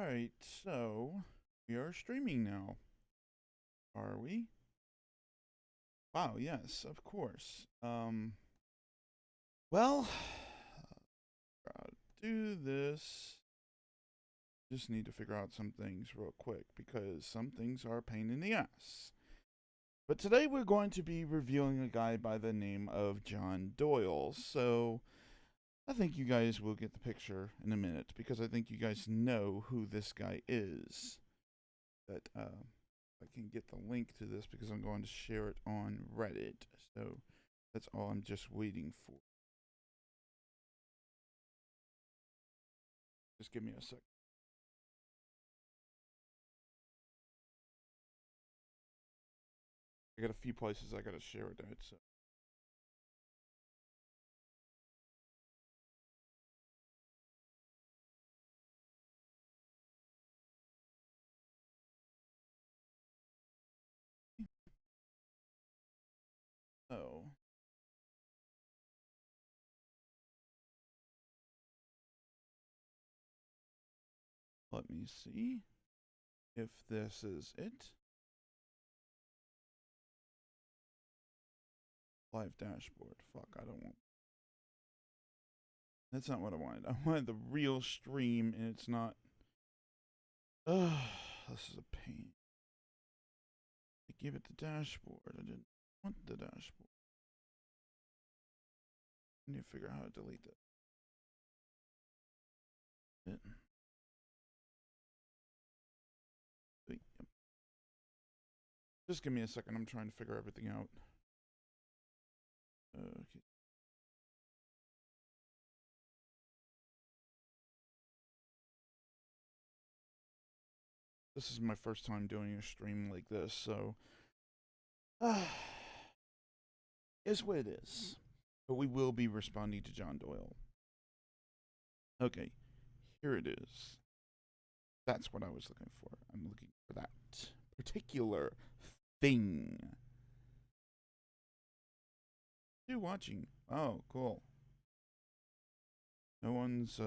Alright, so we are streaming now. Are we? Wow, yes, of course. Well, gotta do this. Just need to figure out some things real quick because some things are a pain in the ass. But today we're going to be reviewing a guy by the name of John Doyle. So I think you guys will get the picture in a minute because I think you guys know who this guy is. But I can get the link to this because I'm going to share it on Reddit. So that's all I'm just waiting for. Just give me a sec. I got a few places I gotta share it at. So let me see if this is it. Live dashboard. Fuck, I don't want. That's not what I wanted. I wanted the real stream, and it's not. Ugh, this is a pain. I gave it the dashboard. I didn't want the dashboard. I need to figure out how to delete that. Wait, yep. Just give me a second. I'm trying to figure everything out. Okay. This is my first time doing a stream like this, so is what it is. But we will be responding to John Doyle. Okay, here it is. That's what I was looking for. I'm looking for that particular thing. You watching? Oh, cool. No one's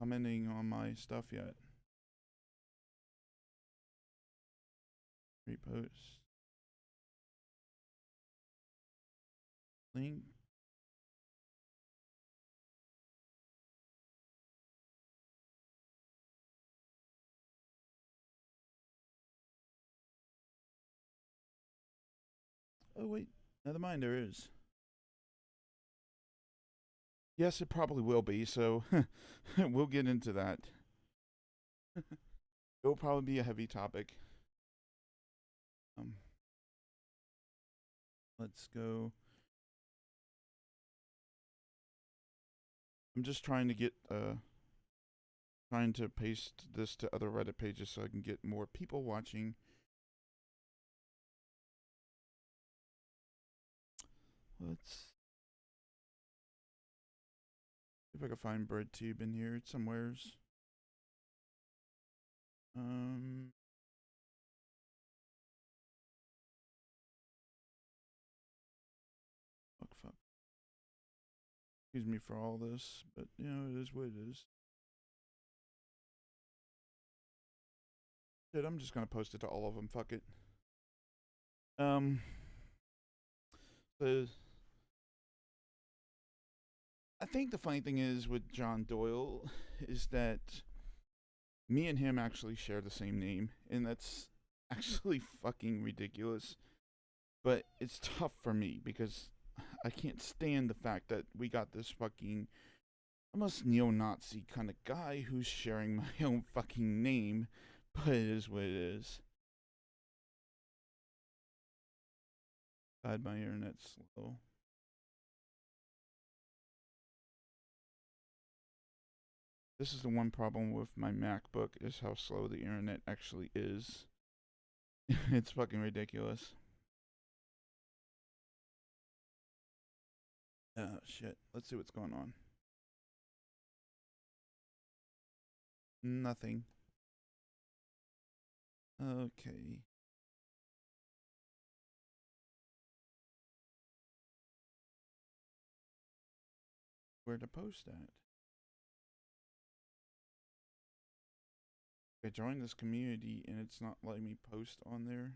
commenting on my stuff yet. Repost. Link. Oh wait, never mind. There is. Yes, it probably will be. So we'll get into that. It'll probably be a heavy topic. Um, let's go. I'm just trying to get trying to paste this to other Reddit pages so I can get more people watching. Let's see if I can find BreadTube in here somewheres. Um, fuck. Excuse me for all this, but you know it is what it is. Shit, I'm just gonna post it to all of them. Fuck it. Um, the I think the funny thing is with John Doyle is that me and him actually share the same name, and that's actually fucking ridiculous. But it's tough for me because I can't stand the fact that we got this fucking almost neo-Nazi kind of guy who's sharing my own fucking name, but it is what it is. God, my internet's slow. This is the one problem with my MacBook is how slow the internet actually is. It's fucking ridiculous. Oh shit. Let's see what's going on. Nothing. Okay. Where to post that? I joined this community and it's not letting me post on there.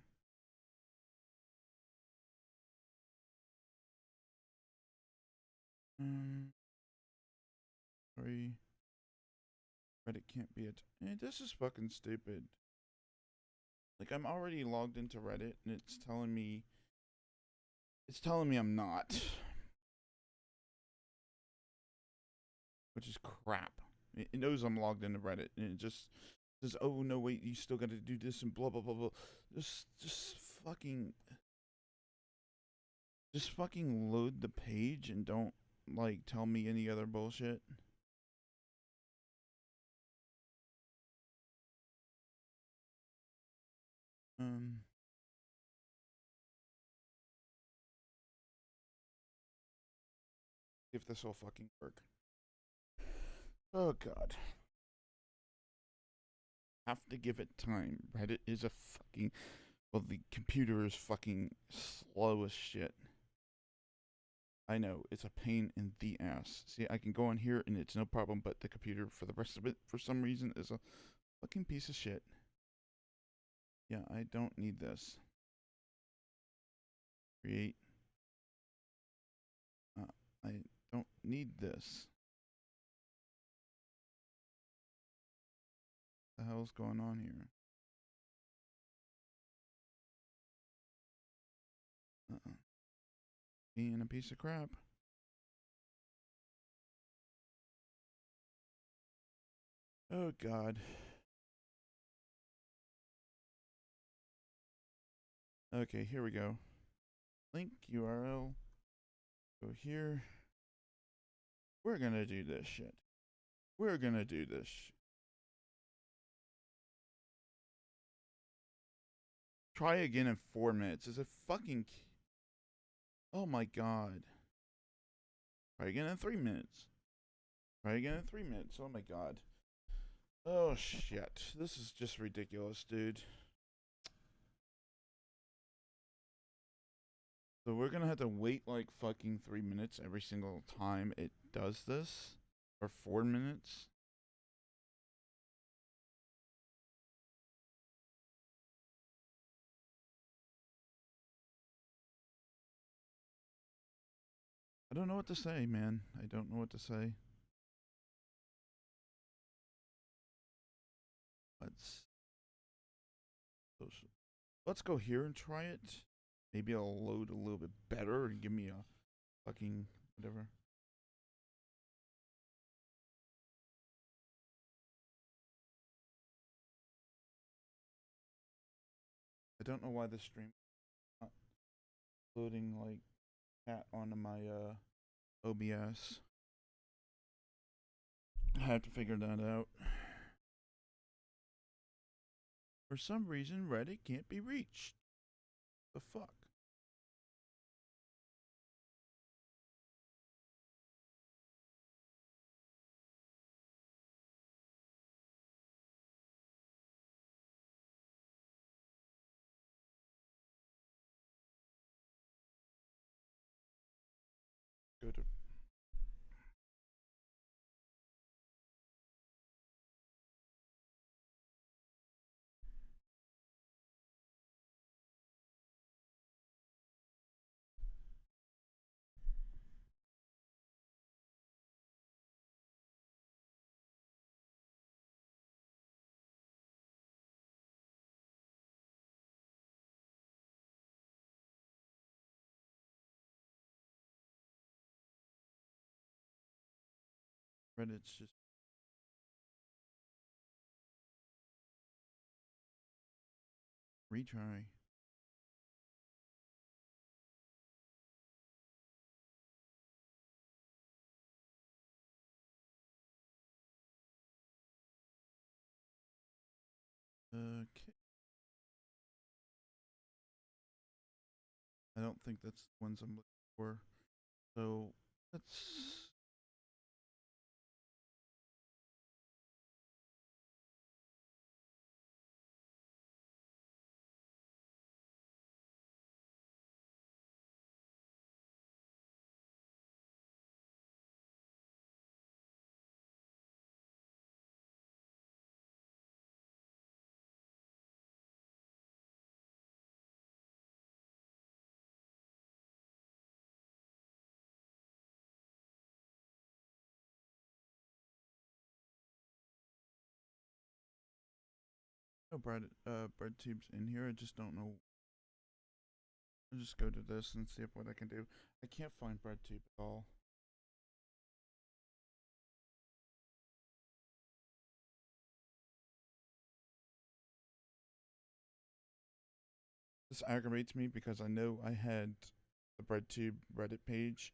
Sorry. Reddit can't be it. This is fucking stupid. Like, I'm already logged into Reddit and it's telling me I'm not. Which is crap. It knows I'm logged into Reddit and it just says, "Oh no, wait, you still got to do this and blah blah blah blah." Just fucking load the page and don't like tell me any other bullshit. If this will fucking work. Oh god. Have to give it time. Reddit is a fucking, well, the computer is fucking slow as shit. I know, it's a pain in the ass. See, I can go on here and it's no problem, but the computer for the rest of it, for some reason, is a fucking piece of shit. Yeah, I don't need this. Create. I don't need this. What the hell's going on here? Being a piece of crap. Oh god. Okay, here we go. Link URL. Go here. We're gonna do this shit. We're gonna do this. Try again in 4 minutes. Is it fucking... Oh my god. Try again in 3 minutes. Try again in 3 minutes. Oh my god. Oh shit. This is just ridiculous, dude. So we're gonna have to wait like fucking 3 minutes every single time it does this? Or 4 minutes? I don't know what to say, man. I don't know what to say. Let's go here and try it. Maybe it'll load a little bit better and give me a fucking whatever. I don't know why the stream not loading like that onto my OBS. I have to figure that out. For some reason, Reddit can't be reached. The fuck? Go to Reddit's just retry. Okay. I don't think that's the ones I'm looking for. So let's Oh, bread tubes in here. I just don't know. I'll just go to this and see what I can do. I can't find bread tube at all. This aggravates me because I know I had the BreadTube Reddit page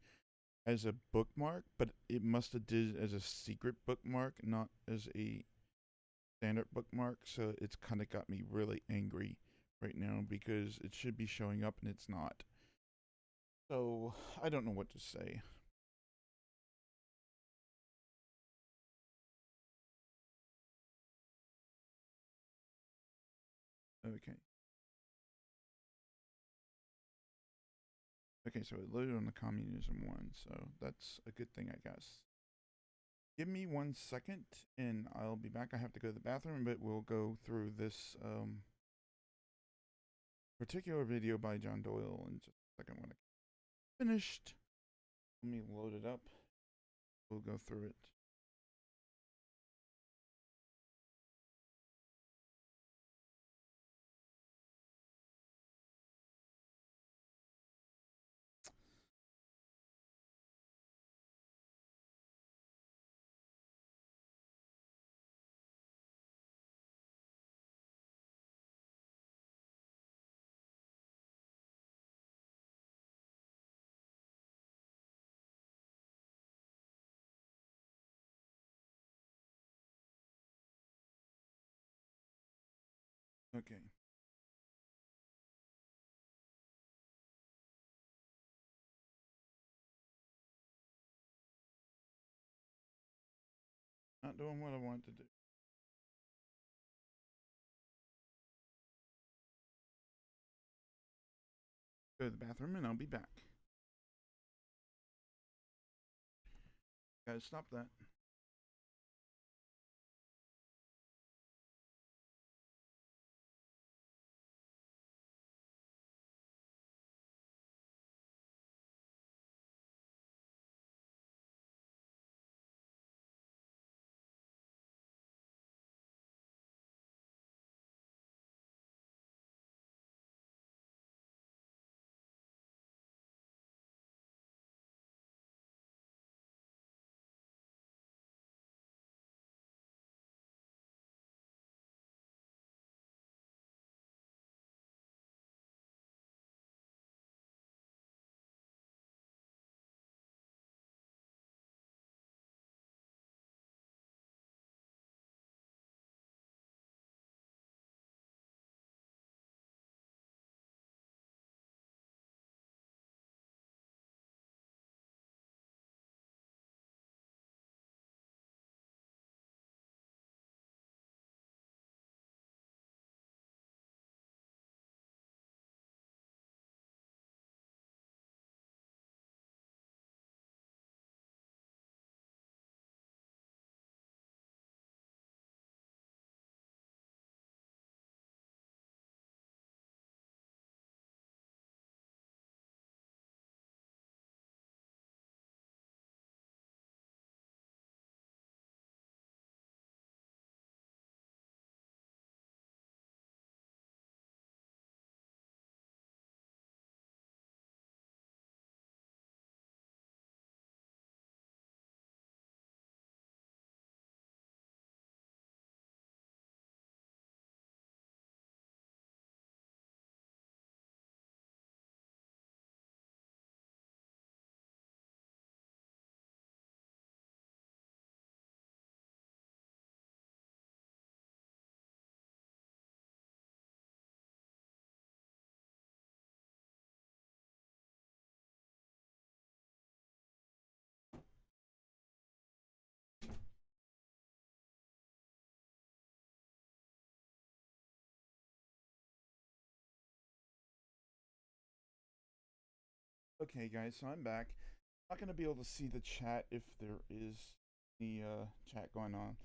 as a bookmark, but it must have did as a secret bookmark, not as a standard bookmark. So it's kind of got me really angry right now because it should be showing up and it's not. So I don't know what to say. Okay. Okay, so it loaded on the communism one, so that's a good thing, I guess. Give me 1 second and I'll be back. I have to go to the bathroom, but we'll go through this particular video by John Doyle in just a second when it's finished. Let me load it up. We'll go through it. Okay. Not doing what I want to do. Go to the bathroom and I'll be back. Guys, stop that. Okay, guys, so I'm back. Not going to be able to see the chat if there is any chat going on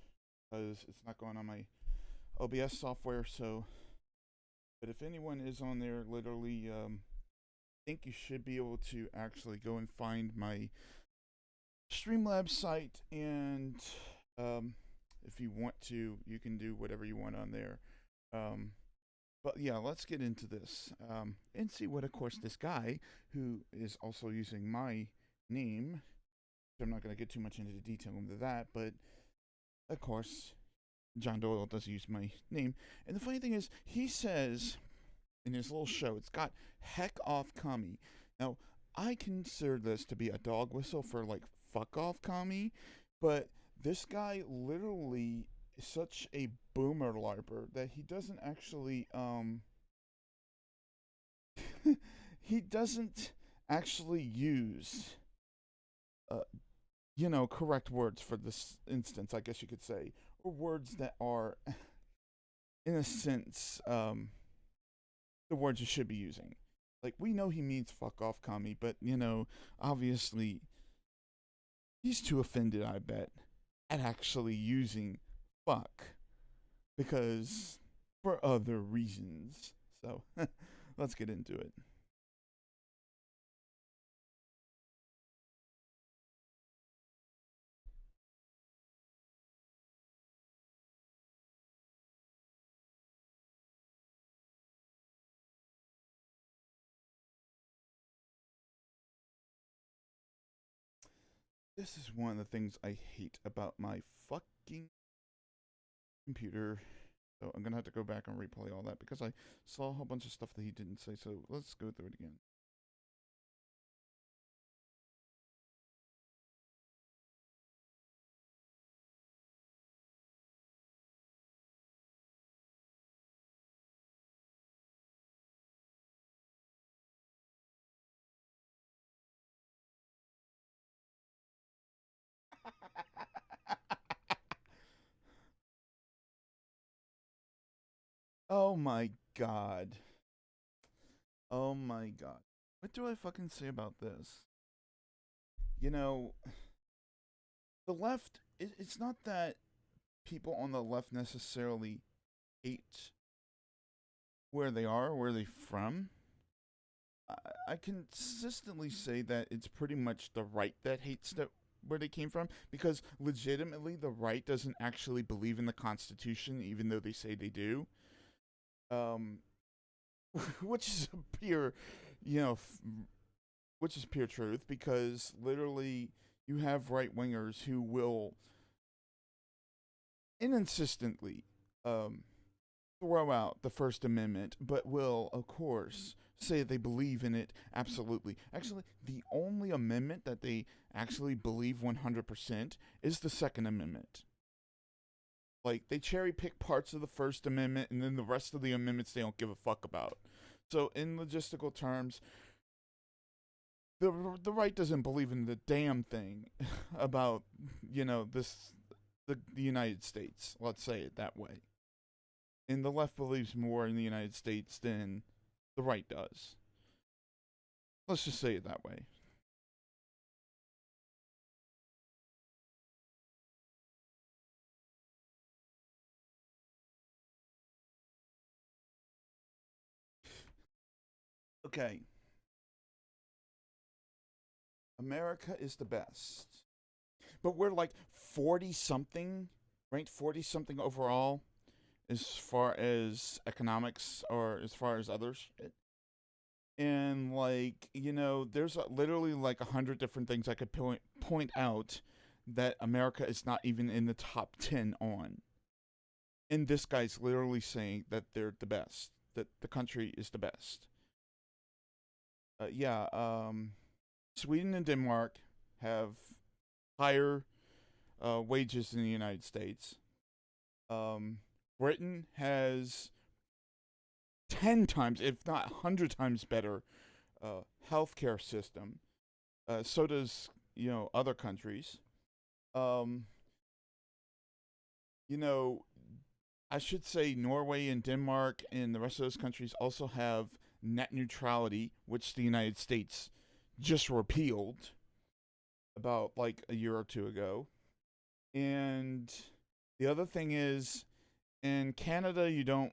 because it's not going on my OBS software. So, but if anyone is on there, literally, I think you should be able to actually go and find my Streamlabs site, and if you want to, you can do whatever you want on there. Um, but yeah, let's get into this and see what, of course, this guy who is also using my name. So I'm not going to get too much into the detail into that, but of course, John Doyle does use my name. And the funny thing is, he says in his little show, it's got heck off commie. Now, I consider this to be a dog whistle for like fuck off commie, but this guy literally is such a boomer larper that he doesn't actually he doesn't actually use uh, correct words for this instance, I guess you could say, or words that are in a sense the words you should be using. Like, we know he means fuck off commie, but obviously he's too offended, I bet, at actually using fuck because for other reasons. So let's get into it. This is one of the things I hate about my fucking computer. So I'm gonna have to go back and replay all that because I saw a whole bunch of stuff that he didn't say. So let's go through it again. Oh my god. Oh my god. What do I fucking say about this? You know, the left, it's not that people on the left necessarily hate where they are, where they're from. I consistently say that it's pretty much the right that hates that where they came from because legitimately the right doesn't actually believe in the Constitution, even though they say they do. Um, which is pure, you know, which is pure truth because literally you have right wingers who will insistently um, throw out the First Amendment, but will, of course, say they believe in it absolutely. Actually, the only amendment that they actually believe 100% is the Second Amendment. Like, they cherry pick parts of the First Amendment, and then the rest of the amendments they don't give a fuck about. So, in logistical terms, the right doesn't believe in the damn thing about the United States. Let's say it that way. And the left believes more in the United States than the right does. Let's just say it that way. Okay, America is the best, but we're like 40 something, ranked 40 something overall as far as economics or as far as other shit. And like there's literally like 100 different things I could point out that America is not even in the top 10 on. And this guy's literally saying that they're the best, that the country is the best. Yeah, Sweden and Denmark have higher wages than the United States. Um, Britain has 10 times, if not 100 times better healthcare system. So does, other countries. Um, you know, I should say Norway and Denmark and the rest of those countries also have net neutrality, which the United States just repealed about like a year or two ago. And the other thing is, in Canada, you don't,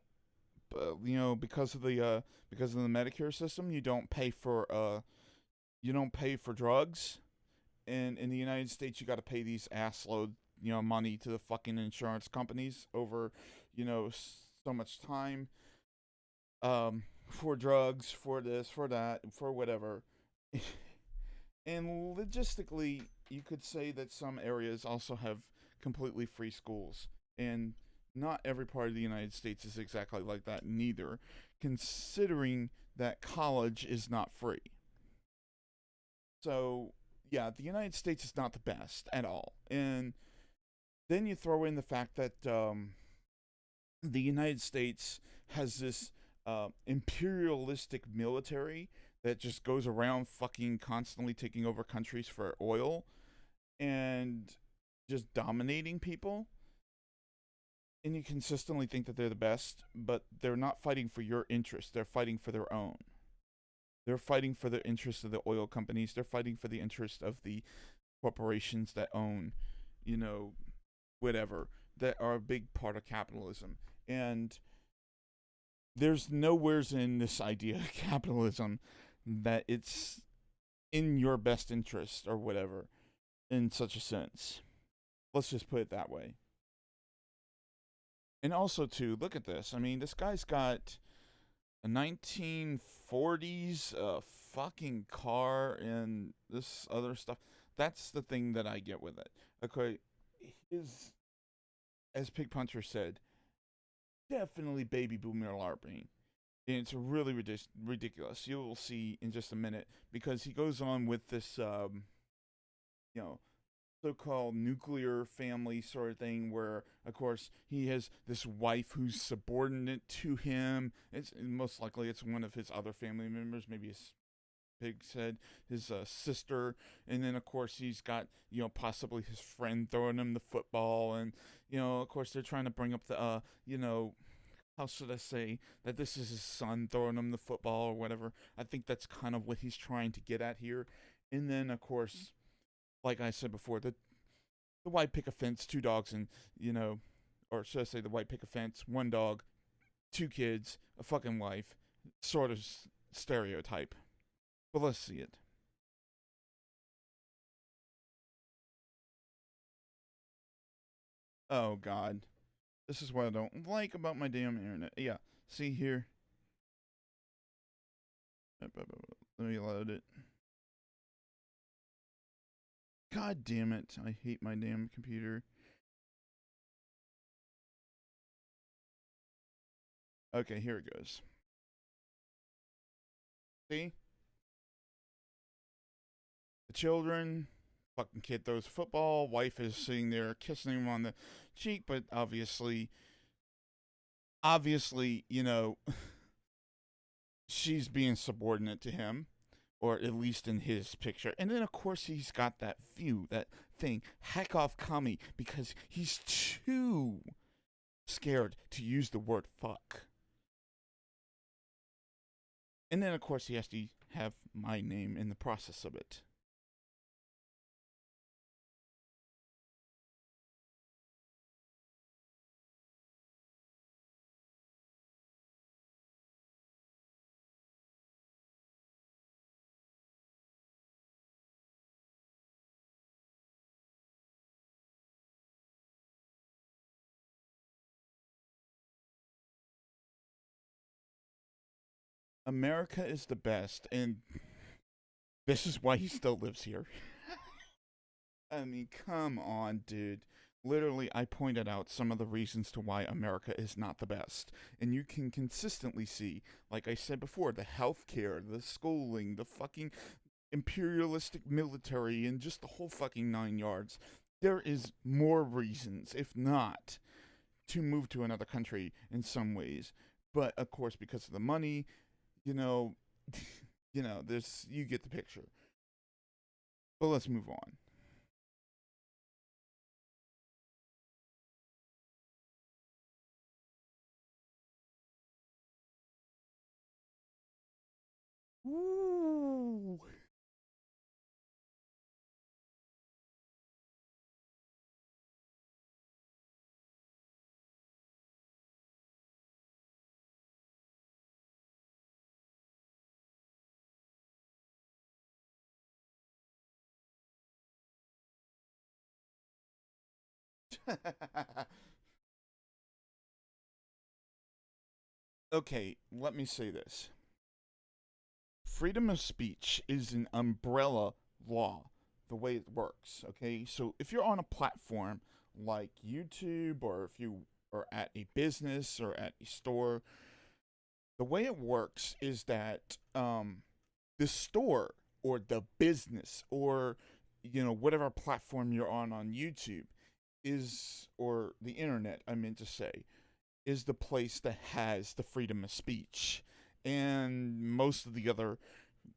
because of the Medicare system, you don't pay for drugs. And in the United States, you got to pay these ass load money to the fucking insurance companies over so much time for drugs, for this, for that, for whatever. And logistically, you could say that some areas also have completely free schools. And not every part of the United States is exactly like that, neither, considering that college is not free. So, yeah, the United States is not the best at all. And then you throw in the fact that the United States has this imperialistic military that just goes around fucking constantly taking over countries for oil and just dominating people. And you consistently think that they're the best, but they're not fighting for your interests. They're fighting for their own. They're fighting for the interests of the oil companies. They're fighting for the interest of the corporations that own, you know, whatever, that are a big part of capitalism. And there's nowheres in this idea of capitalism that it's in your best interest or whatever in such a sense. Let's just put it that way. And also, too, look at this. I mean, this guy's got a 1940s fucking car and this other stuff. That's the thing that I get with it. Okay, his, as Pig Puncher said, definitely baby boomer LARPing. And it's really ridiculous. You will see in just a minute because he goes on with this, you know, so-called nuclear family sort of thing where of course he has this wife who's subordinate to him. It's most likely it's one of his other family members, maybe his Pig said his sister, and then of course he's got possibly his friend throwing him the football, and of course they're trying to bring up the how should I say that this is his son throwing him the football or whatever. I think that's kind of what he's trying to get at here. And then of course, like I said before, the white picket fence, two dogs, and or should I say the white picket fence, one dog, two kids, a fucking wife, sort of stereotype. But let's see it. Oh God, this is what I don't like about my damn internet. Yeah, see here. Let me load it. God damn it! I hate my damn computer. Okay, here it goes. See? The children, fucking kid throws a football, wife is sitting there kissing him on the cheek, but obviously, she's being subordinate to him, or at least in his picture. And then, of course, he's got that that thing, hack off Kami, because he's too scared to use the word fuck. And then, of course, he has to have my name in the process of it. America is the best, and this is why he still lives here. I mean, come on, dude. Literally, I pointed out some of the reasons to why America is not the best. And you can consistently see, like I said before, the healthcare, the schooling, the fucking imperialistic military, and just the whole fucking 9 yards. There is more reasons, if not, to move to another country in some ways. But of course, because of the money, you know, there's you get the picture. But let's move on. Ooh. Okay, let me say this. Freedom of speech is an umbrella law, the way it works, okay? So if you're on a platform like YouTube, or if you are at a business or at a store, the way it works is that the store or the business, or whatever platform you're on YouTube, is, or the internet, I meant to say, is the place that has the freedom of speech and most of the other,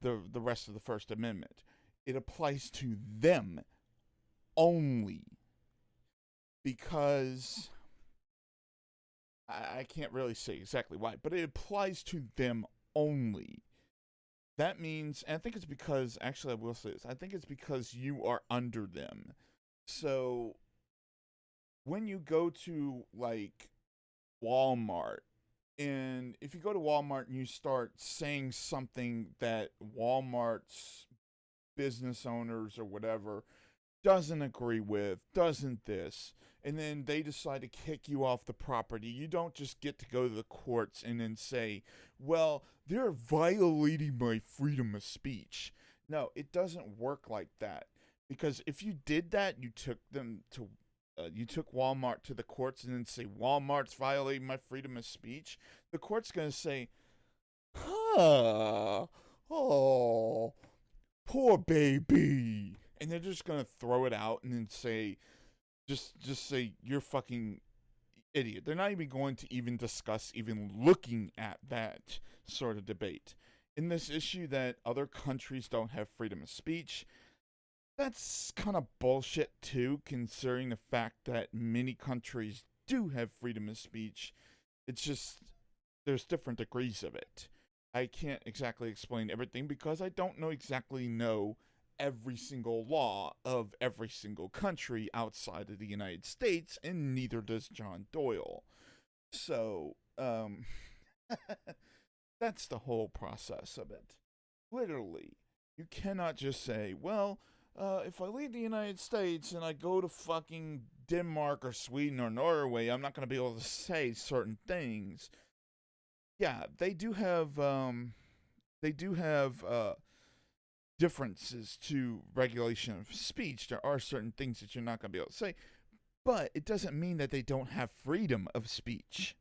the rest of the First Amendment. It applies to them only, because I can't really say exactly why, but it applies to them only. That means, and I think it's because, actually, I will say this, I think it's because you are under them. So when you go to, like, Walmart, and if you go to Walmart and you start saying something that Walmart's business owners or whatever doesn't agree with, doesn't this, and then they decide to kick you off the property, you don't just get to go to the courts and then say, well, they're violating my freedom of speech. No, it doesn't work like that. Because if you did that, you took Walmart to the courts and then say Walmart's violating my freedom of speech, the court's going to say, huh, oh, poor baby, and they're just gonna throw it out and then say, just say you're fucking idiot. They're not even going to even discuss even looking at that sort of debate. In this issue that other countries don't have freedom of speech, that's kind of bullshit too, considering the fact that many countries do have freedom of speech. It's just there's different degrees of it. I can't exactly explain everything because I don't know every single law of every single country outside of the United States, and neither does John Doyle. So, that's the whole process of it. Literally, you cannot just say, well, if I leave the United States and I go to fucking Denmark or Sweden or Norway, I'm not going to be able to say certain things. Yeah, they do have differences to regulation of speech. There are certain things that you're not going to be able to say, but it doesn't mean that they don't have freedom of speech.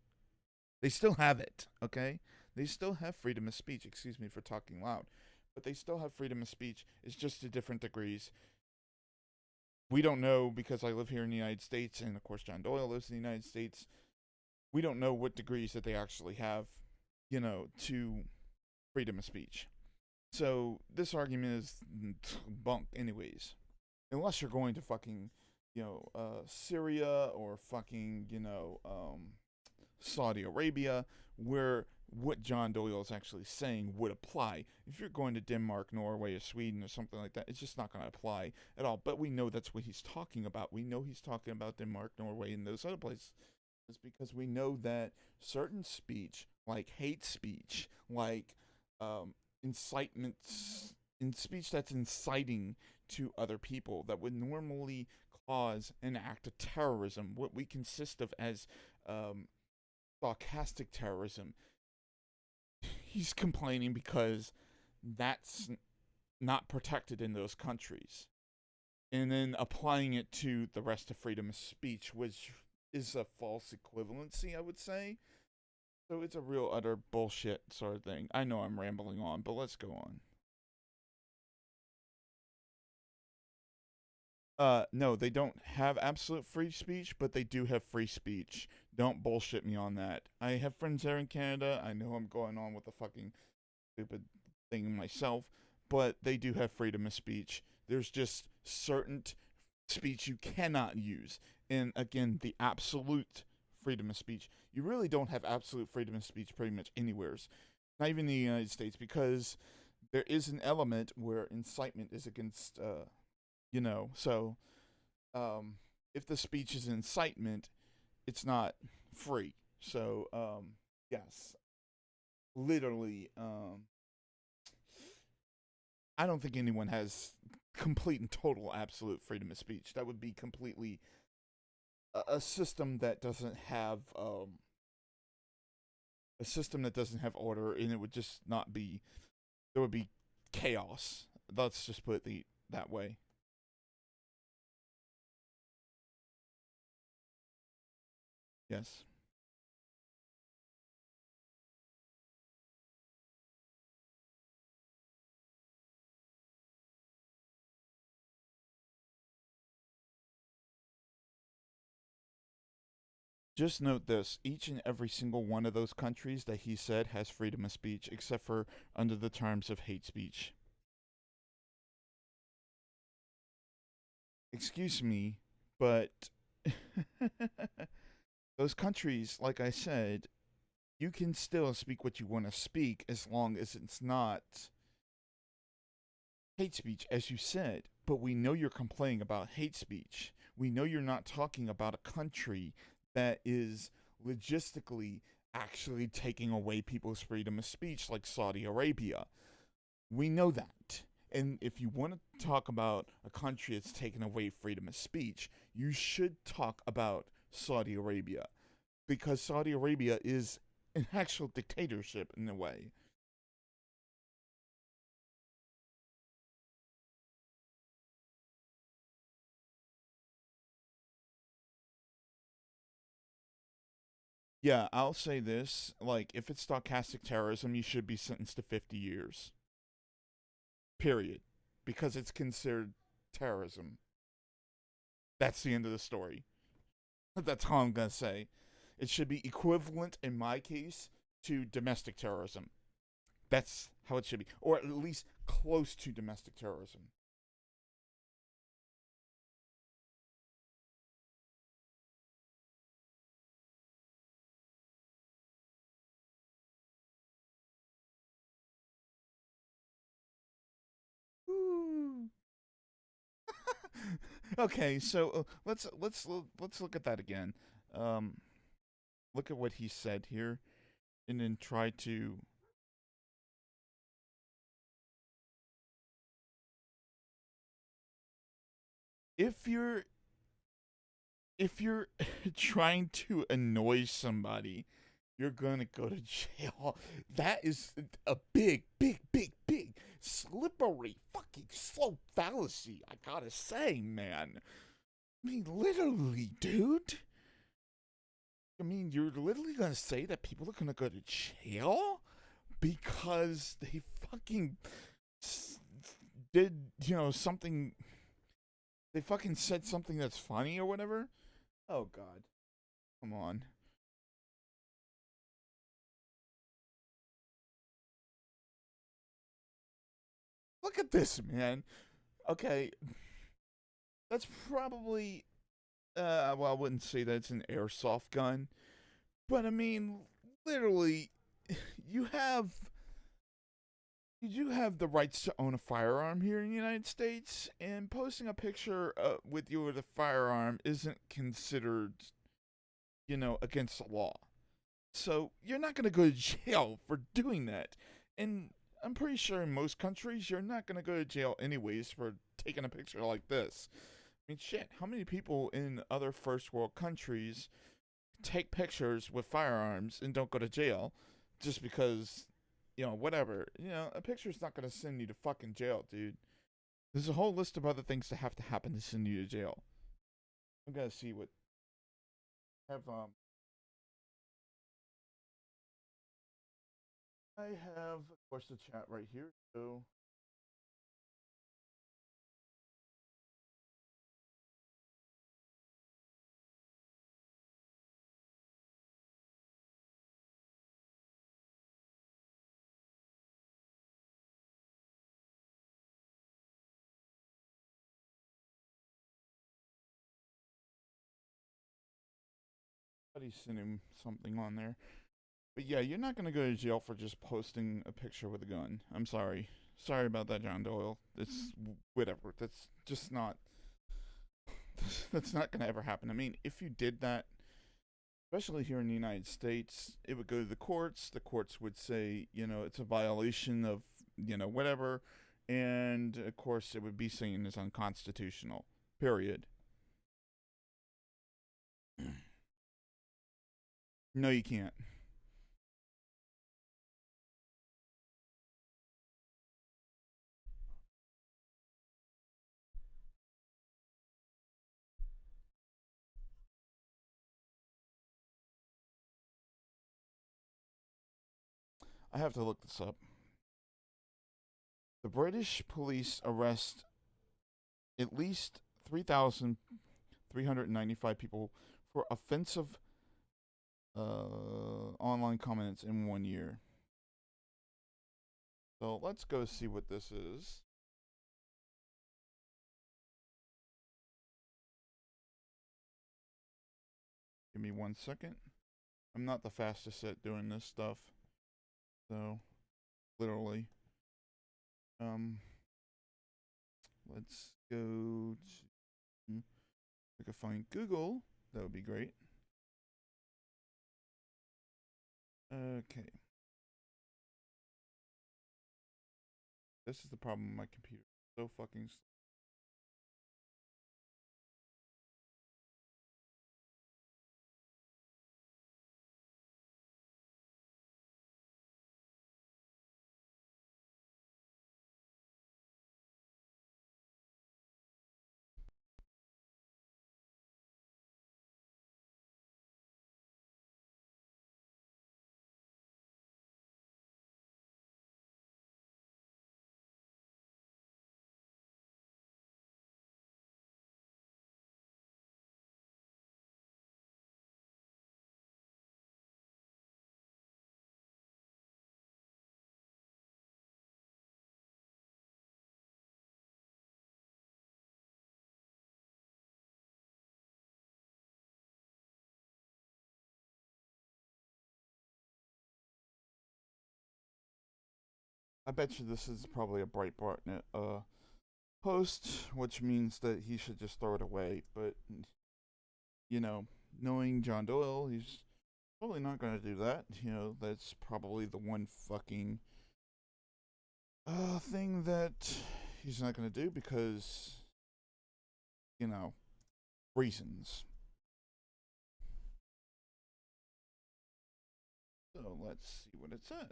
They still have it, okay? They still have freedom of speech. Excuse me for talking loud, but they still have freedom of speech. It's just to different degrees. We don't know, because I live here in the United States, and of course John Doyle lives in the United States. We don't know what degrees that they actually have, to freedom of speech. So this argument is bunk, anyways. Unless you're going to fucking, Syria, or fucking, Saudi Arabia, where what John Doyle is actually saying would apply. If you're going to Denmark, Norway, or Sweden, or something like that, it's just not going to apply at all. But we know that's what he's talking about. We know he's talking about Denmark, Norway, and those other places. It's because we know that certain speech, like hate speech, like incitement, in speech that's inciting to other people, that would normally cause an act of terrorism, what we consist of as sarcastic terrorism. He's complaining because that's not protected in those countries, and then applying it to the rest of freedom of speech, which is a false equivalency, I would say. So it's a real utter bullshit sort of thing. I know I'm rambling on, but let's go on. No, they don't have absolute free speech, but they do have free speech. Don't bullshit me on that. I have friends there in Canada. I know I'm going on with a fucking stupid thing myself, but they do have freedom of speech. There's just certain speech you cannot use. And again, the absolute freedom of speech. You really don't have absolute freedom of speech pretty much anywhere. Not even in the United States, because there is an element where incitement is against, so if the speech is incitement, it's not free. So, yes, literally, I don't think anyone has complete and total absolute freedom of speech. That would be completely a system that doesn't have a system that doesn't have order, and it would just not be. There would be chaos. Let's just put it that way. Yes. Just note this: each and every single one of those countries that he said has freedom of speech, except for under the terms of hate speech. Excuse me, but those countries, like I said, you can still speak what you want to speak as long as it's not hate speech, as you said. But we know you're complaining about hate speech. We know you're not talking about a country that is logistically actually taking away people's freedom of speech, like Saudi Arabia. We know that. And if you want to talk about a country that's taken away freedom of speech, you should talk about Saudi Arabia, because Saudi Arabia is an actual dictatorship in a way. Yeah, I'll say this, like, if it's stochastic terrorism, you should be sentenced to 50 years. Period. Because it's considered terrorism. That's the end of the story. That's all I'm going to say. It should be equivalent, in my case, to domestic terrorism. That's how it should be. Or at least close to domestic terrorism. Ooh. Okay, so let's look at that again. Um, Look at what he said here, and then try to. If you're if you're trying to annoy somebody, you're gonna go to jail. That is a big, big, big, big, slippery, fucking slope fallacy. I gotta say, man. I mean, literally, dude. I mean, you're literally gonna say that people are gonna go to jail because they fucking did, something. They fucking said something that's funny or whatever. Oh God, come on. Look at this, man. Okay, that's probably. Well, I wouldn't say that it's an airsoft gun, but I mean, literally, you have you do have the rights to own a firearm here in the United States, and posting a picture with you with a firearm isn't considered, against the law. So you're not going to go to jail for doing that. And I'm pretty sure in most countries, you're not going to go to jail anyways for taking a picture like this. I mean, shit, how many people in other first world countries take pictures with firearms and don't go to jail just because, whatever? A picture's not going to send you to fucking jail, dude. There's a whole list of other things that have to happen to send you to jail. I'm going to see what have I have, of course, the chat right here. So somebody's sending something on there. But yeah, you're not gonna go to jail for just posting a picture with a gun. I'm sorry. Sorry about that, John Doyle. It's whatever. That's just not. That's not gonna ever happen. I mean, if you did that, especially here in the United States, it would go to the courts. The courts would say, it's a violation of, whatever, and of course, it would be seen as unconstitutional. Period. No, you can't. I have to look this up. The British police arrest at least 3,395 people for offensive online comments in 1 year. So let's go see what this is. Give me 1 second. I'm not the fastest at doing this stuff. So, literally. Let's go to. If I could find Google, that would be great. Okay. This is the problem with my computer. So fucking. I bet you this is probably a Breitbart post, which means that he should just throw it away. But, knowing John Doyle, he's probably not going to do that. That's probably the one fucking thing that he's not going to do because, reasons. So let's see what it says.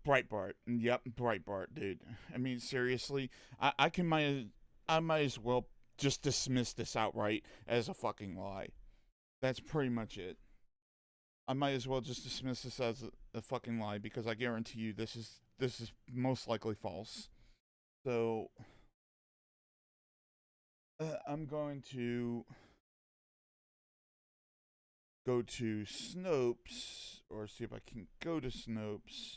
Breitbart. Yep, Breitbart, dude. I mean, seriously, I might as well just dismiss this outright as a fucking lie. That's pretty much it. I might as well just dismiss this as a fucking lie because I guarantee you this is most likely false. So I'm going to go to Snopes or see if I can go to Snopes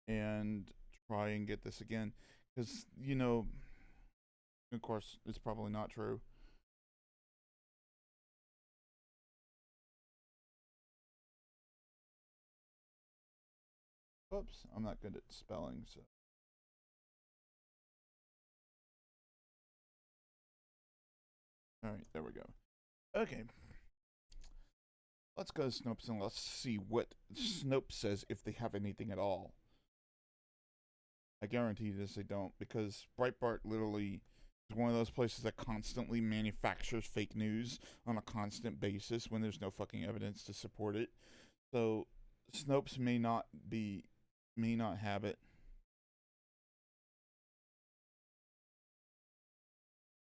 and try and get this again because of course it's probably not true. Oops, I'm not good at spelling, so. Alright, there we go. Okay. Let's go to Snopes and let's see what Snopes says if they have anything at all. I guarantee this they don't because Breitbart literally is one of those places that constantly manufactures fake news on a constant basis when there's no fucking evidence to support it. So Snopes may not have it.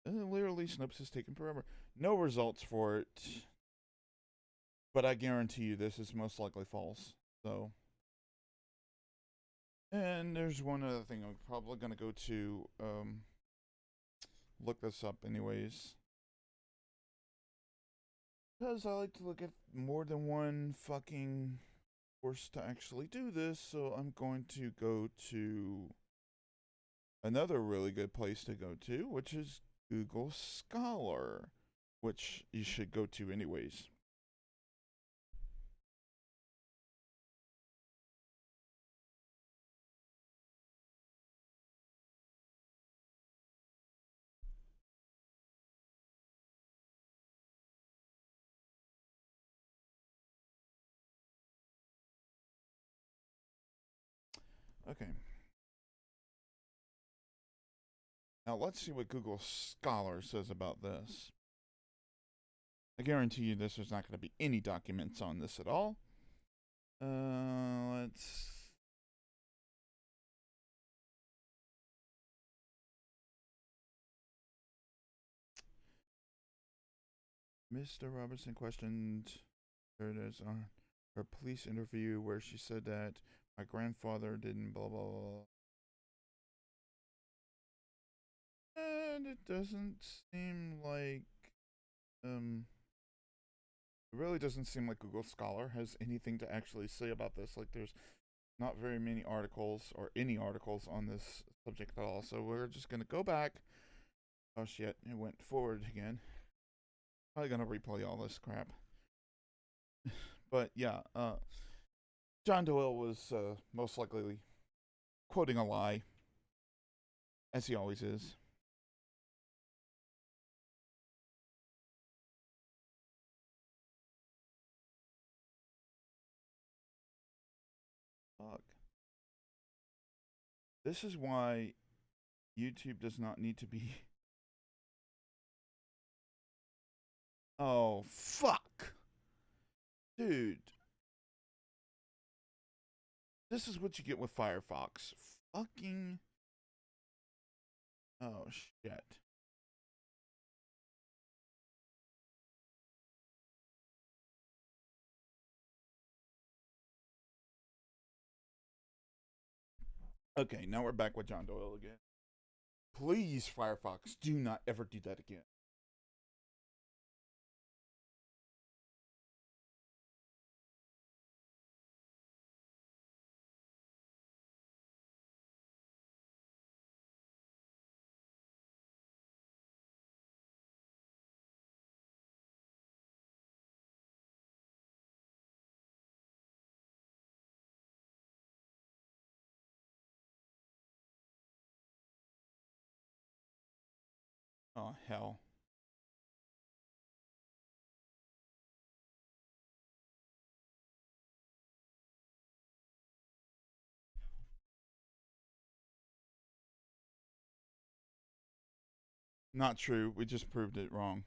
Literally, Snopes is taking forever. No results for it. But I guarantee you this is most likely false. So. And there's one other thing I'm probably going to go to look this up anyways. Because I like to look at more than one fucking course to actually do this. So I'm going to go to another really good place to go to, which is Google Scholar, which you should go to anyways. Okay. Now let's see what Google Scholar says about this. I guarantee you there's not going to be any documents on this at all. Let's. Mr. Robertson questioned her as on her police interview where she said that my grandfather didn't blah blah blah. And it doesn't seem like it really doesn't seem like Google Scholar has anything to actually say about this. Like there's not very many articles or any articles on this subject at all. So we're just gonna go back. Oh shit, it went forward again. Probably gonna replay all this crap. But yeah, John Doyle was most likely quoting a lie, as he always is. Fuck. This is why YouTube does not need to be. Oh, fuck. Dude. This is what you get with Firefox. Fucking. Oh, shit. Okay, now we're back with John Doyle again. Please, Firefox, do not ever do that again. Oh, hell. Not true. We just proved it wrong.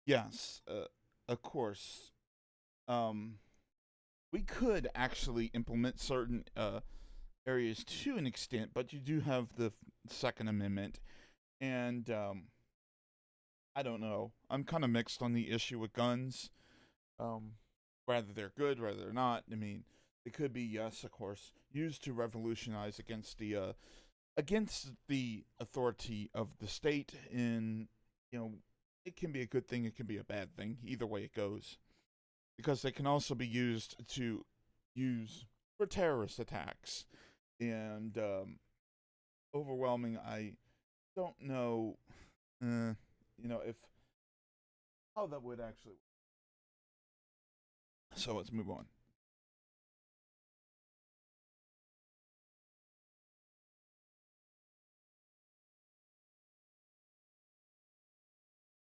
Yes, of course. Um, we could actually implement certain areas to an extent, but you do have the Second Amendment, and I don't know. I'm kind of mixed on the issue with guns. Um, whether they're good, whether they're not. I mean, it could be yes, of course, used to revolutionize against the authority of the state. In it can be a good thing, it can be a bad thing. Either way it goes, because they can also be used to use for terrorist attacks and overwhelming. I don't know, if how that would actually. So let's move on.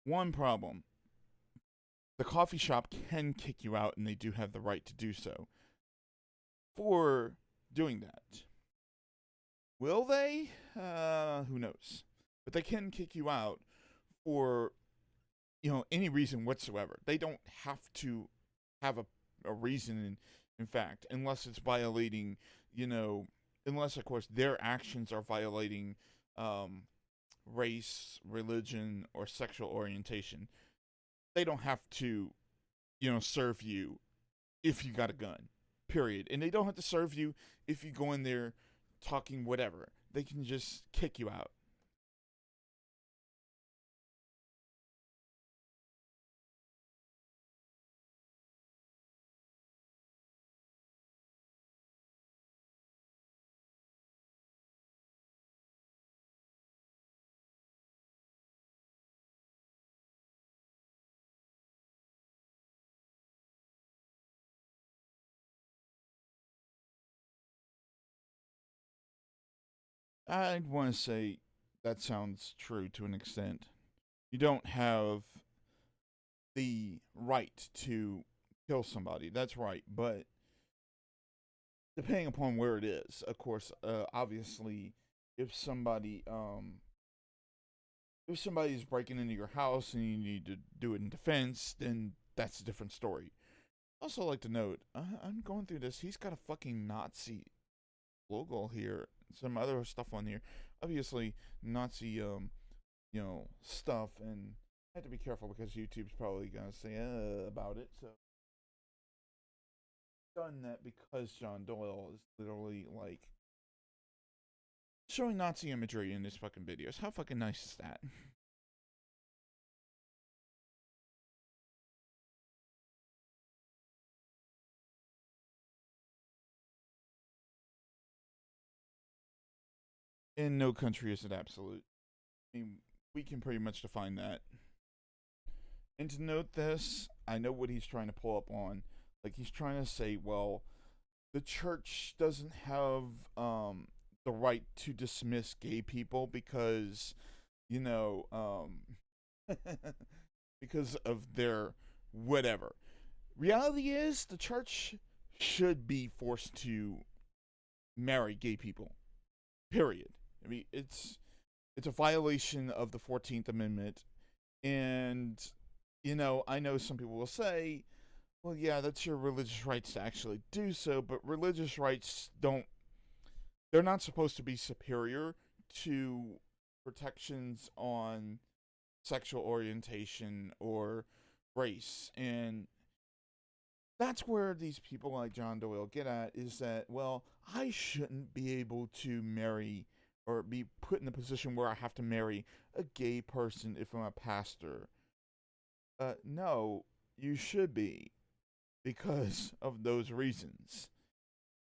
One problem: the coffee shop can kick you out, and they do have the right to do so for doing that. Will they? Who knows? But they can kick you out for any reason whatsoever. They don't have to have a reason in fact, unless it's violating, unless of course their actions are violating um, race, religion, or sexual orientation. They don't have to, serve you if you got a gun. Period. And they don't have to serve you if you go in there talking whatever. They can just kick you out. I'd want to say that sounds true to an extent. You don't have the right to kill somebody. That's right. But depending upon where it is, of course, obviously, if somebody if somebody's breaking into your house and you need to do it in defense, then that's a different story. Also, like to note, I'm going through this. He's got a fucking Nazi logo here. some other stuff on here. Obviously, Nazi, stuff, and I have to be careful because YouTube's probably gonna say about it. So, done that because John Doyle is literally like showing Nazi imagery in his fucking videos. How fucking nice is that? In no country is it absolute. I mean, we can pretty much define that. And to note this, I know what he's trying to pull up on. Like, he's trying to say, well, the church doesn't have the right to dismiss gay people because, you know, because of their whatever. Reality is, the church should be forced to marry gay people. Period. I mean, it's a violation of the 14th Amendment, and I know some people will say, well, yeah, that's your religious rights to actually do so, but religious rights don't, they're not supposed to be superior to protections on sexual orientation or race. And that's where these people like John Doyle get at, is that, well, I shouldn't be able to marry or be put in a position where I have to marry a gay person if I'm a pastor. No, you should be, because of those reasons.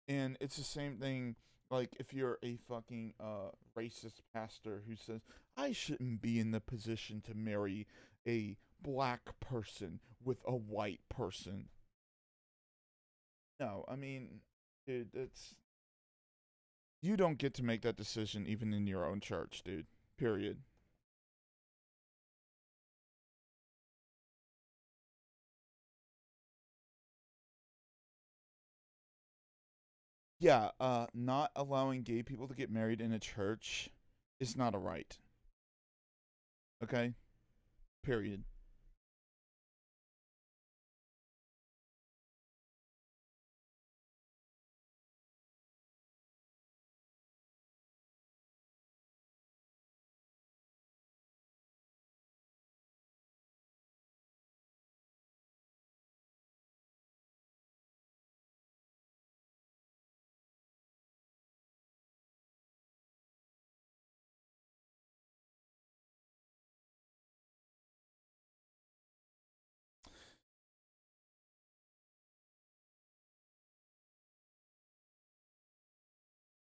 And it's the same thing, like, if you're a fucking racist pastor who says, I shouldn't be in the position to marry a black person with a white person. No, I mean, dude, it's, you don't get to make that decision even in your own church, dude. Period. Yeah, not allowing gay people to get married in a church is not a right. Okay? Period.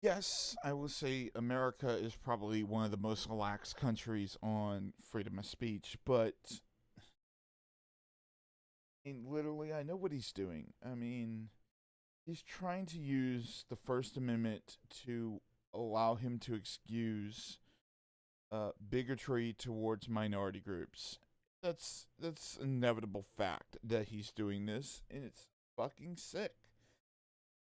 Yes, I will say America is probably one of the most lax countries on freedom of speech, but literally, I know what he's doing. I mean, he's trying to use the First Amendment to allow him to excuse bigotry towards minority groups. That's inevitable fact that he's doing this, and it's fucking sick.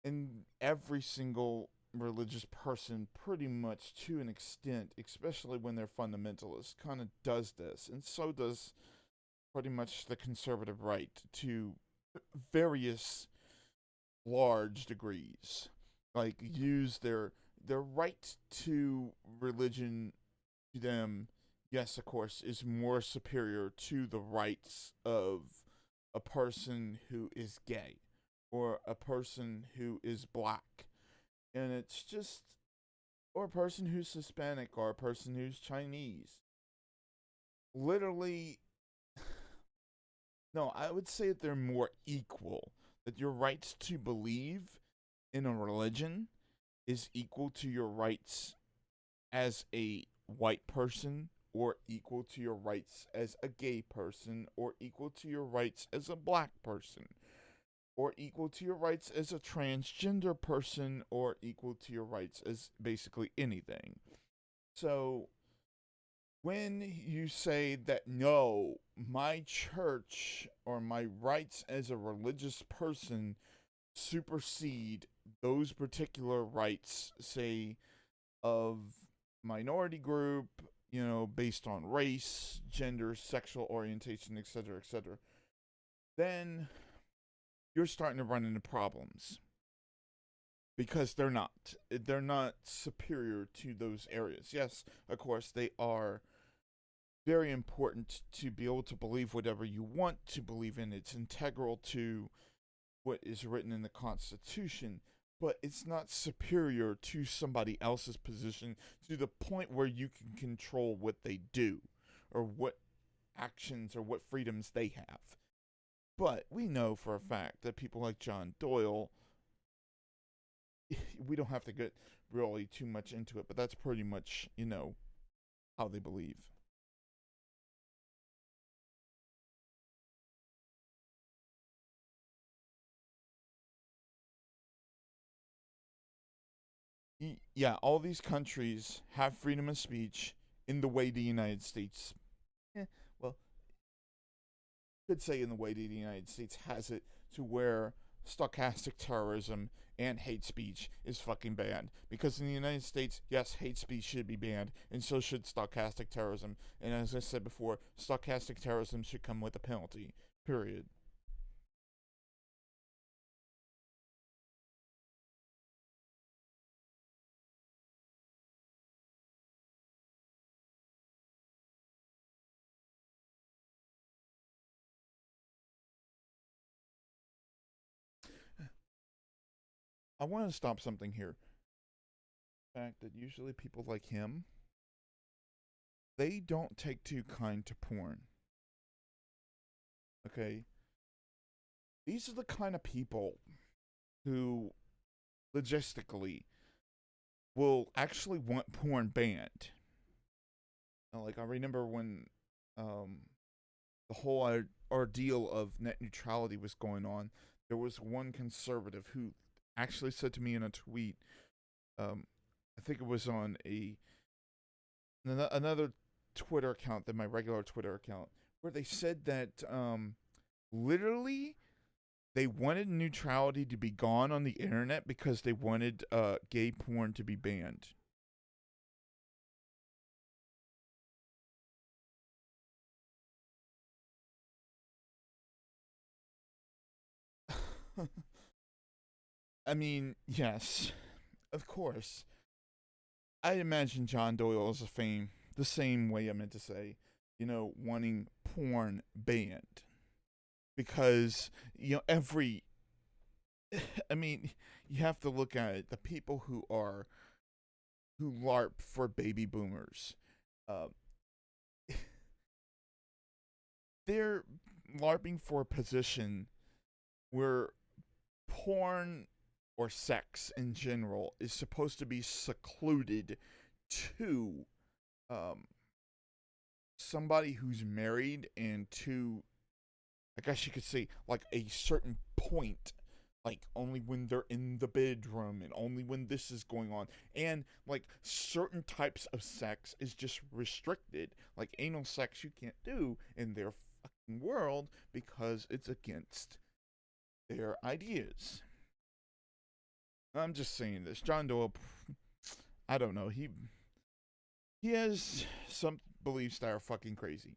And every single religious person, pretty much to an extent, especially when they're fundamentalists, kind of does this, and so does pretty much the conservative right to various large degrees. Like, use their right to religion to them, yes, of course, is more superior to the rights of a person who is gay or a person who is black. And it's just, or a person who's Hispanic or a person who's Chinese. Literally, no, I would say that they're more equal. That your rights to believe in a religion is equal to your rights as a white person, or equal to your rights as a gay person, or equal to your rights as a black person, or equal to your rights as a transgender person, or equal to your rights as basically anything. So when you say that, no, my church or my rights as a religious person supersede those particular rights, say, of minority group, based on race, gender, sexual orientation, etc., then you're starting to run into problems. because they're not superior to those areas. Yes, of course they are very important to be able to believe whatever you want to believe in. It's integral to what is written in the Constitution, but it's not superior to somebody else's position to the point where you can control what they do or what actions or what freedoms they have. But we know for a fact that people like John Doyle, we don't have to get really too much into it, but that's pretty much, how they believe. Yeah, all these countries have freedom of speech in the way the United States, well, could say in the way that the United States has it, to where stochastic terrorism and hate speech is fucking banned. Because in the United States, yes, hate speech should be banned, and so should stochastic terrorism. And as I said before, stochastic terrorism should come with a penalty. Period. I want to stop something here. The fact that usually people like him, they don't take too kind to porn. Okay? These are the kind of people who logistically will actually want porn banned. Like I remember when um, the whole ordeal of net neutrality was going on, there was one conservative who actually said to me in a tweet, um, I think it was on another Twitter account than my regular Twitter account, where they said that literally they wanted neutrality to be gone on the internet because they wanted gay porn to be banned. I mean, yes, of course. I imagine John Doyle is the same way I meant to say, wanting porn banned. Because, I mean, you have to look at it. The people who LARP for baby boomers, uh, they're LARPing for a position where porn or sex in general is supposed to be secluded to um, somebody who's married and to, I guess you could say, like a certain point. Like only when they're in the bedroom and only when this is going on. And like certain types of sex is just restricted. Like anal sex you can't do in their fucking world because it's against their ideas. I'm just saying this. John Doyle, I don't know. He has some beliefs that are fucking crazy.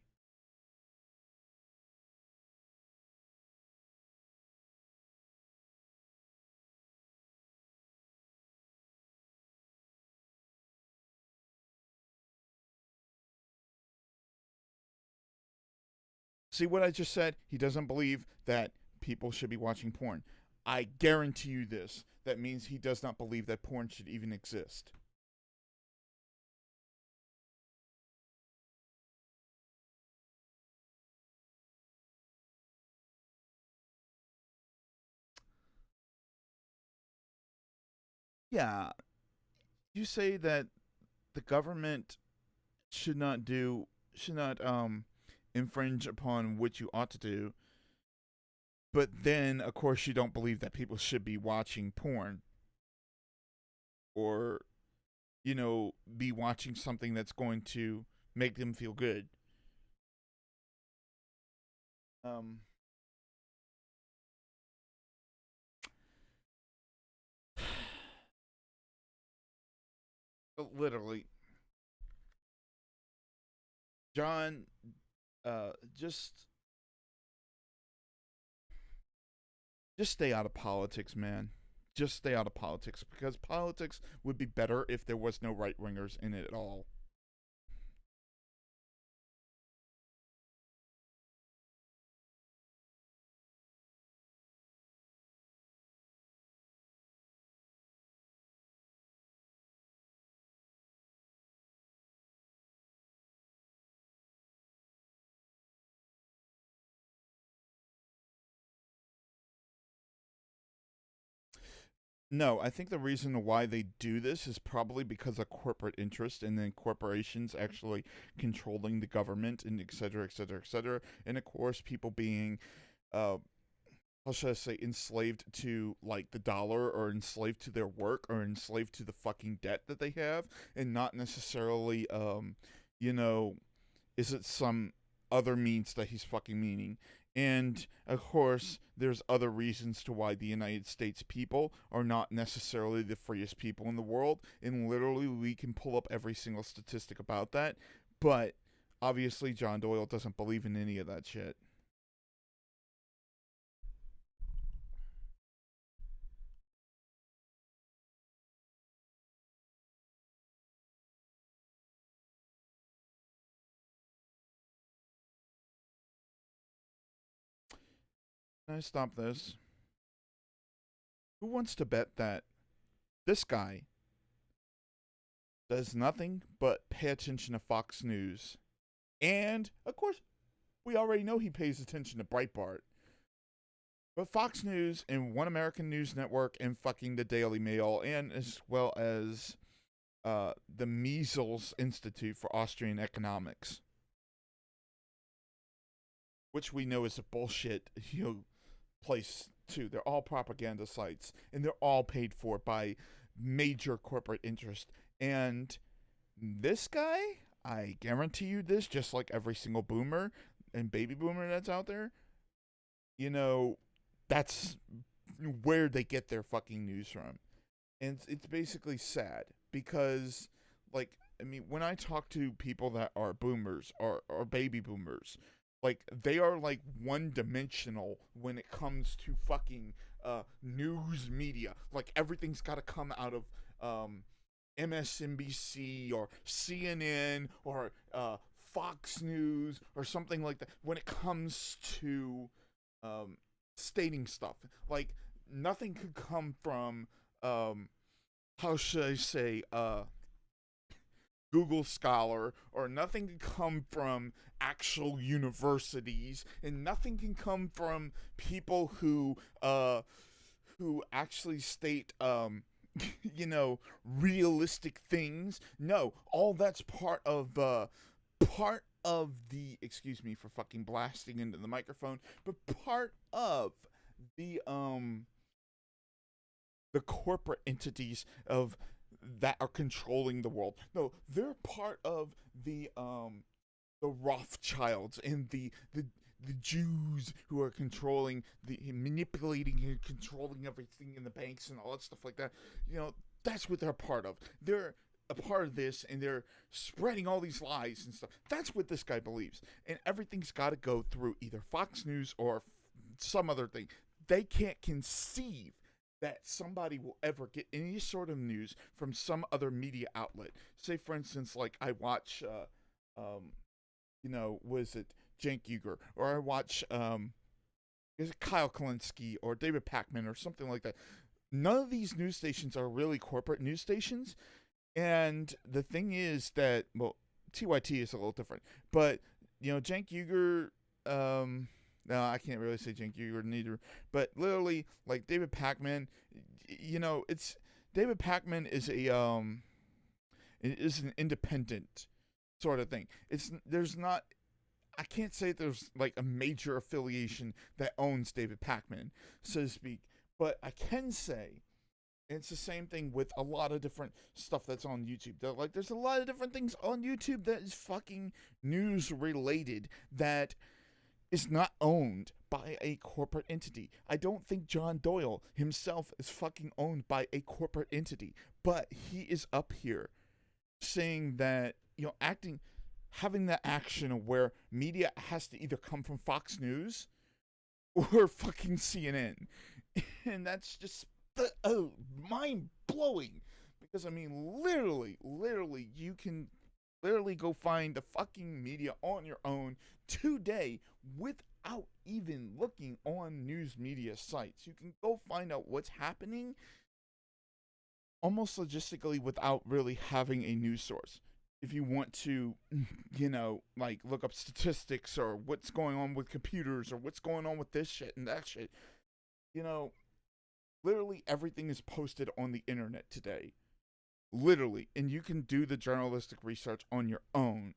See what I just said? He doesn't believe that people should be watching porn. I guarantee you this. That means he does not believe that porn should even exist. Yeah, you say that the government should not infringe upon what you ought to do, but then of course you don't believe that people should be watching porn or be watching something that's going to make them feel good. Um, literally, John, just stay out of politics, man. just stay out of politics, because politics would be better if there was no right wingers in it at all. No, I think the reason why they do this is probably because of corporate interest, and then corporations actually controlling the government, and et cetera, et cetera, et cetera. And of course, people being, uh, how should I say, enslaved to like the dollar, or enslaved to their work, or enslaved to the fucking debt that they have, and not necessarily, you know, is it some other means that he's fucking meaning? And of course, there's other reasons to why the United States people are not necessarily the freest people in the world. And literally, we can pull up every single statistic about that. But obviously, John Doyle doesn't believe in any of that shit. Can I stop this? Who wants to bet that this guy does nothing but pay attention to Fox News? And, of course, we already know he pays attention to Breitbart. But Fox News and One American News Network and fucking the Daily Mail, and as well as the Mises Institute for Austrian Economics, which we know is a bullshit, place too. They're all propaganda sites, and they're all paid for by major corporate interest. And this guy, I guarantee you this, just like every single boomer and baby boomer that's out there, you know, that's where they get their fucking news from. And it's basically sad because, like, I mean, when I talk to people that are boomers, or baby boomers, like, they are like one dimensional when it comes to fucking news media. Like, everything's got to come out of MSNBC or CNN or Fox News or something like that when it comes to um, stating stuff. Like, nothing could come from, how should I say, Google Scholar, or nothing can come from actual universities, and nothing can come from people who actually state realistic things. No, all that's part of the, excuse me for fucking blasting into the microphone, but part of the the corporate entities of that are controlling the world. No, they're part of the Rothschilds and the Jews who are controlling, the manipulating and controlling everything in the banks and all that stuff like that. That's what they're part of. They're a part of this, and they're spreading all these lies and stuff. That's what this guy believes. And everything's got to go through either Fox News or some other thing. They can't conceive that somebody will ever get any sort of news from some other media outlet. Say, for instance, like I watch, was it Cenk Uygur, or I watch, is it Kyle Kalinske or David Pakman or something like that. None of these news stations are really corporate news stations. And the thing is that, well, TYT is a little different, but Cenk Uygur, no, I can't really say Cenk Uygur neither, but literally, like David Pakman, it's David Pakman is an independent sort of thing. There's not, I can't say there's like a major affiliation that owns David Pakman, so to speak, but I can say, and it's the same thing with a lot of different stuff that's on YouTube. There's a lot of different things on YouTube that is fucking news related that is not owned by a corporate entity. I don't think John Doyle himself is fucking owned by a corporate entity, but he is up here saying that, having that action of where media has to either come from Fox News or fucking CNN. And that's just mind blowing. Because I mean, literally, you can literally go find the fucking media on your own today without even looking on news media sites. You can go find out what's happening almost logistically without really having a news source. If you want to, like look up statistics or what's going on with computers or what's going on with this shit and that shit, you know, literally everything is posted on the internet today. Literally. And you can do the journalistic research on your own.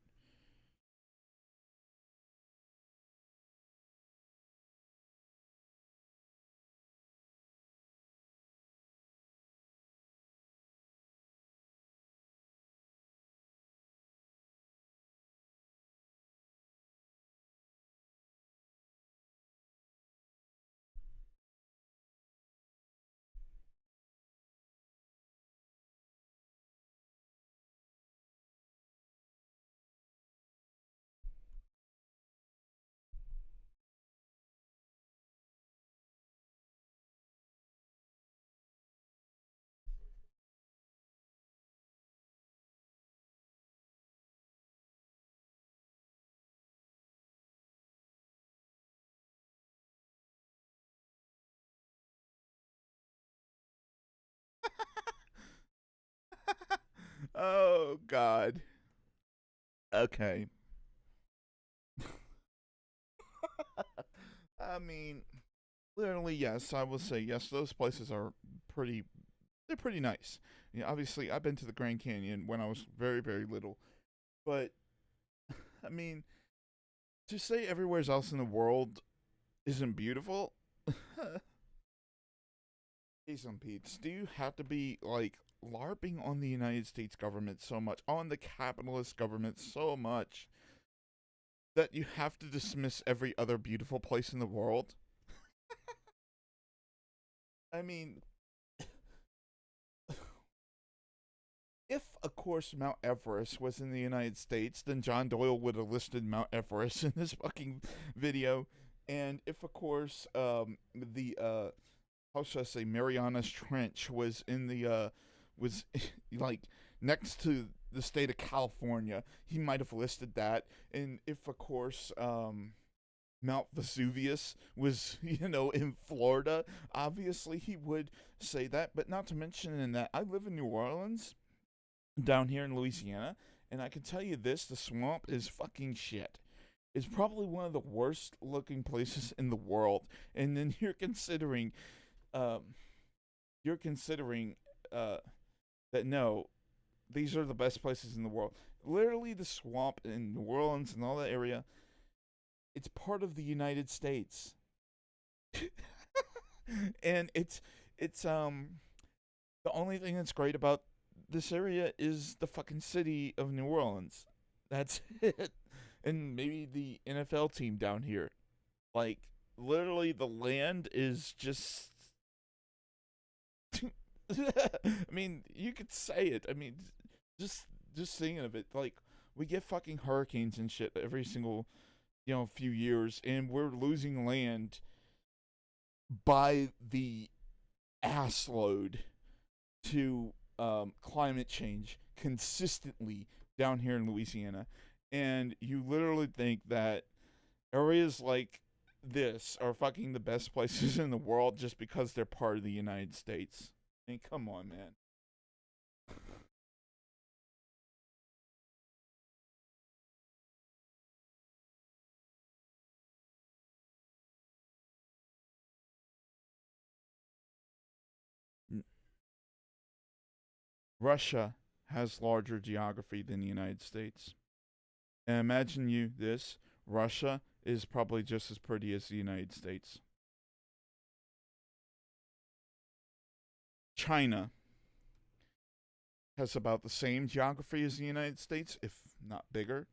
Oh, God. Okay. I mean, literally, yes, I will say yes. Those places are pretty. They're pretty nice. Obviously, I've been to the Grand Canyon when I was very, very little, but I mean, to say everywhere else in the world isn't beautiful, hey, some Pete's, do you have to be like LARPing on the United States government so much, on the capitalist government so much, that you have to dismiss every other beautiful place in the world? I mean, if, of course, Mount Everest was in the United States, then John Doyle would have listed Mount Everest in this fucking video. And if, of course, the how should I say, Marianas Trench was in the was like next to the state of California, he might have listed that. And if, of course, Mount Vesuvius was, in Florida, obviously he would say that. But not to mention in that I live in New Orleans, down here in Louisiana, and I can tell you this: the swamp is fucking shit. It's probably one of the worst looking places in the world. And then um, you're considering that no, these are the best places in the world. Literally, the swamp in New Orleans and all that area, it's part of the United States, and it's the only thing that's great about this area is the fucking city of New Orleans. That's it. And maybe the NFL team down here. Like, literally, the land is just. I mean, you could say it. I mean, just just thinking of it, like we get fucking hurricanes and shit every single few years, and we're losing land by the ass load to climate change consistently down here in Louisiana. And you literally think that areas like this are fucking the best places in the world just because they're part of the United States. I mean, come on, man. Russia has larger geography than the United States. And imagine you this: Russia is probably just as pretty as the United States. China has about the same geography as the United States, if not bigger.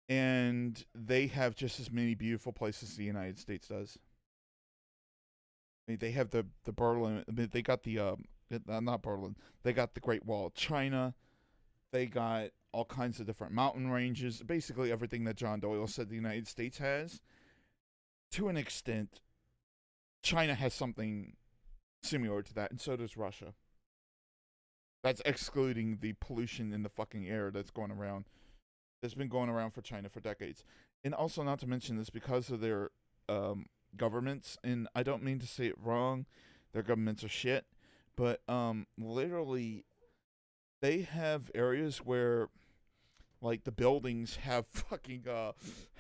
And they have just as many beautiful places as the United States does. I mean, they have the Berlin. I mean, they got the not Berlin. They got the Great Wall of China. They got all kinds of different mountain ranges. Basically, everything that John Doyle said the United States has. To an extent, China has something similar to that, and so does Russia. That's excluding the pollution in the fucking air that's going around. That's been going around for China for decades. And also, not to mention this, because of their governments, and I don't mean to say it wrong, their governments are shit, but literally, they have areas where, like, the buildings have fucking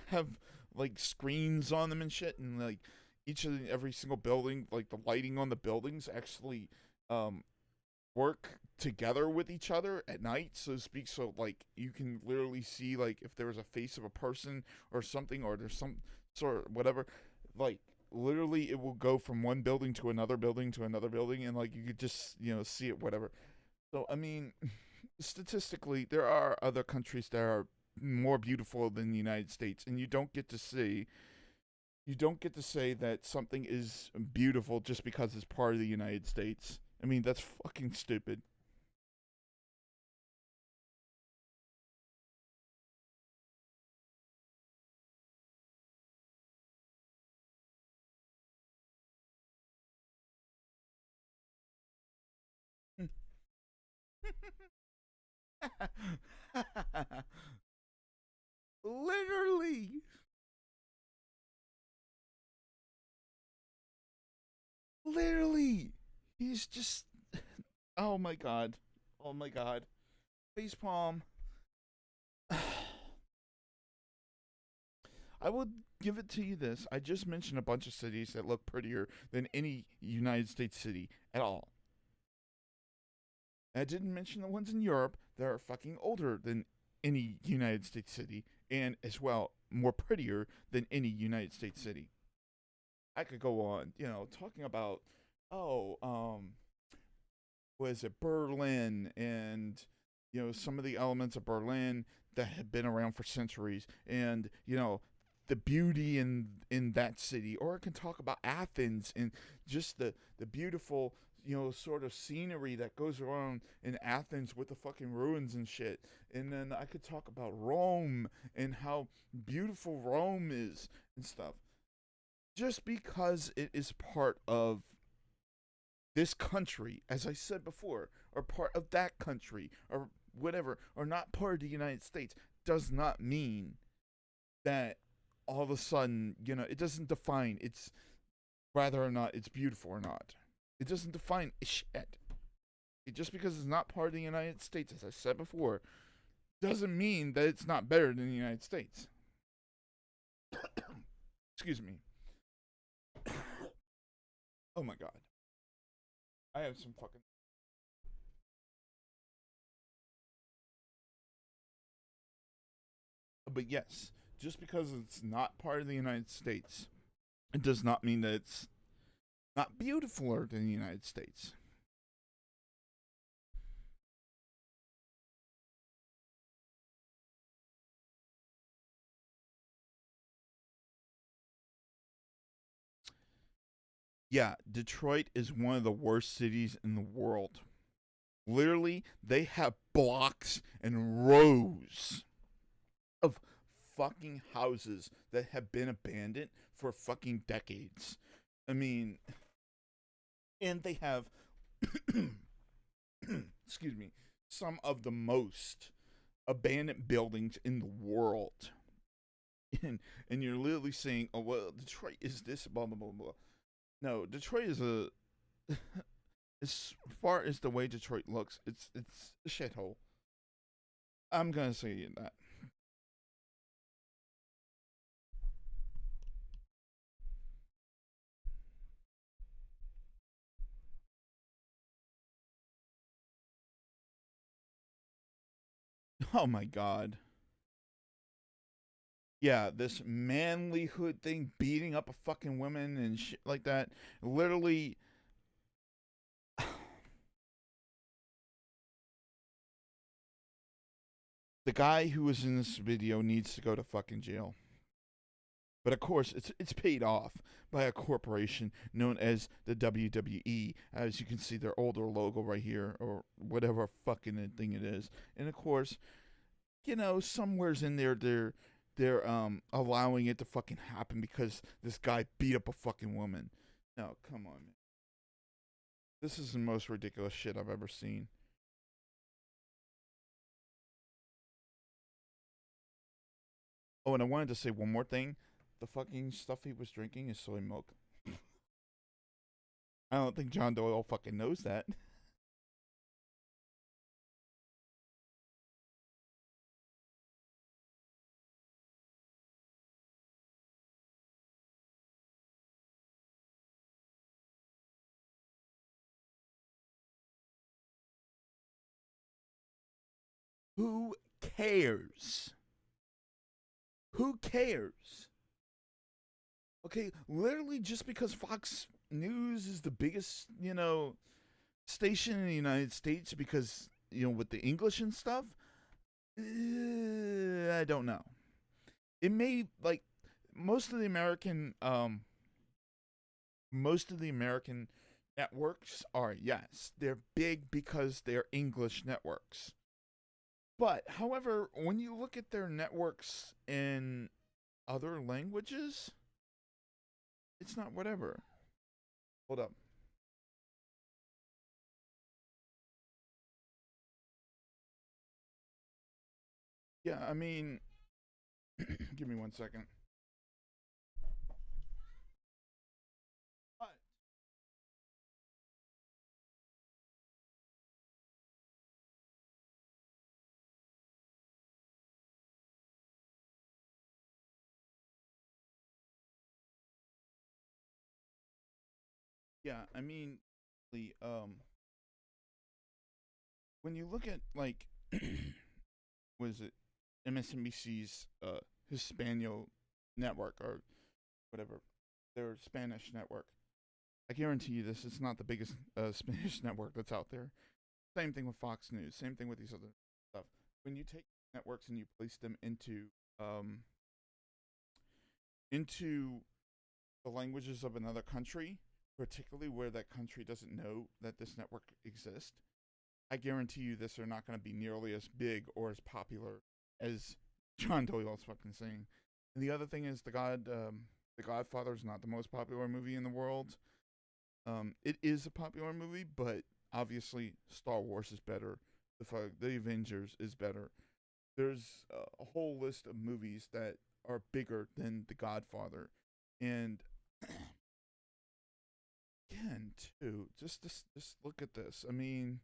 have like screens on them and shit, and like every single building, like the lighting on the buildings actually um work together with each other at night, so to speak. So like you can literally see, like, if there was a face of a person or something, or there's some sort of whatever, like literally it will go from one building to another building to another building, and like you could just see it, whatever. So I mean, statistically, there are other countries that are more beautiful than the United States, and you don't get to say that something is beautiful just because it's part of the United States. I mean, that's fucking stupid. Literally. Literally. He's just. Oh my god. Oh my god. Face palm. I will give it to you this. I just mentioned a bunch of cities that look prettier than any United States city at all. And I didn't mention the ones in Europe that are fucking older than any United States city, and as well more prettier than any United States city. I could go on, talking about, oh, was it Berlin, and some of the elements of Berlin that have been around for centuries, and the beauty in that city. Or I can talk about Athens and just the beautiful sort of scenery that goes around in Athens with the fucking ruins and shit. And then I could talk about Rome and how beautiful Rome is and stuff. Just because it is part of this country, as I said before, or part of that country, or whatever, or not part of the United States, does not mean that all of a sudden, it doesn't define it's whether or not it's beautiful or not. It doesn't define shit. Just because it's not part of the United States, as I said before, doesn't mean that it's not better than the United States. Excuse me. Oh my god. I have some fucking. But yes, just because it's not part of the United States, it does not mean that it's not beautifuler than the United States. Yeah, Detroit is one of the worst cities in the world. Literally, they have blocks and rows of fucking houses that have been abandoned for fucking decades. I mean, and they have, excuse me, some of the most abandoned buildings in the world. And you're literally saying, oh, well, Detroit is this, blah, blah, blah, blah. No, Detroit is a. As far as the way Detroit looks, it's a shithole. I'm gonna say that. Oh my god. Yeah, this manlyhood thing, beating up a fucking woman and shit like that. Literally, the guy who was in this video needs to go to fucking jail. But of course, it's paid off by a corporation known as the WWE. As you can see, their older logo right here, or whatever fucking thing it is. And of course, somewhere's in there, they're allowing it to fucking happen because this guy beat up a fucking woman. No, come on, man. This is the most ridiculous shit I've ever seen. Oh, and I wanted to say one more thing. The fucking stuff he was drinking is soy milk. I don't think John Doyle fucking knows that. Who cares? Who cares? Okay, literally just because Fox News is the biggest, station in the United States because, with the English and stuff, I don't know. It may like most of the American most of the American networks are, yes, they're big because they're English networks. But however, when you look at their networks in other languages, it's not whatever. Hold up. Yeah, I mean, give me 1 second. But yeah, I mean, the when you look at like, was it MSNBC's Hispano network or whatever, their Spanish network? I guarantee you this is not the biggest Spanish network that's out there. Same thing with Fox News. Same thing with these other stuff. When you take networks and you place them um, into the languages of another country, particularly where that country doesn't know that this network exists, I guarantee you this are not going to be nearly as big or as popular as John Doyle's fucking saying. And the other thing is the Godfather is not the most popular movie in the world. It is a popular movie, but obviously Star Wars is better. The Avengers is better. There's a whole list of movies that are bigger than The Godfather, and again, too, just look at this. I mean,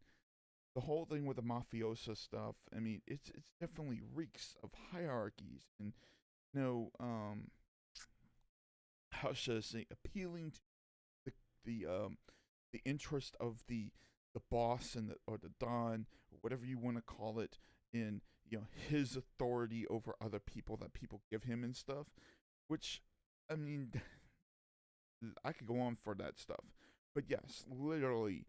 the whole thing with the mafiosa stuff. I mean, it's definitely reeks of hierarchies and no how should I say, appealing to the the interest of the boss and the or the don or whatever you want to call it in his authority over other people that people give him and stuff, which I mean I could go on for that stuff, but yes, literally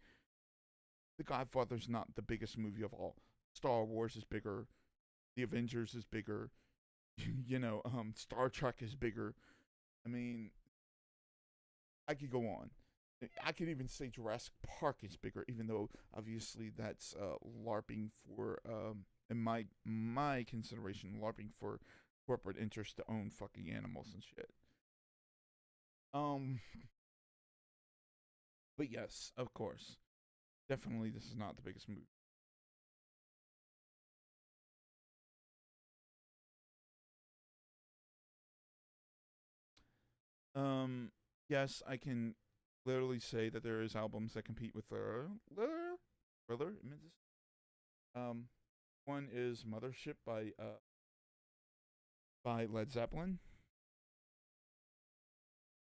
the Godfather's not the biggest movie of all. Star Wars is bigger, the Avengers is bigger, Star Trek is bigger. I mean, I could go on. I could even say Jurassic Park is bigger, even though obviously that's LARPing for, in my consideration, LARPing for corporate interest to own fucking animals and shit. Um, but yes, of course, definitely this is not the biggest movie. Um, yes, I can literally say that there is albums that compete with Thriller. Um, one is Mothership by Led Zeppelin.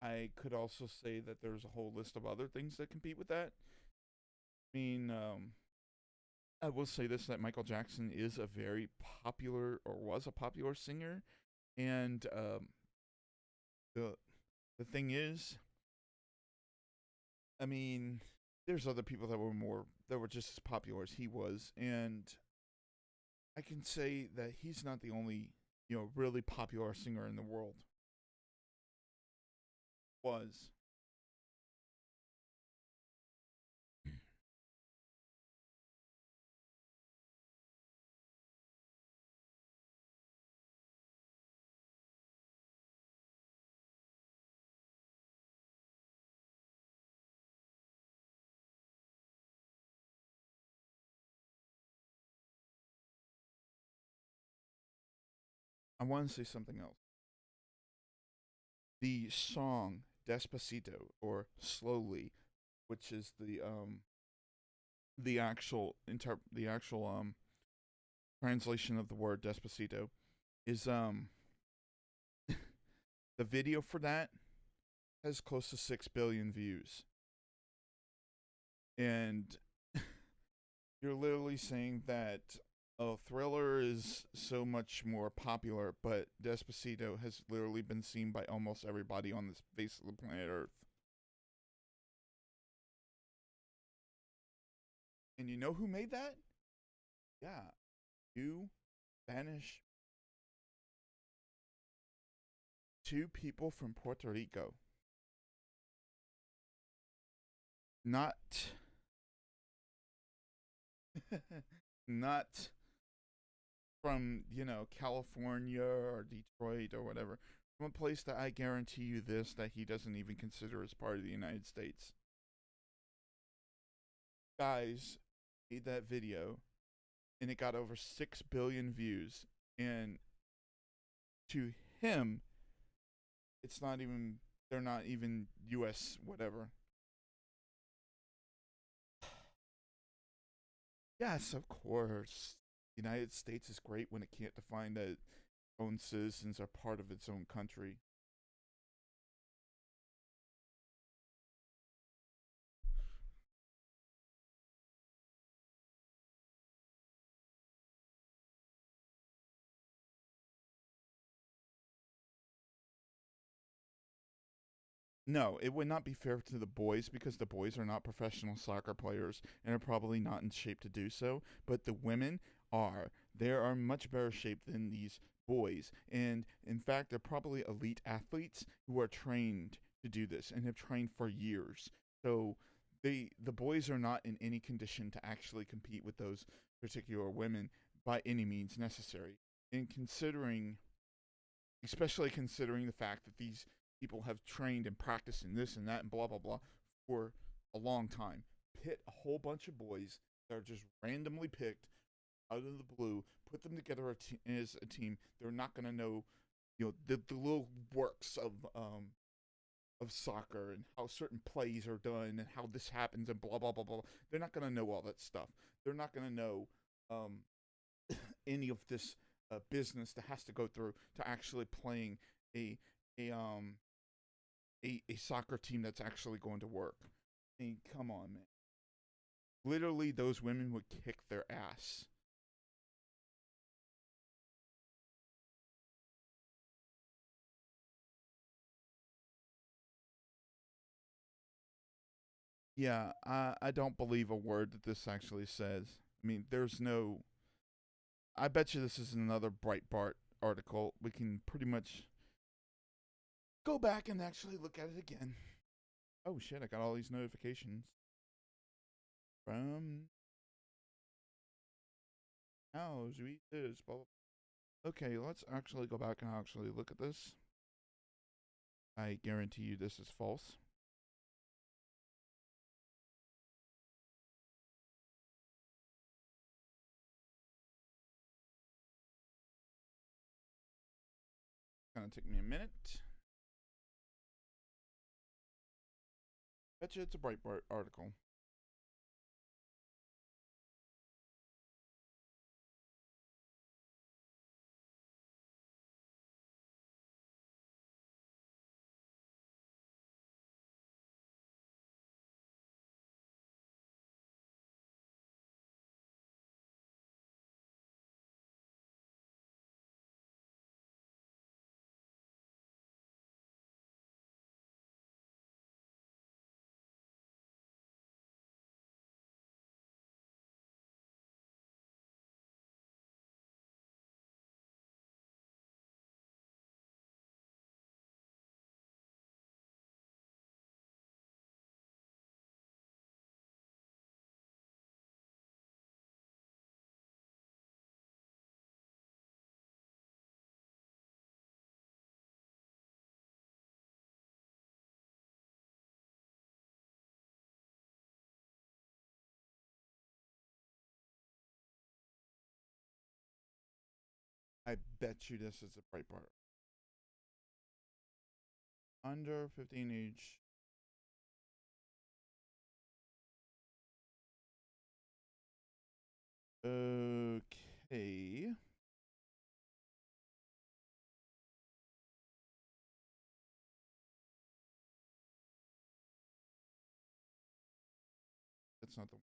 I could also say that there's a whole list of other things that compete with that. I mean, I will say this that Michael Jackson is a very popular or was a popular singer, and the the thing is, I mean, there's other people that were just as popular as he was, and I can say that he's not the only really popular singer in the world. Was I want to say something else. The song Despacito or Slowly, which is the actual translation of the word Despacito, is the video for that has close to 6 billion views, and you're literally saying that Thriller is so much more popular, but Despacito has literally been seen by almost everybody on the face of the planet Earth. And you know who made that? Yeah, you, Spanish, two people from Puerto Rico. Not, not from, California or Detroit or whatever. From a place that I guarantee you this, that he doesn't even consider as part of the United States. Guys made that video and it got over 6 billion views. And to him, it's not even, they're not even US whatever. Yes, of course. The United States is great when it can't define that its own citizens are part of its own country. No, it would not be fair to the boys because the boys are not professional soccer players and are probably not in shape to do so. But the women are. They are in much better shape than these boys. And in fact, they're probably elite athletes who are trained to do this and have trained for years. So the boys are not in any condition to actually compete with those particular women by any means necessary. And considering especially considering the fact that these people have trained and practiced in this and that and blah blah blah for a long time. Pit a whole bunch of boys that are just randomly picked out of the blue, put them together as a team. They're not going to know, the little works of soccer and how certain plays are done and how this happens and blah blah blah blah. They're not going to know all that stuff. They're not going to know um, any of this business that has to go through to actually playing a a um a soccer team that's actually going to work. I mean, come on, man. Literally, those women would kick their ass. Yeah, I don't believe a word that this actually says. I mean, there's no. I bet you this is another Breitbart article. We can pretty much go back and actually look at it again. Oh shit! I got all these notifications from How's we this. Blah, blah. Okay, let's actually go back and actually look at this. I guarantee you this is false. It's gonna take me a minute. Bet you it's a Breitbart article. I bet you this is a Breitbart. Under 15 age. Okay. That's not the one.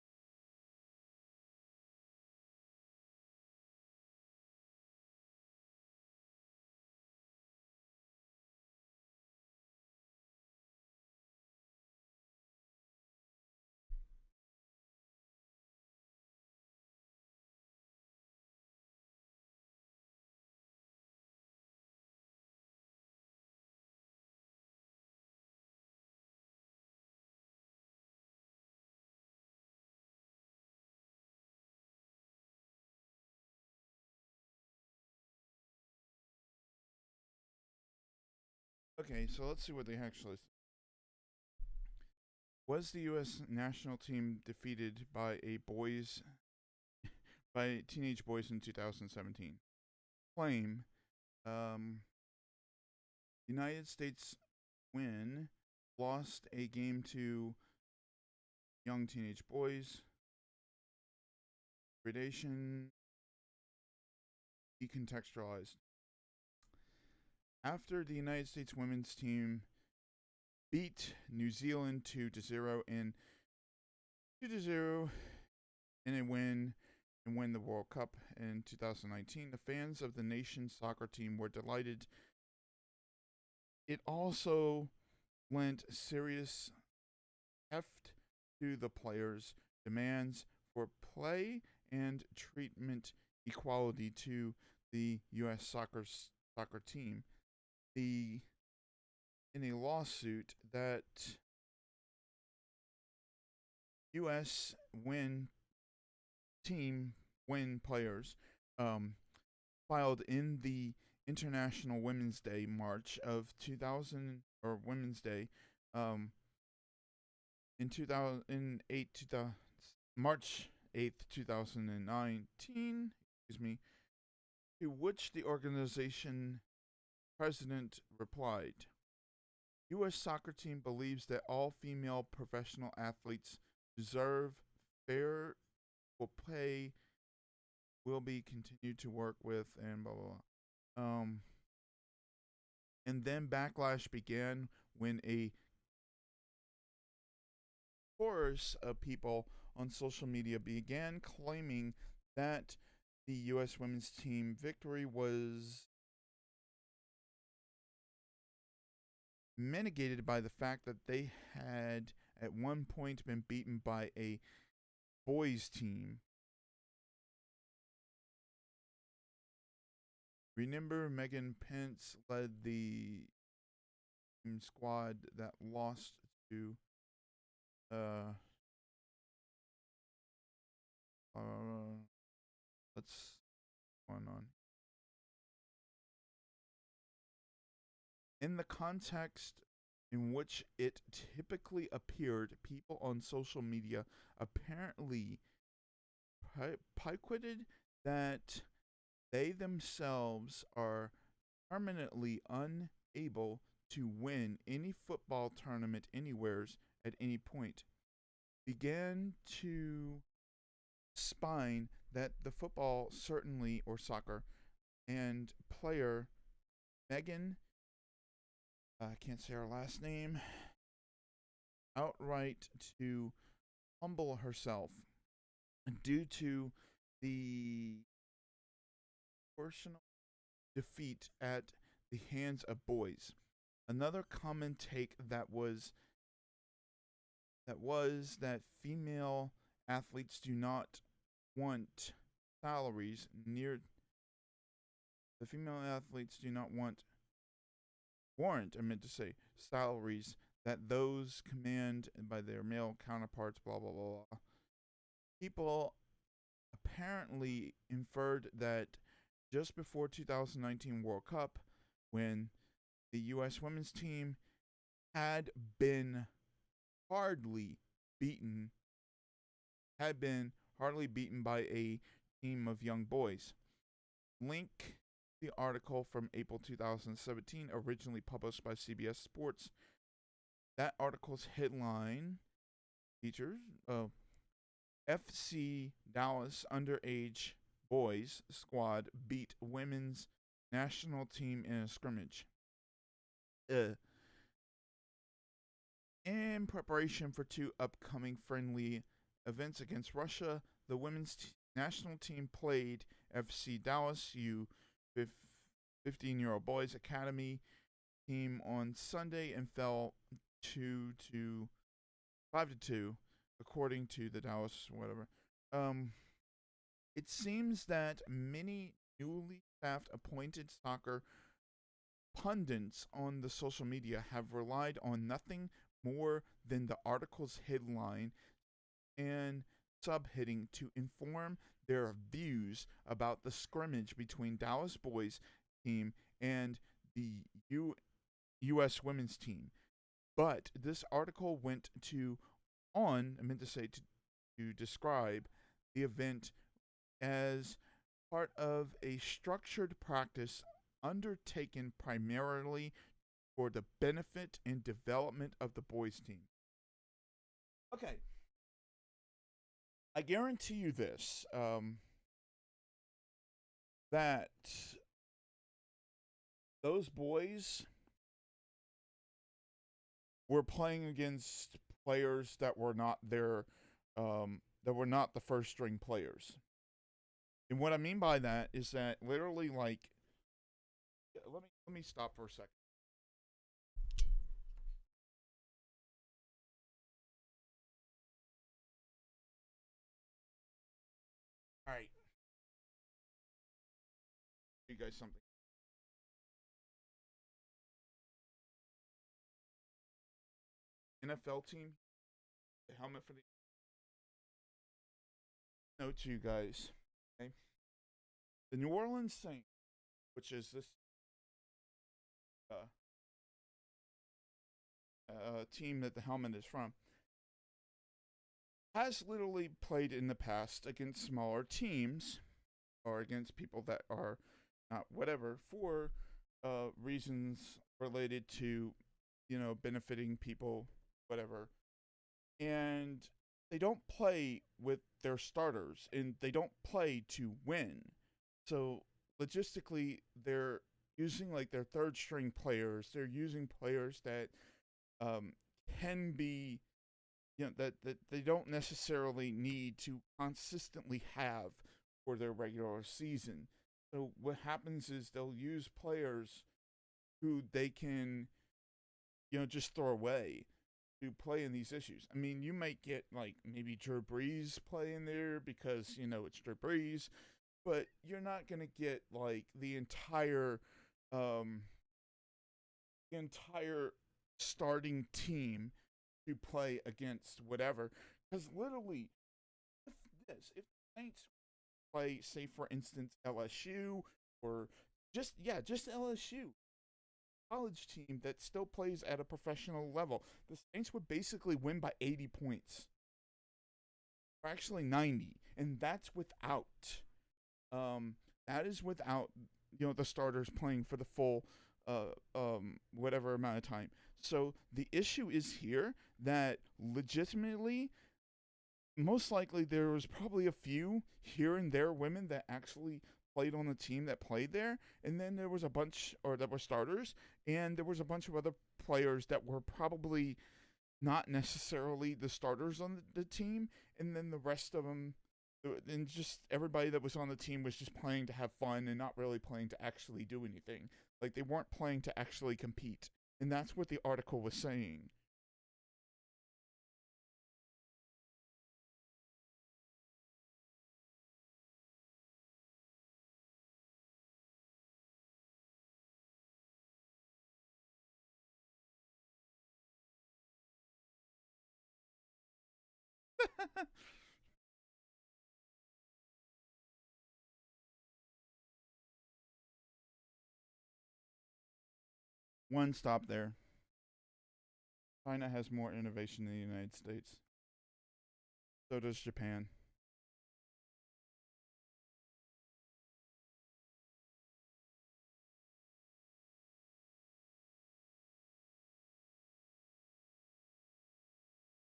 Okay, so let's see what they actually. Was the U.S. national team defeated by teenage boys in 2017? Claim. United States win. Lost a game to young teenage boys. Gradation. Decontextualized. After the United States women's team beat New Zealand 2-0 and 2-0 in a win and win the World Cup in 2019, the fans of the nation's soccer team were delighted. It also lent serious heft to the players' demands for play and treatment equality to the U.S. soccer team. In a lawsuit that U.S. win players filed in the International Women's Day March of 2000 or Women's Day in 2008 March 8th 2019, excuse me, to which the organization president replied, U.S. soccer team believes that all female professional athletes deserve fair pay, will be continued to work with, and blah, blah, blah. And then backlash began when a chorus of people on social media began claiming that the U.S. women's team victory was mitigated by the fact that they had at one point been beaten by a boys team. Remember, Megan Pence led the team squad that lost to what's going on? In the context in which it typically appeared, people on social media apparently picketed that they themselves are permanently unable to win any football tournament anywheres at any point. Began to spine that the football certainly or soccer and player Megan, I can't say her last name, outright to humble herself due to the proportional defeat at the hands of boys. Another common take that was that female athletes do not want salaries near the female athletes do not warrant, I meant to say, salaries that those command by their male counterparts, blah, blah, blah, blah. People apparently inferred that just before 2019 World Cup, when the U.S. women's team had been hardly beaten by a team of young boys. Link the article from April 2017, originally published by CBS Sports. That article's headline features FC Dallas underage boys squad beat women's national team in a scrimmage. In preparation for two upcoming friendly events against Russia, the women's national team played FC Dallas U 15-year-old boys academy team on Sunday and fell 5-2, according to the Dallas whatever. It seems that many newly staffed appointed soccer pundits on the social media have relied on nothing more than the article's headline and subheading to inform their views about the scrimmage between Dallas boys team and the U.S. women's team. But this article to describe the event as part of a structured practice undertaken primarily for the benefit and development of the boys team. Okay. I guarantee you this, that those boys were playing against players that were not that were not the first string players. And what I mean by that is that literally, like, let me stop for a second. All right, you guys something. NFL team, the helmet for the note to you guys. Okay, the New Orleans Saints, which is this team that the helmet is from, has literally played in the past against smaller teams or against people that are not whatever for reasons related to, benefiting people, whatever. And they don't play with their starters and they don't play to win. So logistically, they're using like their third string players. They're using players that can be, that they don't necessarily need to consistently have for their regular season. So what happens is they'll use players who they can, just throw away to play in these issues. I mean, you might get like maybe Drew Brees play in there because, it's Drew Brees, but you're not going to get like the entire starting team to play against whatever. Because literally, if the Saints play, say for instance, LSU or just LSU, college team that still plays at a professional level, the Saints would basically win by 80 points. Or actually 90, and that's without the starters playing for the full whatever amount of time. So the issue is here that legitimately, most likely there was probably a few here and there women that actually played on the team that played there, and then there was a bunch, or that were starters, and there was a bunch of other players that were probably not necessarily the starters on the team, and then the rest of them, and just everybody that was on the team was just playing to have fun and not really playing to actually do anything. Like, they weren't playing to actually compete. And that's what the article was saying. One stop there. China has more innovation than the United States. So does Japan.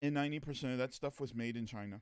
And 90% of that stuff was made in China.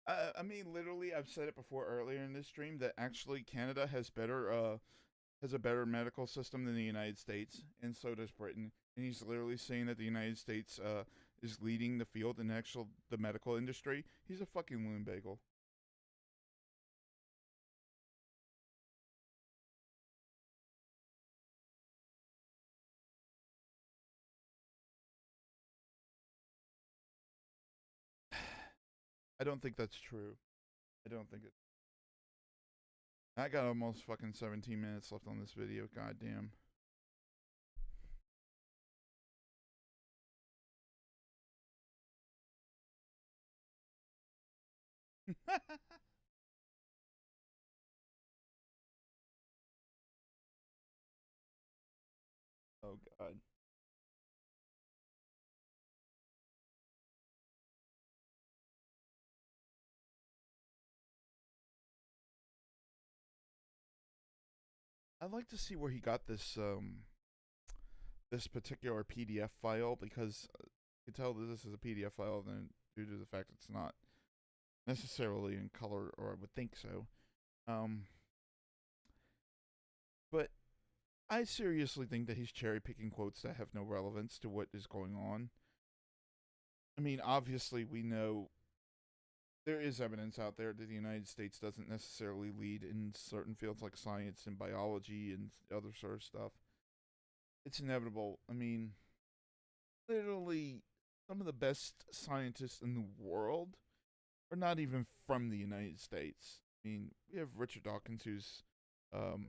I mean, literally, I've said it before earlier in this stream that actually Canada has a better medical system than the United States, and so does Britain. And he's literally saying that the United States is leading the field in the medical industry. He's a fucking loon bagel. I don't think that's true. I don't think it. I got almost fucking 17 minutes left on this video. Goddamn. Oh god. I'd like to see where he got this particular PDF file because you can tell that this is a PDF file then due to the fact it's not necessarily in color, or I would think so. Um, but I seriously think that he's cherry picking quotes that have no relevance to what is going on. I mean, obviously, we know there is evidence out there that the United States doesn't necessarily lead in certain fields like science and biology and other sort of stuff. It's inevitable. I mean, literally, some of the best scientists in the world are not even from the United States. I mean, we have Richard Dawkins, who's um,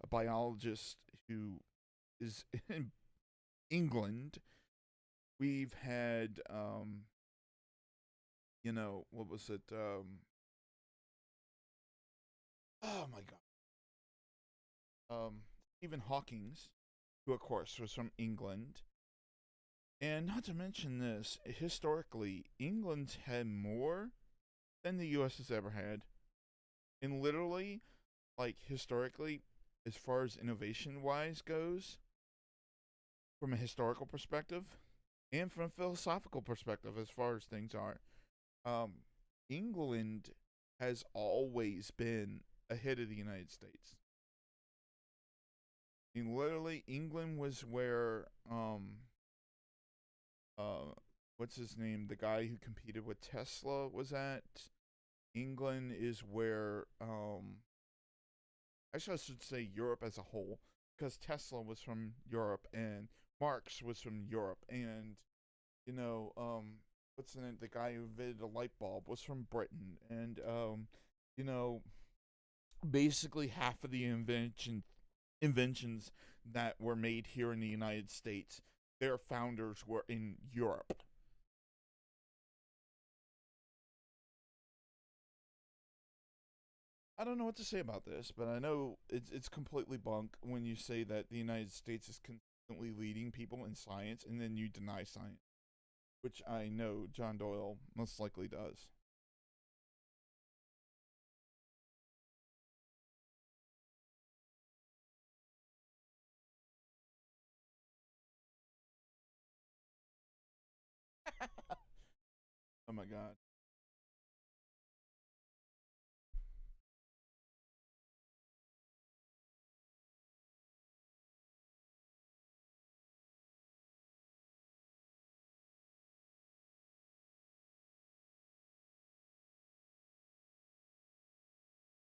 a biologist who is in England. We've had, what was it? Oh my God. Stephen Hawking's, who of course was from England. And not to mention this, historically, England's had more than the US has ever had. And literally, like historically, as far as innovation wise goes, from a historical perspective and from a philosophical perspective, as far as things are, um, England has always been ahead of the United States. I mean, literally, England was where uh, what's his name? The guy who competed with Tesla was at. England is where actually I should say Europe as a whole, because Tesla was from Europe and Marx was from Europe, and you know, what's the name? The guy who invented the light bulb was from Britain, and you know, basically half of the inventions that were made here in the United States, their founders were in Europe. I don't know what to say about this, but I know it's completely bunk when you say that the United States is consistently leading people in science and then you deny science, which I know John Doyle most likely does. Oh my god.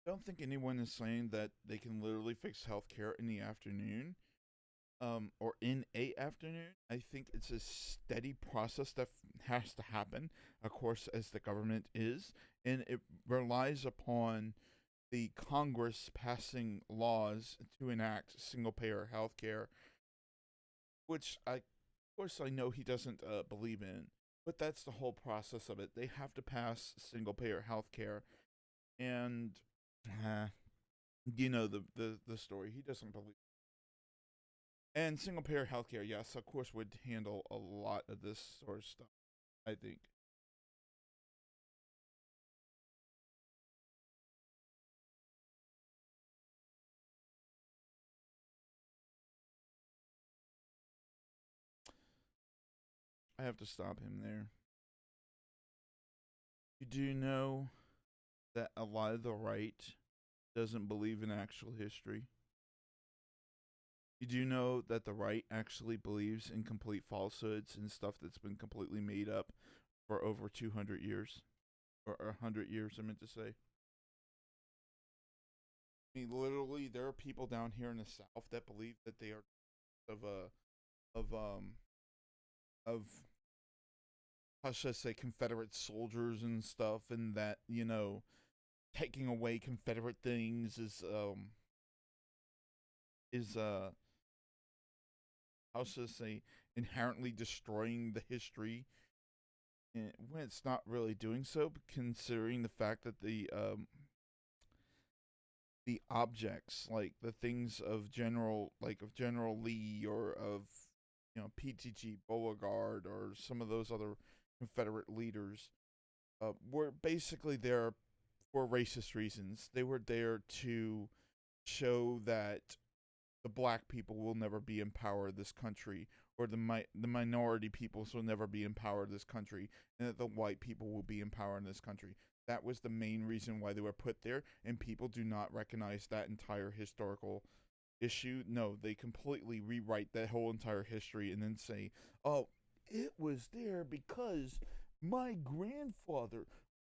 I don't think anyone is saying that they can literally fix healthcare in the afternoon, or in a afternoon. I think it's a steady process that has to happen, of course, as the government is, and it relies upon the Congress passing laws to enact single payer health care, which of course, I know he doesn't believe in, but that's the whole process of it. They have to pass single payer health care, and uh, you know the story. He doesn't believe. And single payer healthcare, yes, of course, would handle a lot of this sort of stuff. I think I have to stop him there. You do know that a lot of the right doesn't believe in actual history. You do know that the right actually believes in complete falsehoods and stuff that's been completely made up for over 200 years, or 100 years, I meant to say. I mean, literally, there are people down here in the South that believe that they are of of um of how should I say Confederate soldiers and stuff, and that taking away Confederate things is how should I say inherently destroying the history, and when it's not really doing so, considering the fact that the objects, like the things of General Lee, or of PTG Beauregard, or some of those other Confederate leaders, were basically there for racist reasons. They were there to show that the black people will never be in power of this country, or the minority peoples will never be in power of this country, and that the white people will be in power in this country. That was the main reason why they were put there, and people do not recognize that entire historical issue. No, they completely rewrite that whole entire history and then say, "Oh, it was there because my grandfather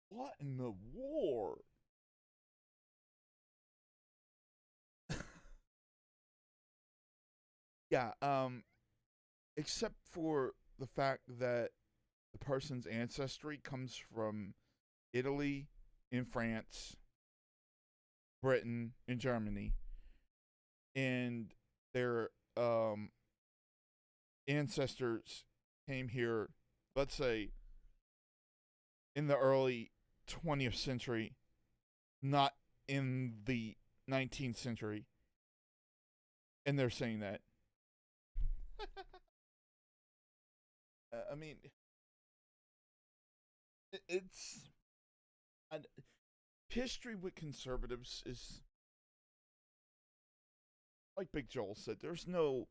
fought in the war." Yeah, except for the fact that the person's ancestry comes from Italy and France, Britain and Germany, and their ancestors came here, let's say, in the early 20th century, not in the 19th century, and they're saying that. I mean, it's I, history with conservatives is like Big Joel said. There's no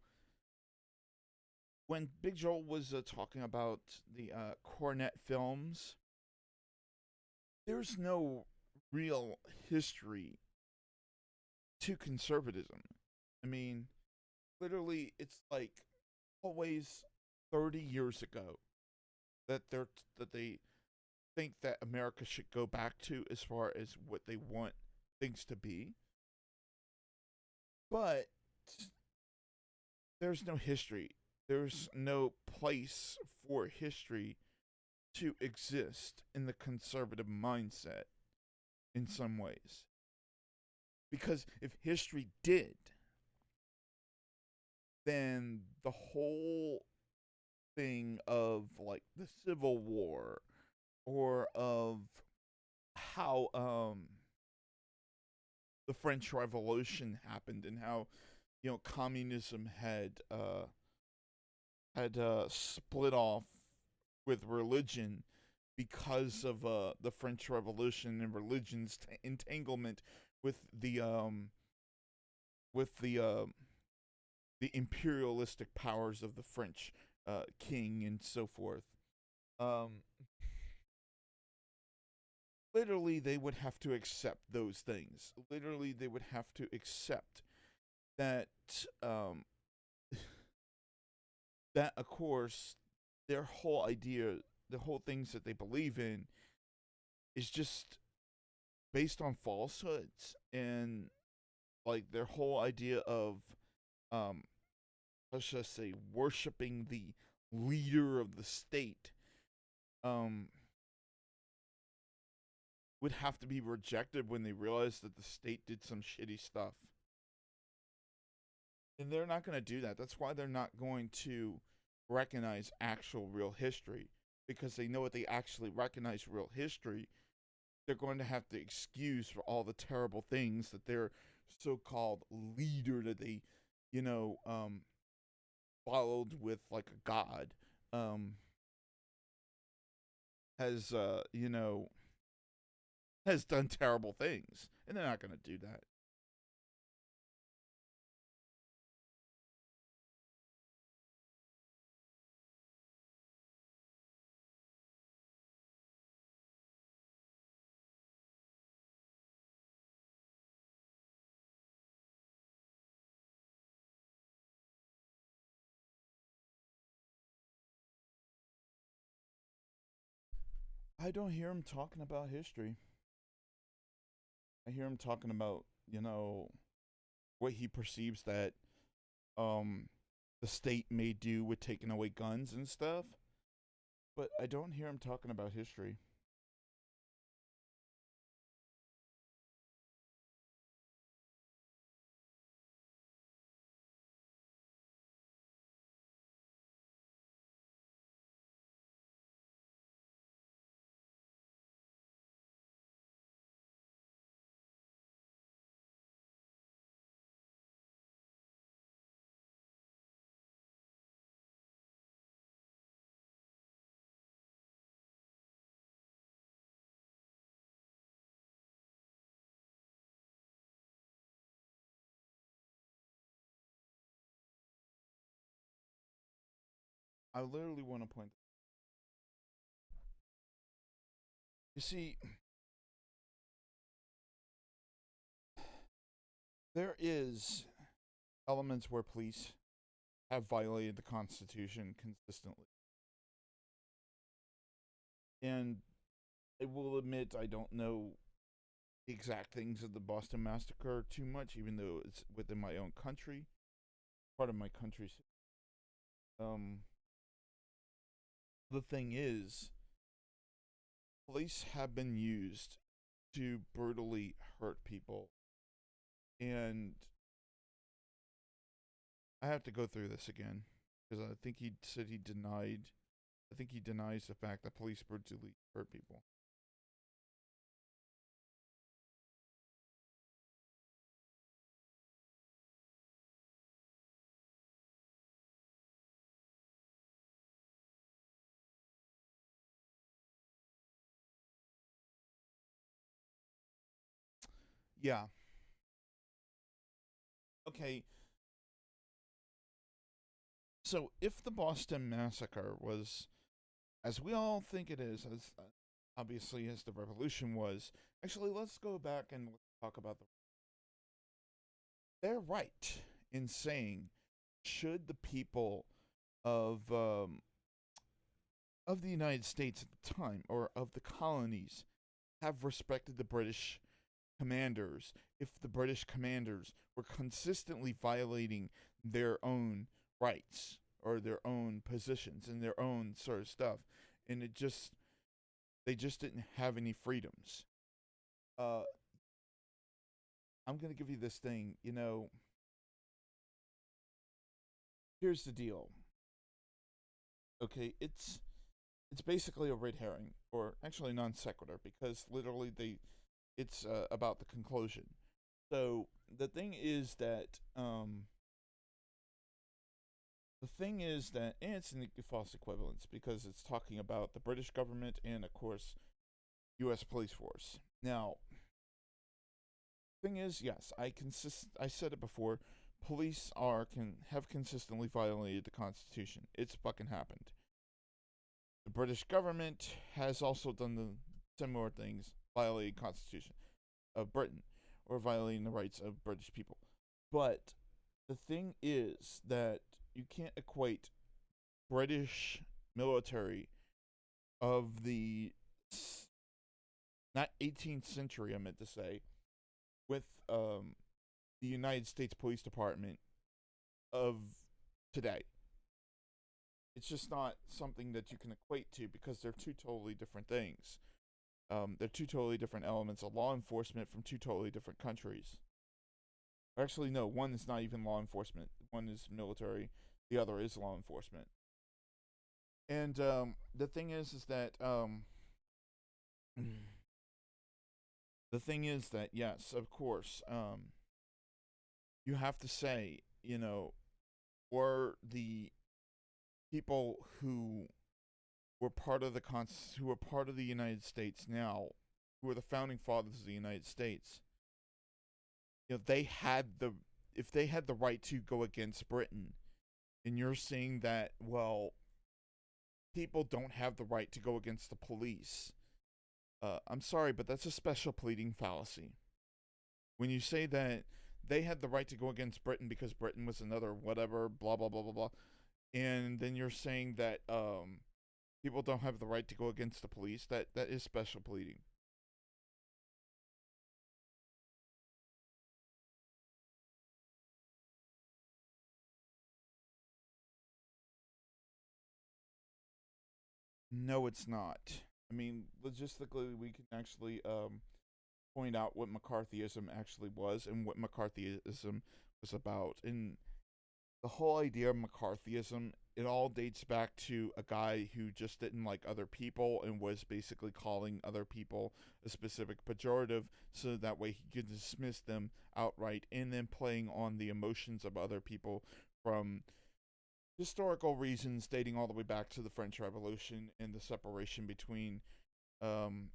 when Big Joel was talking about the Cornet films, there's no real history to conservatism. I mean, literally, it's like always 30 years ago that they think that America should go back to as far as what they want things to be. But there's no history. There's no place for history to exist in the conservative mindset in some ways. Because if history did, then the whole thing of like the Civil War, or of how the French Revolution happened, and how communism had split off with religion because of the French Revolution and religion's entanglement with with the imperialistic powers of the French king and so forth. Um, Literally, they would have to accept those things. Literally, they would have to accept that um, that of course their whole idea, the whole things that they believe in, is just based on falsehoods, and like their whole idea of um, let's just say worshiping the leader of the state, um, would have to be rejected when they realize that the state did some shitty stuff. And they're not going to do that. That's why they're not going to recognize actual real history, because they know if they actually recognize real history, they're going to have to excuse for all the terrible things that their so-called leader that they, you know, followed with like a god, has, has done terrible things, and they're not going to do that. I don't hear him talking about history. I hear him talking about, what he perceives that um the state may do with taking away guns and stuff, but I don't hear him talking about history. I literally want to point. You see, there is elements where police have violated the Constitution consistently, and I will admit I don't know the exact things of the Boston Massacre too much, even though it's within my own country, part of my country's. Um, the thing is, police have been used to brutally hurt people, and I have to go through this again because I think he said he denied. I think he denies the fact that police brutally hurt people. Yeah. Okay. So if the Boston Massacre was, as we all think it is, as obviously as the revolution was, actually, let's go back and talk about the. They're right in saying, should the people of of the United States at the time, or of the colonies, have respected the British commanders if the British commanders were consistently violating their own rights or their own positions and their own sort of stuff, and they just didn't have any freedoms. Uh, I'm gonna give you this thing. Here's the deal. Okay, it's basically a red herring, or actually non sequitur, because literally it's about the conclusion. So the thing is that and it's an false equivalence because it's talking about the British government and, of course, U.S. police force. Now, thing is, yes, I said it before. Police can have consistently violated the Constitution. It's fucking happened. The British government has also done the similar things, violating Constitution of Britain, or violating the rights of British people. But the thing is that you can't equate British military of the not 18th century, I meant to say, with the United States Police Department of today. It's just not something that you can equate to because they're two totally different things. They're two totally different elements of law enforcement from two totally different countries. Actually, no, one is not even law enforcement. One is military. The other is law enforcement. And the thing is that the thing is that yes, of course, you have to say, were the people were part of the who were part of the United States now, who were the founding fathers of the United States, they had if they had the right to go against Britain, and you're saying that, well, people don't have the right to go against the police. I'm sorry, but that's a special pleading fallacy. When you say that they had the right to go against Britain because Britain was another whatever, blah blah blah blah blah, and then you're saying that people don't have the right to go against the police, that is special pleading. No, it's not. I mean, logistically, we can actually point out what McCarthyism actually was and what McCarthyism was about. And the whole idea of McCarthyism, it all dates back to a guy who just didn't like other people and was basically calling other people a specific pejorative so that way he could dismiss them outright, and then playing on the emotions of other people from historical reasons dating all the way back to the French Revolution and the separation between um,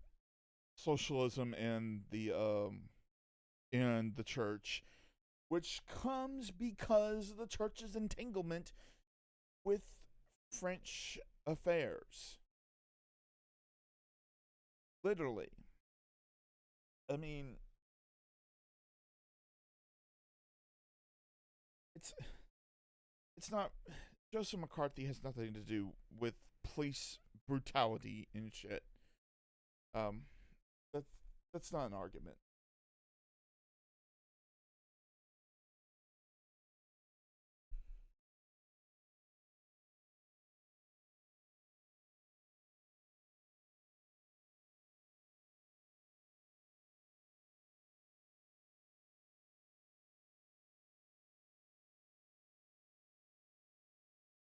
socialism and the church, which comes because of the church's entanglement with French affairs. Literally. I mean, it's it's not Joseph McCarthy has nothing to do with police brutality and shit. Um, that's that's not an argument.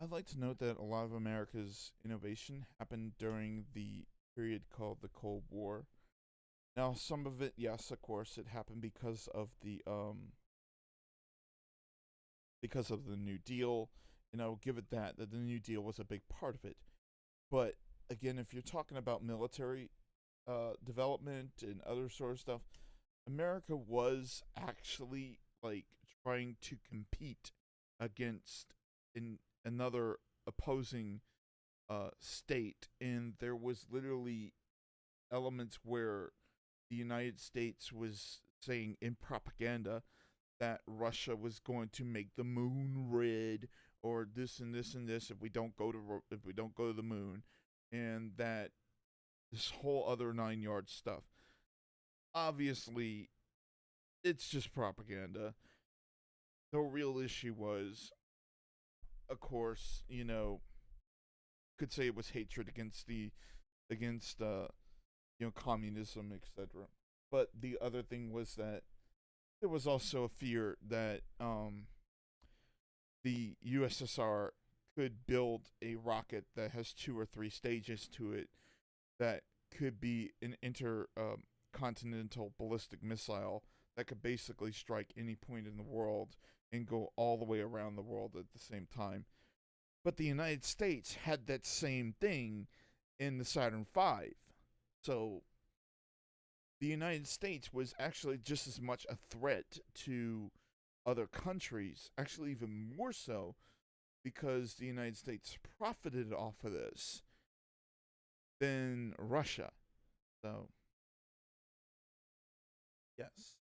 I'd like to note that a lot of America's innovation happened during the period called the Cold War. Now, some of it, yes, of course, it happened because of the New Deal. Give it that the New Deal was a big part of it. But again, if you're talking about military development and other sort of stuff, America was actually like trying to compete against in another opposing state, and there was literally elements where the United States was saying in propaganda that Russia was going to make the moon red, or this and this and this if we don't go to the moon, and that this whole other 9 yard stuff. Obviously, it's just propaganda. The real issue was, of course, could say it was hatred against communism, etc. But the other thing was that there was also a fear that the USSR could build a rocket that has two or three stages to it that could be an intercontinental ballistic missile that could basically strike any point in the world and go all the way around the world at the same time. But the United States had that same thing in the Saturn V. So the United States was actually just as much a threat to other countries, actually, even more so, because the United States profited off of this than Russia. So, yes.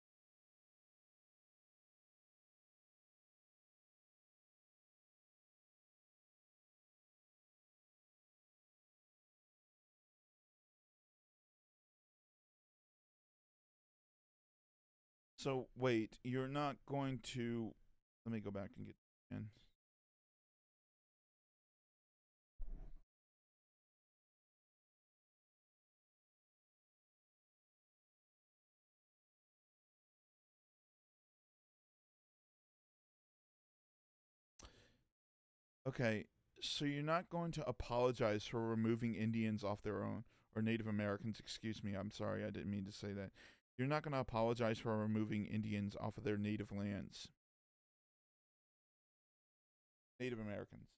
So, wait, you're not going to. Let me go back and get in. Okay, so you're not going to apologize for removing Indians off their own, or Native Americans, excuse me. I'm sorry, I didn't mean to say that. You're not going to apologize for removing Indians off of their native lands. Native Americans.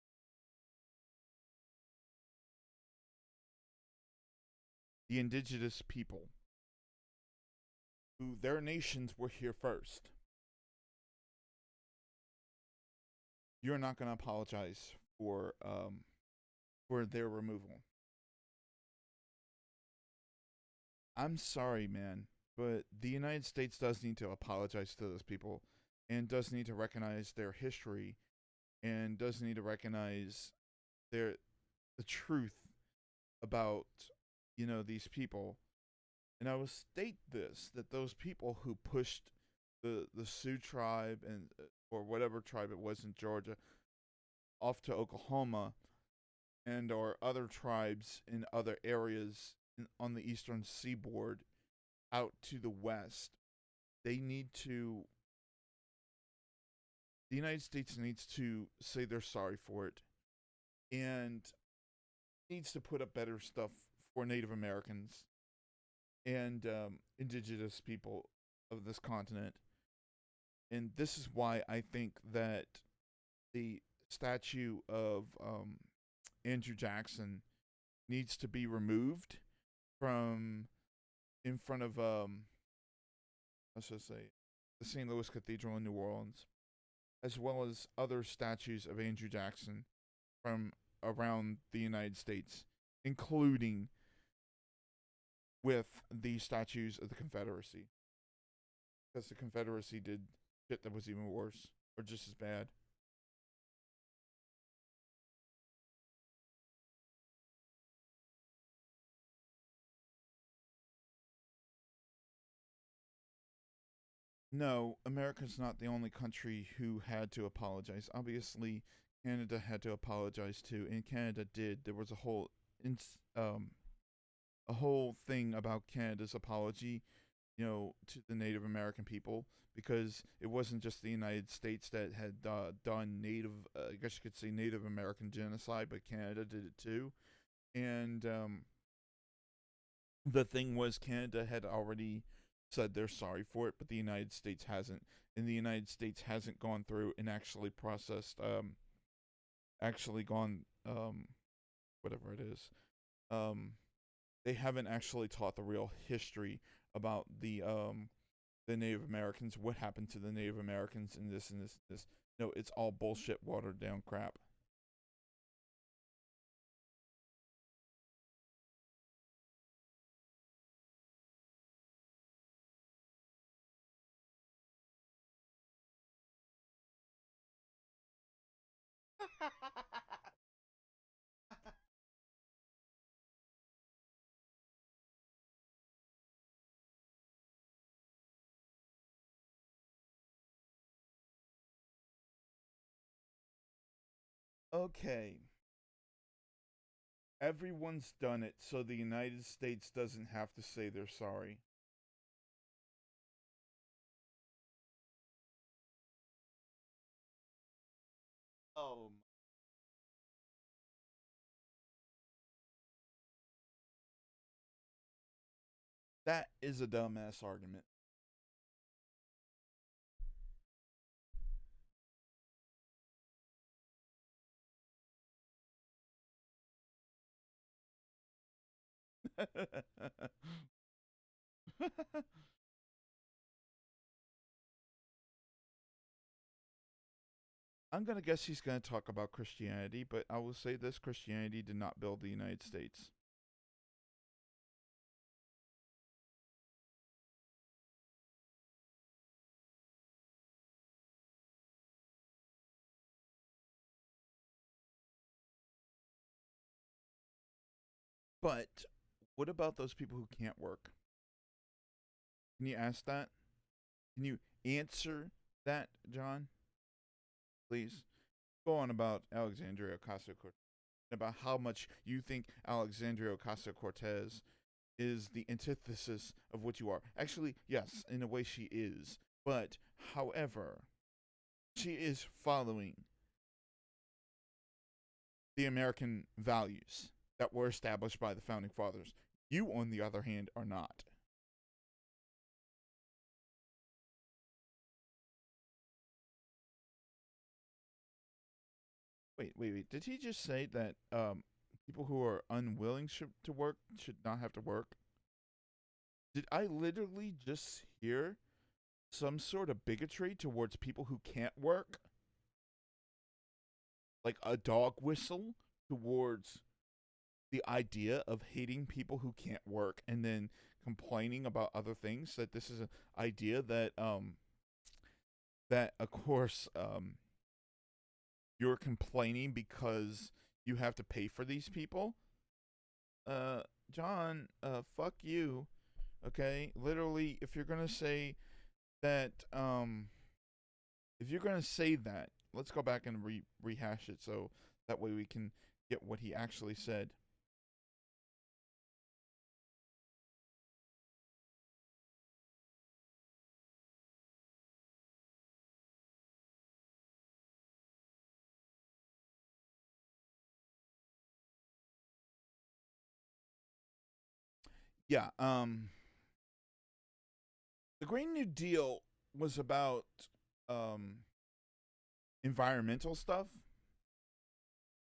The indigenous people, who their nations were here first. You're not going to apologize for their removal. I'm sorry, man, but the United States does need to apologize to those people and does need to recognize their history and does need to recognize their the truth about these people. And I will state this, that those people who pushed the Sioux tribe and or whatever tribe it was in Georgia off to Oklahoma and or other tribes in other areas on the eastern seaboard out to the west, they need to the United States needs to say they're sorry for it and needs to put up better stuff for Native Americans and indigenous people of this continent. And this is why I think that the statue of Andrew Jackson needs to be removed from in front of let's just say the St. Louis Cathedral in New Orleans, as well as other statues of Andrew Jackson from around the United States, including with the statues of the Confederacy, because the Confederacy did shit that was even worse or just as bad. No, America's not the only country who had to apologize. Obviously, Canada had to apologize too, and Canada did. There was a whole thing about Canada's apology, to the Native American people, because it wasn't just the United States that had done I guess you could say Native American genocide, but Canada did it too. And the thing was, Canada had already said they're sorry for it, but the United States hasn't. And the United States hasn't gone through and actually gone, whatever it is. Um, they haven't actually taught the real history about the Native Americans, what happened to the Native Americans, and this and this and this. No, it's all bullshit, watered down crap. Okay, everyone's done it, so the United States doesn't have to say they're sorry. Oh, that is a dumbass argument. I'm gonna guess he's gonna talk about Christianity, but I will say this: Christianity did not build the United States. But what about those people who can't work? Can you ask that? Can you answer that, John? Please go on about Alexandria Ocasio Cortez, about how much you think Alexandria Ocasio Cortez is the antithesis of what you are. Actually, yes, in a way she is. But, however, she is following the American values that were established by the founding fathers. You, on the other hand, are not. Wait. Did he just say that people who are unwilling to work should not have to work? Did I literally just hear some sort of bigotry towards people who can't work? Like a dog whistle towards the idea of hating people who can't work and then complaining about other things, that this is an idea that that of course you're complaining because you have to pay for these people. John, fuck you. Okay? Literally, if you're going to say that if you're going to say that, let's go back and rehash it so that way we can get what he actually said. Yeah, the Green New Deal was about um environmental stuff.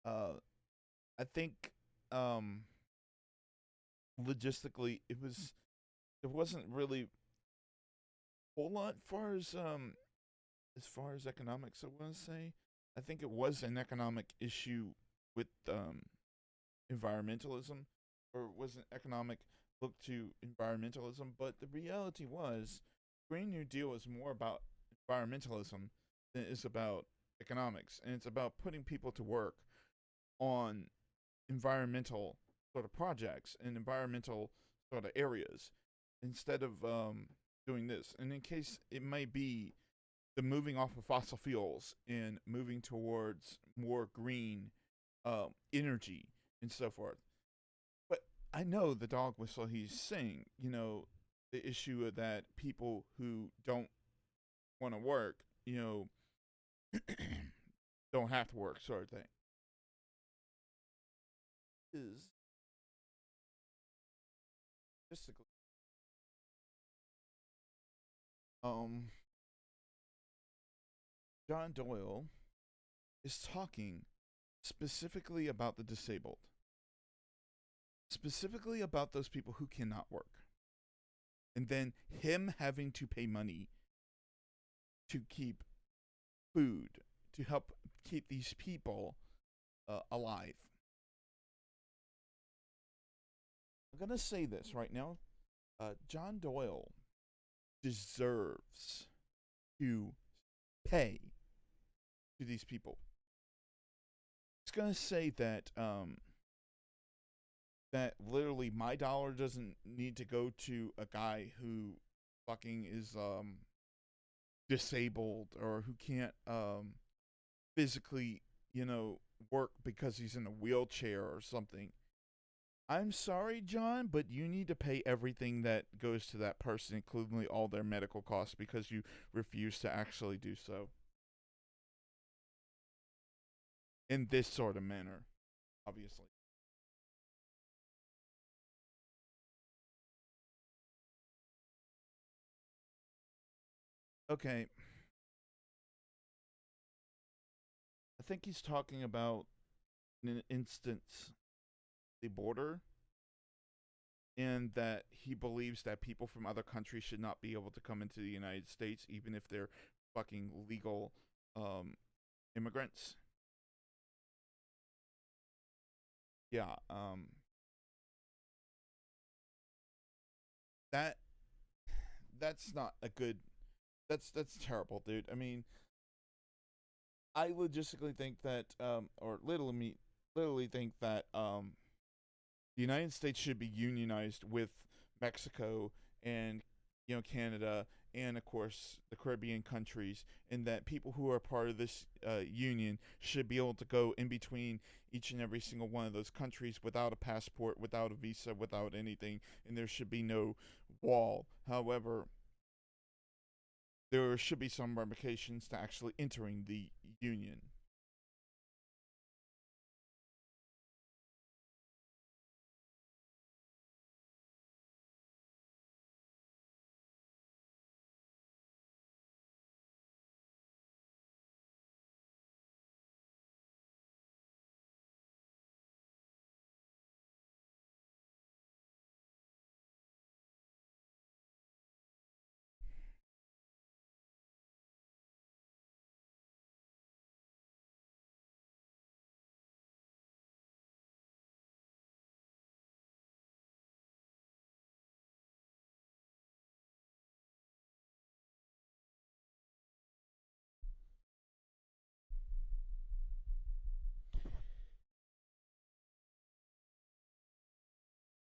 Uh I think um logistically it wasn't really a whole lot as far as economics, I want to say. I think it was an economic issue with environmentalism, or was an economic look to environmentalism. But the reality was, Green New Deal is more about environmentalism than it is about economics, and it's about putting people to work on environmental sort of projects and environmental sort of areas instead of doing this. And in case it might be the moving off of fossil fuels and moving towards more green energy and so forth. But I know the dog whistle he's saying, the issue of that people who don't want to work, don't have to work, sort of thing. Is basically, um, John Doyle is talking specifically about the disabled, specifically about those people who cannot work. And then him having to pay money to keep food, to help keep these people alive. I'm going to say this right now. John Doyle deserves to pay to these people. It's going to say that that literally my dollar doesn't need to go to a guy who fucking is disabled or who can't physically, work because he's in a wheelchair or something. I'm sorry, John, but you need to pay everything that goes to that person, including all their medical costs, because you refuse to actually do so in this sort of manner, obviously. Okay, I think he's talking about an instance, the border, and that he believes that people from other countries should not be able to come into the United States, even if they're fucking legal um, immigrants. Yeah, that that's not a good. That's terrible, dude. I mean, I logistically think that, or literally think that the United States should be unionized with Mexico and Canada and of course the Caribbean countries, and that people who are part of this union should be able to go in between each and every single one of those countries without a passport, without a visa, without anything, and there should be no wall. However, there should be some ramifications to actually entering the union.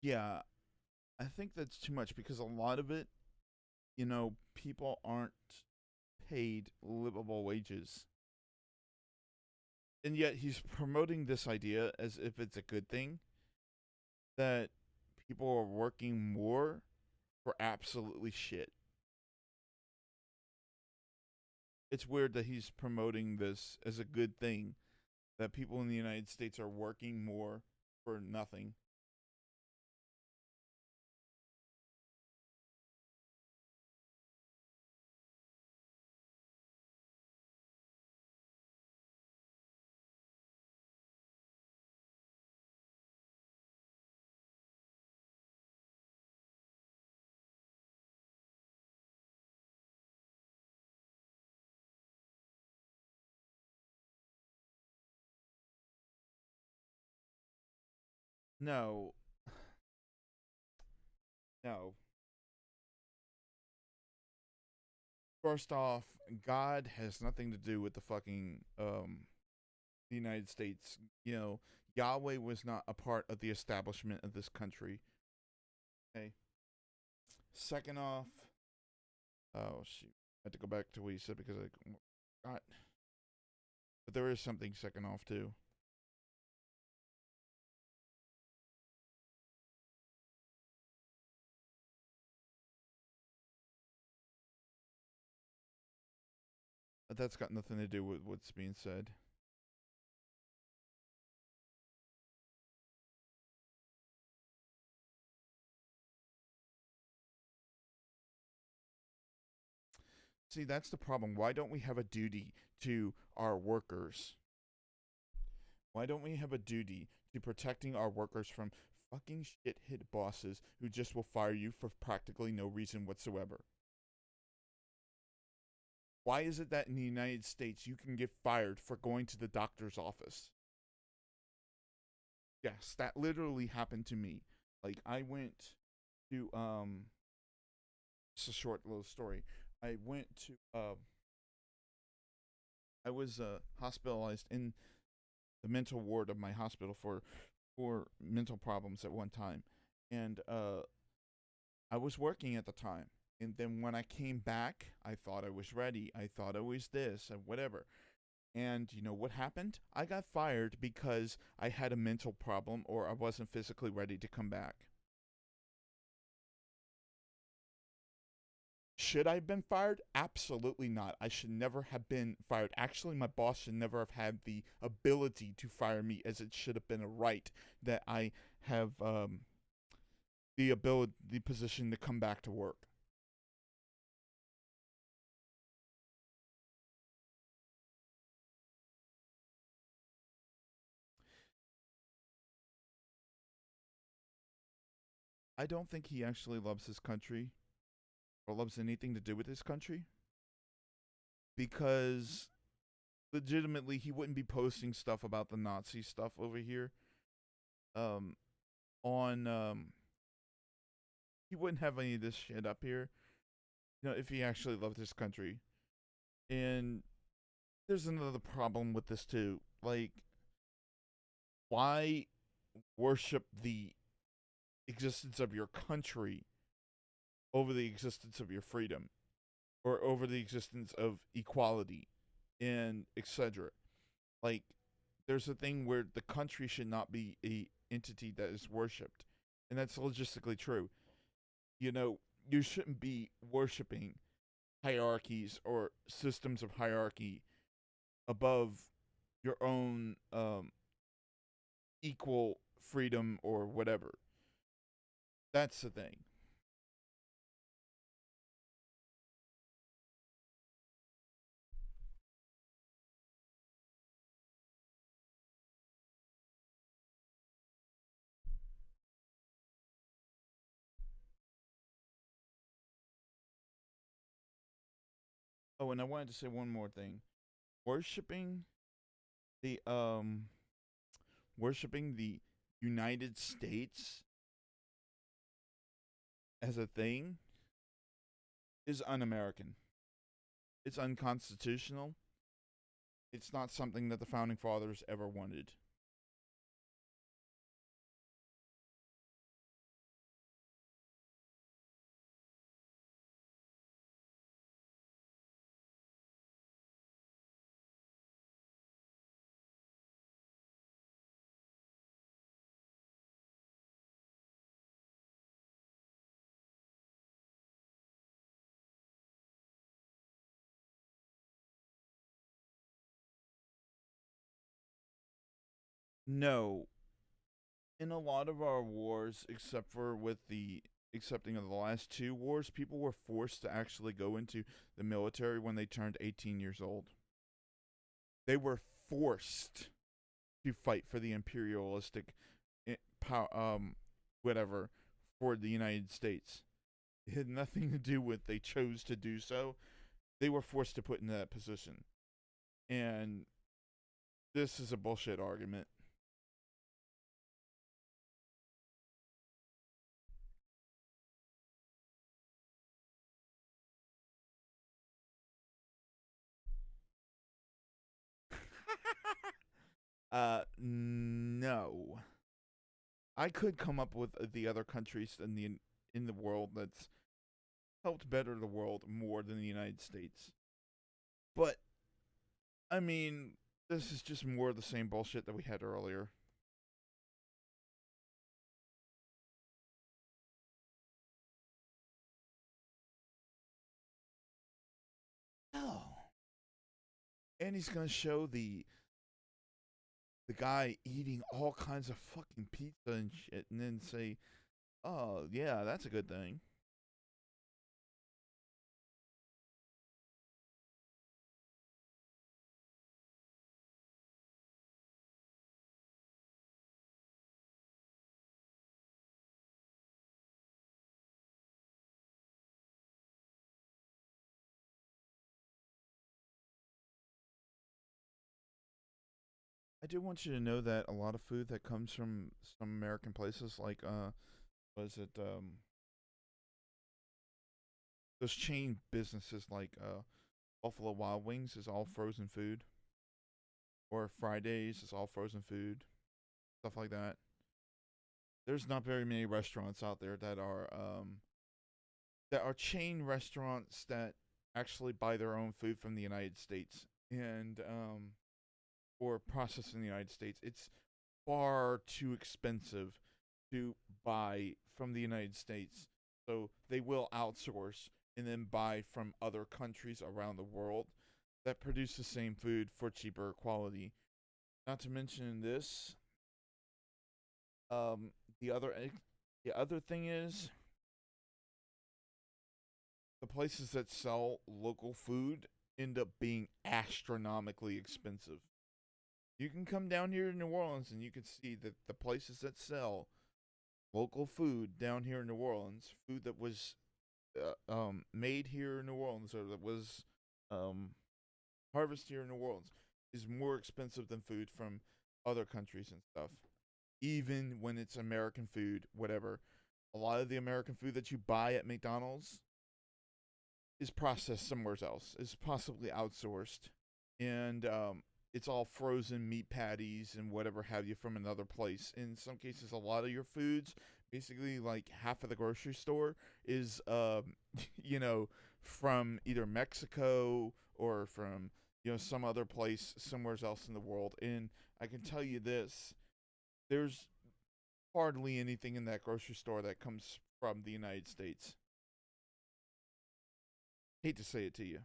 Yeah, I think that's too much because a lot of it, people aren't paid livable wages. And yet he's promoting this idea as if it's a good thing that people are working more for absolutely shit. It's weird that he's promoting this as a good thing that people in the United States are working more for nothing. No, no. First off, God has nothing to do with the fucking the United States. Yahweh was not a part of the establishment of this country. Okay. Second off, oh shoot, I had to go back to what you said because I forgot. But there is something second off too. But that's got nothing to do with what's being said. See, that's the problem. Why don't we have a duty to our workers? Why don't we have a duty to protecting our workers from fucking shithead bosses who just will fire you for practically no reason whatsoever? Why is it that in the United States you can get fired for going to the doctor's office? Yes, that literally happened to me. Like I went to it's a short little story. I went to I was hospitalized in the mental ward of my hospital for mental problems at one time. And I was working at the time. And then when I came back, I thought I was ready. I thought I was this and whatever. And you know what happened? I got fired because I had a mental problem or I wasn't physically ready to come back. Should I have been fired? Absolutely not. I should never have been fired. Actually, my boss should never have had the ability to fire me, as it should have been a right that I have the ability, the position to come back to work. I don't think he actually loves his country or loves anything to do with his country because legitimately he wouldn't be posting stuff about the Nazi stuff over here. Um, on he wouldn't have any of this shit up here. If he actually loved his country. And there's another problem with this too. Like, why worship the existence of your country over the existence of your freedom or over the existence of equality and etc. Like, there's a thing where the country should not be a entity that is worshipped, and that's logistically true. You shouldn't be worshiping hierarchies or systems of hierarchy above your own equal freedom or whatever. That's the thing. Oh, and I wanted to say one more thing. Worshipping the worshiping the United States as a thing is un-American. It's unconstitutional. It's not something that the founding fathers ever wanted. No, in a lot of our wars, except for with the excepting of the last two wars, people were forced to actually go into the military when they turned 18 years old. They were forced to fight for the imperialistic power, whatever, for the United States. It had nothing to do with they chose to do so. They were forced to put in that position. And this is a bullshit argument. No. I could come up with the other countries in the world that's helped better the world more than the United States. But I mean, this is just more of the same bullshit that we had earlier. Oh. And he's gonna show the guy eating all kinds of fucking pizza and shit, and then say, "Oh yeah, that's a good thing." I do want you to know that a lot of food that comes from some American places, like was it those chain businesses like Buffalo Wild Wings is all frozen food, or Fridays is all frozen food, stuff like that. There's not very many restaurants out there that are chain restaurants that actually buy their own food from the United States and or process in the United States. It's far too expensive to buy from the United States. So they will outsource and then buy from other countries around the world that produce the same food for cheaper quality. Not to mention this, um, the other the other thing is the places that sell local food end up being astronomically expensive. You can come down here to New Orleans and you can see that the places that sell local food down here in New Orleans, food that was made here in New Orleans or that was um, harvested here in New Orleans, is more expensive than food from other countries and stuff. Even when it's American food, whatever. A lot of the American food that you buy at McDonald's is processed somewhere else, is possibly outsourced, and it's all frozen meat patties and whatever have you from another place. In some cases, a lot of your foods, basically like half of the grocery store, is you know, from either Mexico or from some other place somewhere else in the world. And I can tell you this: there's hardly anything in that grocery store that comes from the United States. Hate to say it to you.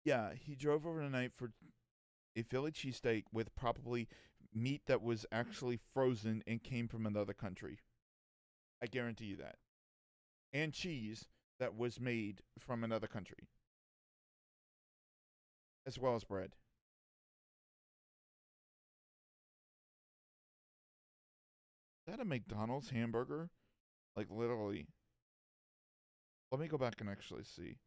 Yeah, he drove overnight for a Philly cheesesteak with probably meat that was actually frozen and came from another country. I guarantee you that. And cheese that was made from another country, as well as bread. Is that a McDonald's hamburger? Like literally. Let me go back and actually see.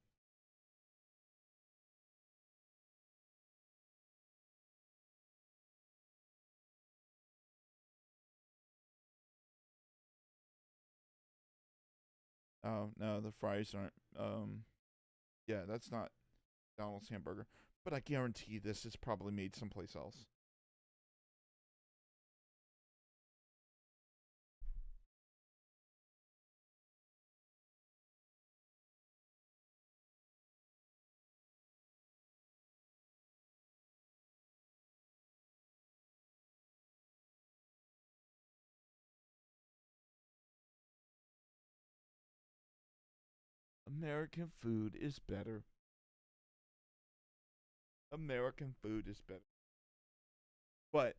Oh, no, the fries aren't. Yeah, that's not McDonald's hamburger. But I guarantee this is probably made someplace else. American food is better. American food is better. But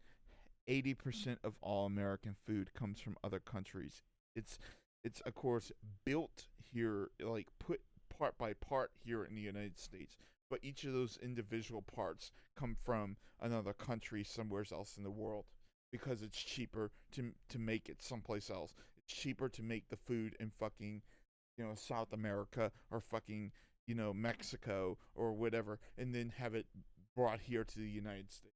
80% of all American food comes from other countries. It's it's of course built here, like put part by part here in the United States. But each of those individual parts come from another country somewhere else in the world because it's cheaper to make it someplace else. It's cheaper to make the food in fucking, South America or fucking, Mexico or whatever, and then have it brought here to the United States.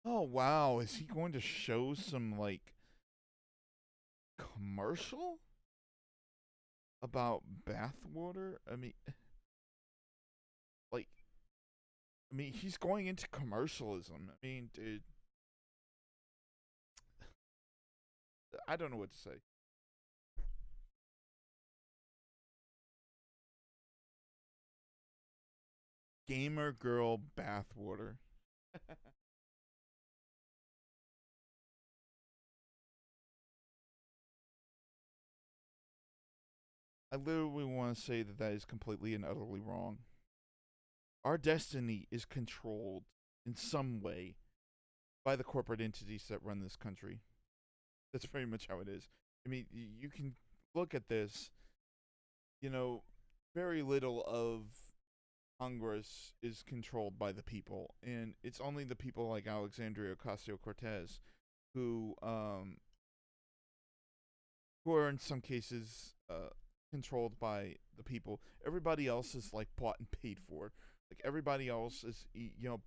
Oh wow, is he going to show some like commercial about bathwater? Like, he's going into commercialism. Dude, I don't know what to say. Gamer girl bathwater. I literally want to say that that is completely and utterly wrong. Our destiny is controlled in some way by the corporate entities that run this country. That's very much how it is. You can look at this, you know, very little of Congress is controlled by the people, and it's only the people like Alexandria Ocasio Cortez who, who are in some cases controlled by the people. Everybody else is like bought and paid for. Like everybody else is,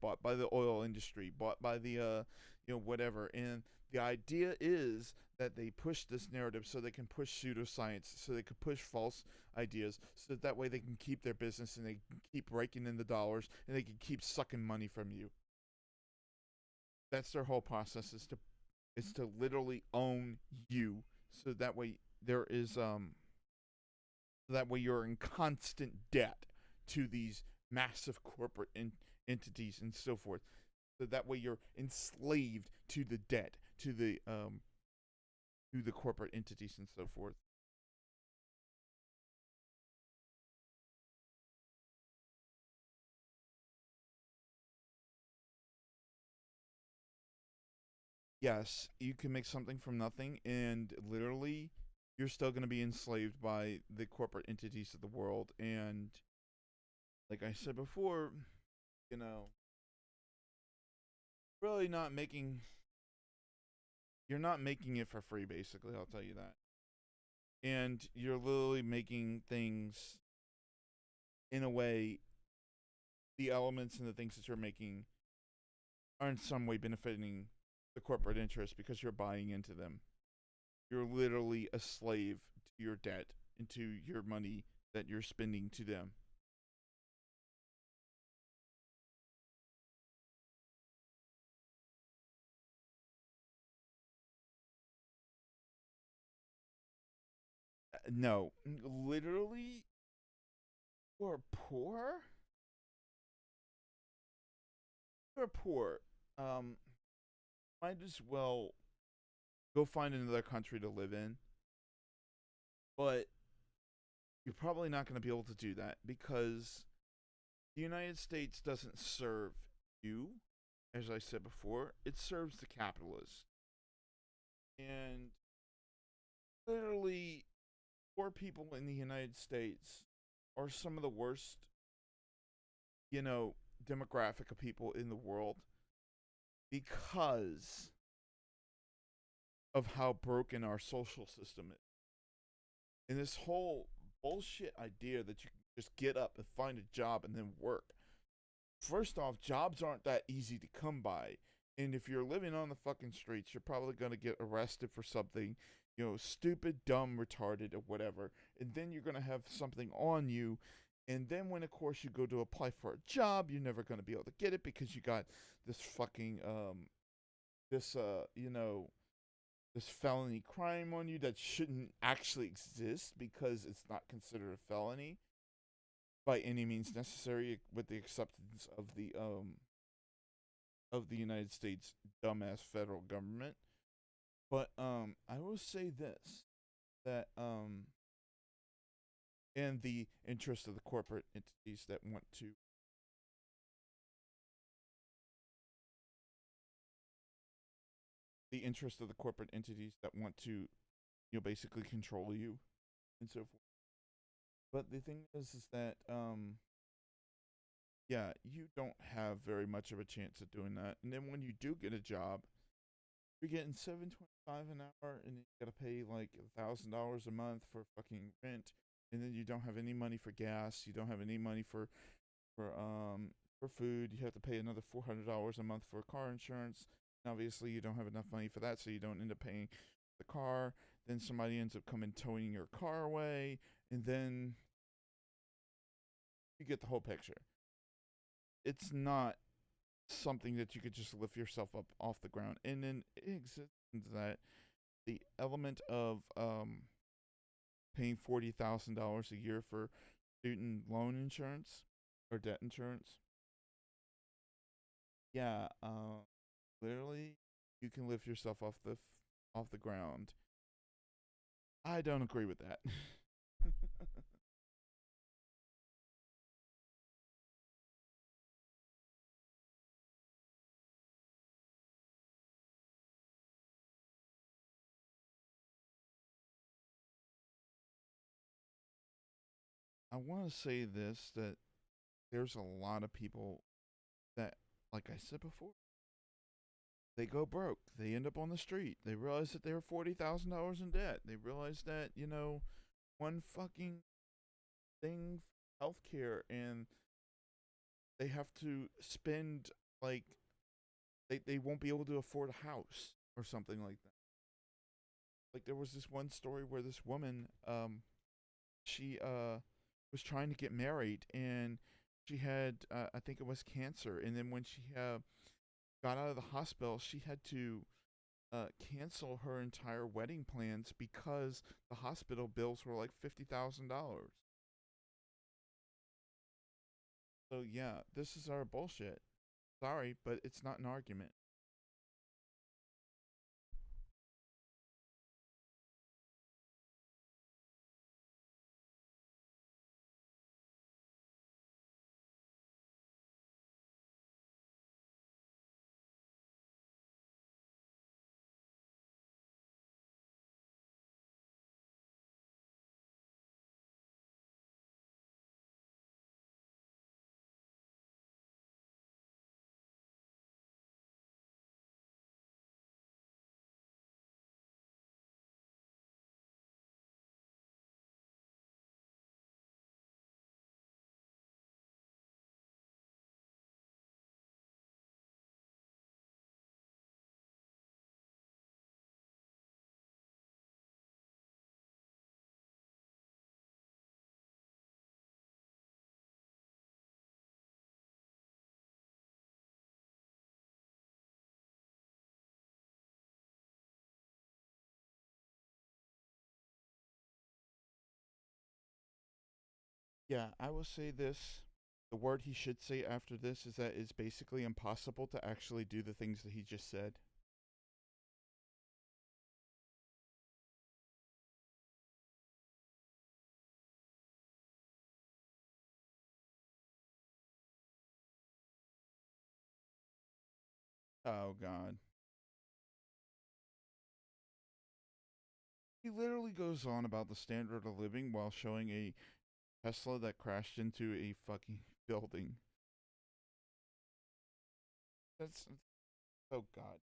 bought by the oil industry, bought by the, whatever. And the idea is that they push this narrative so they can push pseudoscience, so they can push false ideas, so that way they can keep their business and they can keep raking in the dollars and they can keep sucking money from you. That's their whole process, is to literally own you, so that way there is that way you're in constant debt to these massive corporate entities and so forth. So that way you're enslaved to the debt, to the corporate entities and so forth. Yes, you can make something from nothing, and literally, you're still going to be enslaved by the corporate entities of the world. And like I said before, you know, really not making you're not making it for free. Basically, I'll tell you that. And you're literally making things in a way. The elements and the things that you're making are in some way benefiting the corporate interest because you're buying into them. You're literally a slave to your debt and to your money that you're spending to them. No, literally, we're poor. We're poor. Um, might as well go find another country to live in, but you're probably not going to be able to do that because the United States doesn't serve you, as I said before. It serves the capitalists, and literally, poor people in the United States are some of the worst, demographic of people in the world because of how broken our social system is. And this whole bullshit idea that you can just get up and find a job and then work. First off, jobs aren't that easy to come by. And if you're living on the fucking streets, you're probably going to get arrested for something, stupid, dumb, retarded, or whatever. And then you're going to have something on you. And then when, of course, you go to apply for a job, you're never going to be able to get it because you got this fucking, this, this felony crime on you that shouldn't actually exist because it's not considered a felony by any means necessary with the acceptance of the United States dumbass federal government. But I will say this, that in the interest of the corporate entities that want to the interest of the corporate entities that want to, basically control you and so forth. But the thing is that yeah, you don't have very much of a chance of doing that. And then when you do get a job, you're getting $7.25 an hour, and you gotta pay like $1,000 a month for fucking rent, and then you don't have any money for gas. You don't have any money for um for food. You have to pay another $400 a month for car insurance. And obviously, you don't have enough money for that, so you don't end up paying the car. Then somebody ends up coming towing your car away, and then you get the whole picture. It's not something that you could just lift yourself up off the ground. And then it exists that the element of paying $40,000 a year for student loan insurance or debt insurance. Yeah, literally, you can lift yourself off the ground. I don't agree with that. I want to say this, that there's a lot of people that, like I said before, they go broke. They end up on the street. They realize that they're $40,000 in debt. They realize that, one fucking thing, healthcare, and they have to spend, like, they won't be able to afford a house or something like that. Like, there was this one story where this woman, she was trying to get married, and she had, I think it was cancer, and then when she got out of the hospital, she had to cancel her entire wedding plans because the hospital bills were like $50,000. So yeah, this is our bullshit. Sorry, but it's not an argument. Yeah, I will say this. The word he should say after this is that it's basically impossible to actually do the things that he just said. Oh god. He literally goes on about the standard of living while showing a Tesla that crashed into a fucking building. That's oh god.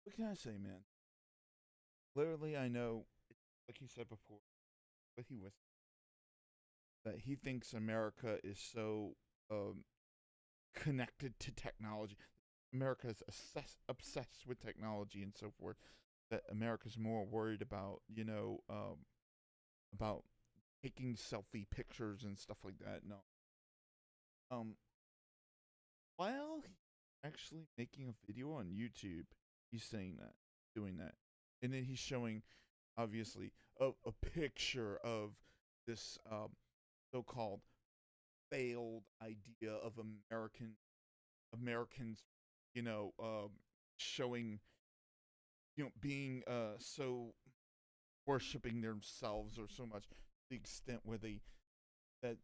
What can I say, man? Literally, I know, like you said before, but he was that he thinks America is so um, connected to technology. America is obsessed with technology and so forth. That America's more worried about, about taking selfie pictures and stuff like that. No, um, well, actually making a video on YouTube. He's saying that, doing that, and then he's showing obviously a picture of this so-called failed idea of Americans, you know, showing, being so worshiping themselves or so much to the extent where they that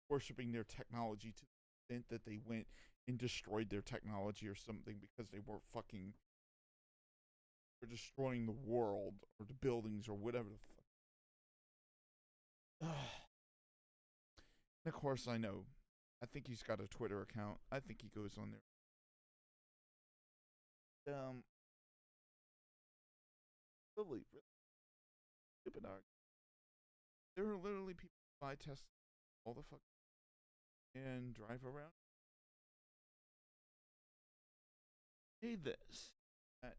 worshiping their technology to the extent that they went and destroyed their technology or something because they were fucking or destroying the world or the buildings or whatever the fuck. And of course, I know. I think he's got a Twitter account. I think he goes on there. Really, really stupid argument. There are literally people who buy Tesla all the fuck and drive around. Say this that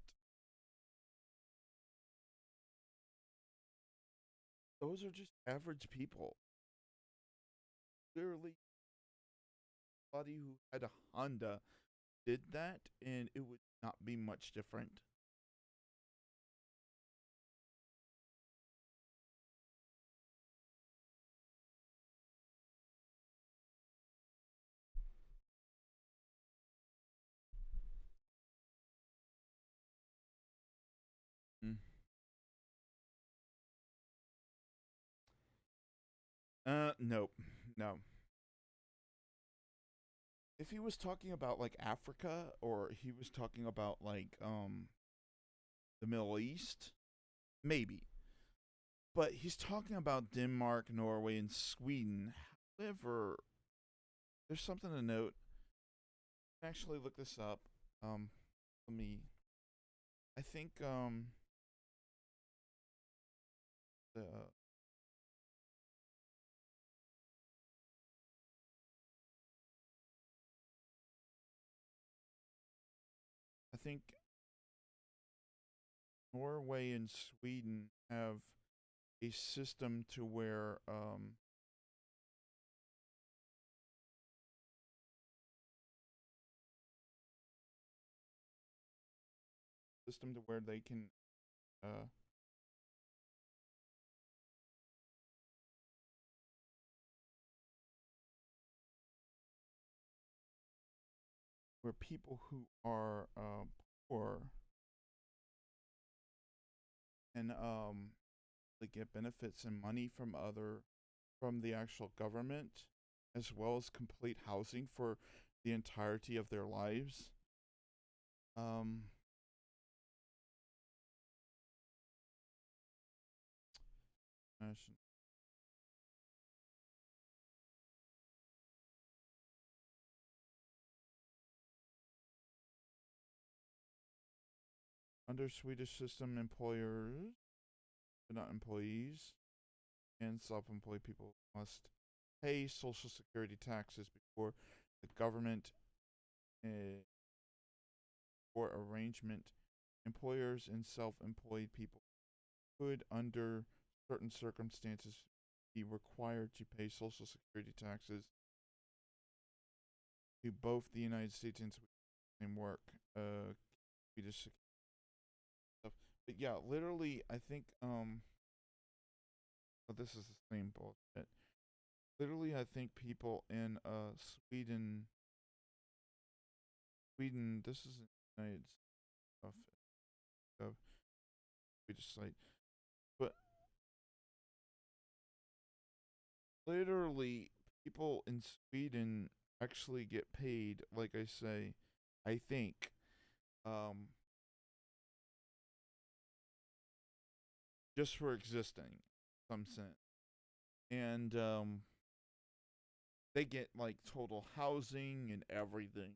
those are just average people. Literally, somebody who had a Honda did that, and it would not be much different. Mm. Nope, no. If he was talking about like Africa or he was talking about like the Middle East, maybe. But he's talking about Denmark, Norway, and Sweden. However, there's something to note. Actually, look this up. Let me. I think the I think Norway and Sweden have a system to where they can uh where people who are poor and they get benefits and money from the actual government as well as complete housing for the entirety of their lives. Um, under Swedish system, employers, but not employees, and self-employed people must pay social security taxes before the government uh, or arrangement. Employers and self-employed people could, under certain circumstances, be required to pay social security taxes to both the United States and Sweden work. Swedish stuff. But yeah, literally, I think oh, this is the same bullshit. Literally, I think people in Sweden. This is United stuff. Swedish site, but literally, people in Sweden actually get paid. Like I say, I think um just for existing, some sense, and they get like total housing and everything.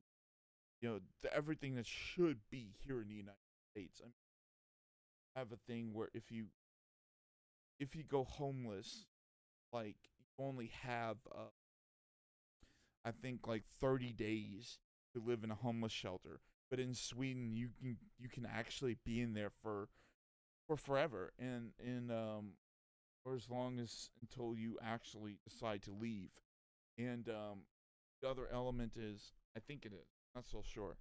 Everything that should be here in the United States. I mean, I have a thing where if you go homeless, like you only have I think like 30 days to live in a homeless shelter. But in Sweden, you can actually be in there for forever, and or as long as until you actually decide to leave. And the other element is, I think it is, not so sure.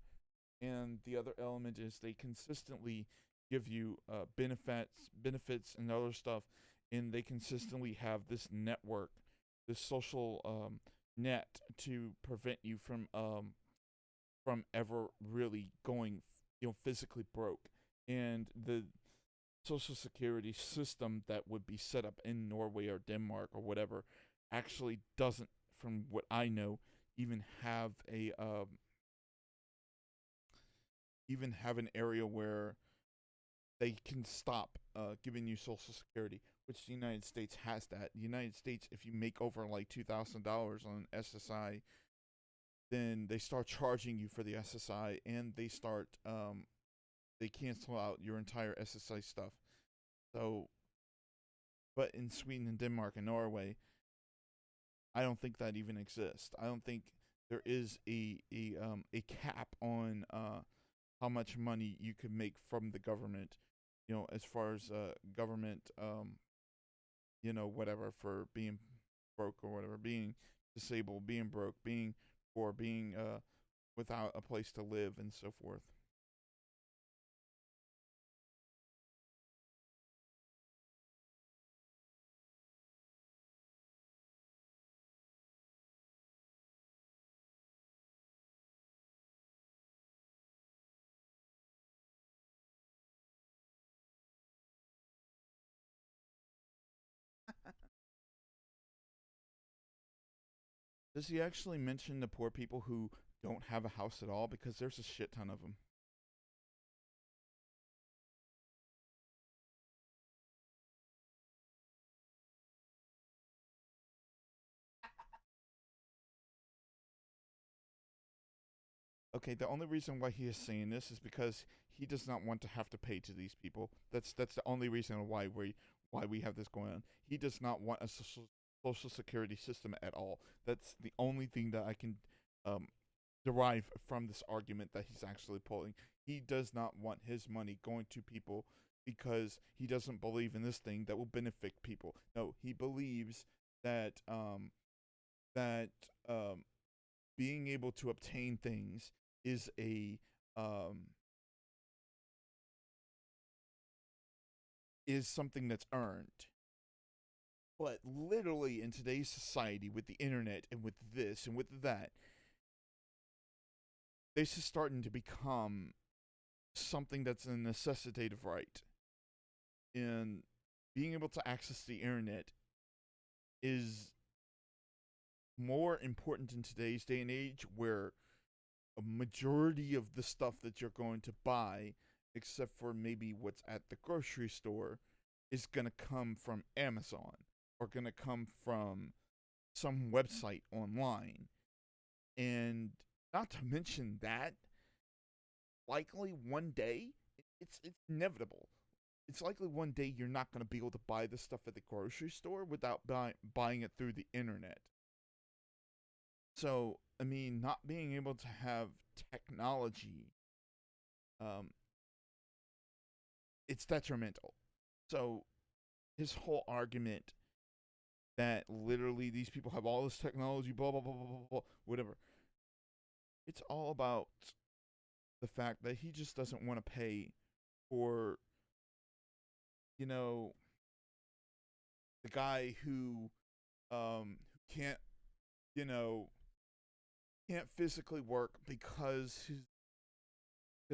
And the other element is they consistently give you benefits and other stuff, and they consistently have this network, this social net to prevent you from ever really going, physically broke. And the social security system that would be set up in Norway or Denmark or whatever actually doesn't, from what I know, even have a even have an area where they can stop giving you Social Security, which the United States has that. The United States, if you make over like $2,000 on SSI, then they start charging you for the SSI, and they cancel out your entire SSI stuff. So, but in Sweden and Denmark and Norway, I don't think that even exists. I don't think there is a cap on how much money you could make from the government, as far as government, whatever, for being broke or whatever, being disabled, being broke, being poor, being without a place to live, and so forth. Does he actually mention the poor people who don't have a house at all? Because there's a shit ton of them. Okay, the only reason why he is saying this is because he does not want to have to pay to these people. That's the only reason why we have this going on. He does not want a social security system at all. That's the only thing that I can um, derive from this argument that he's actually pulling. He does not want his money going to people because he doesn't believe in this thing that will benefit people. No, he believes that that being able to obtain things is a um, is something that's earned. But literally in today's society, with the internet and with this and with that, this is starting to become something that's a necessitative right. And being able to access the internet is more important in today's day and age, where a majority of the stuff that you're going to buy, except for maybe what's at the grocery store, is going to come from Amazon or going to come from some website online. And not to mention that, likely one day, it's inevitable. It's likely one day you're not going to be able to buy this stuff at the grocery store without buying it through the internet. So, I mean, not being able to have technology, um, it's detrimental. So, his whole argument that literally these people have all this technology, blah, blah, blah, blah, blah, blah, whatever, it's all about the fact that he just doesn't want to pay for, you know, the guy who can't, you know, can't physically work because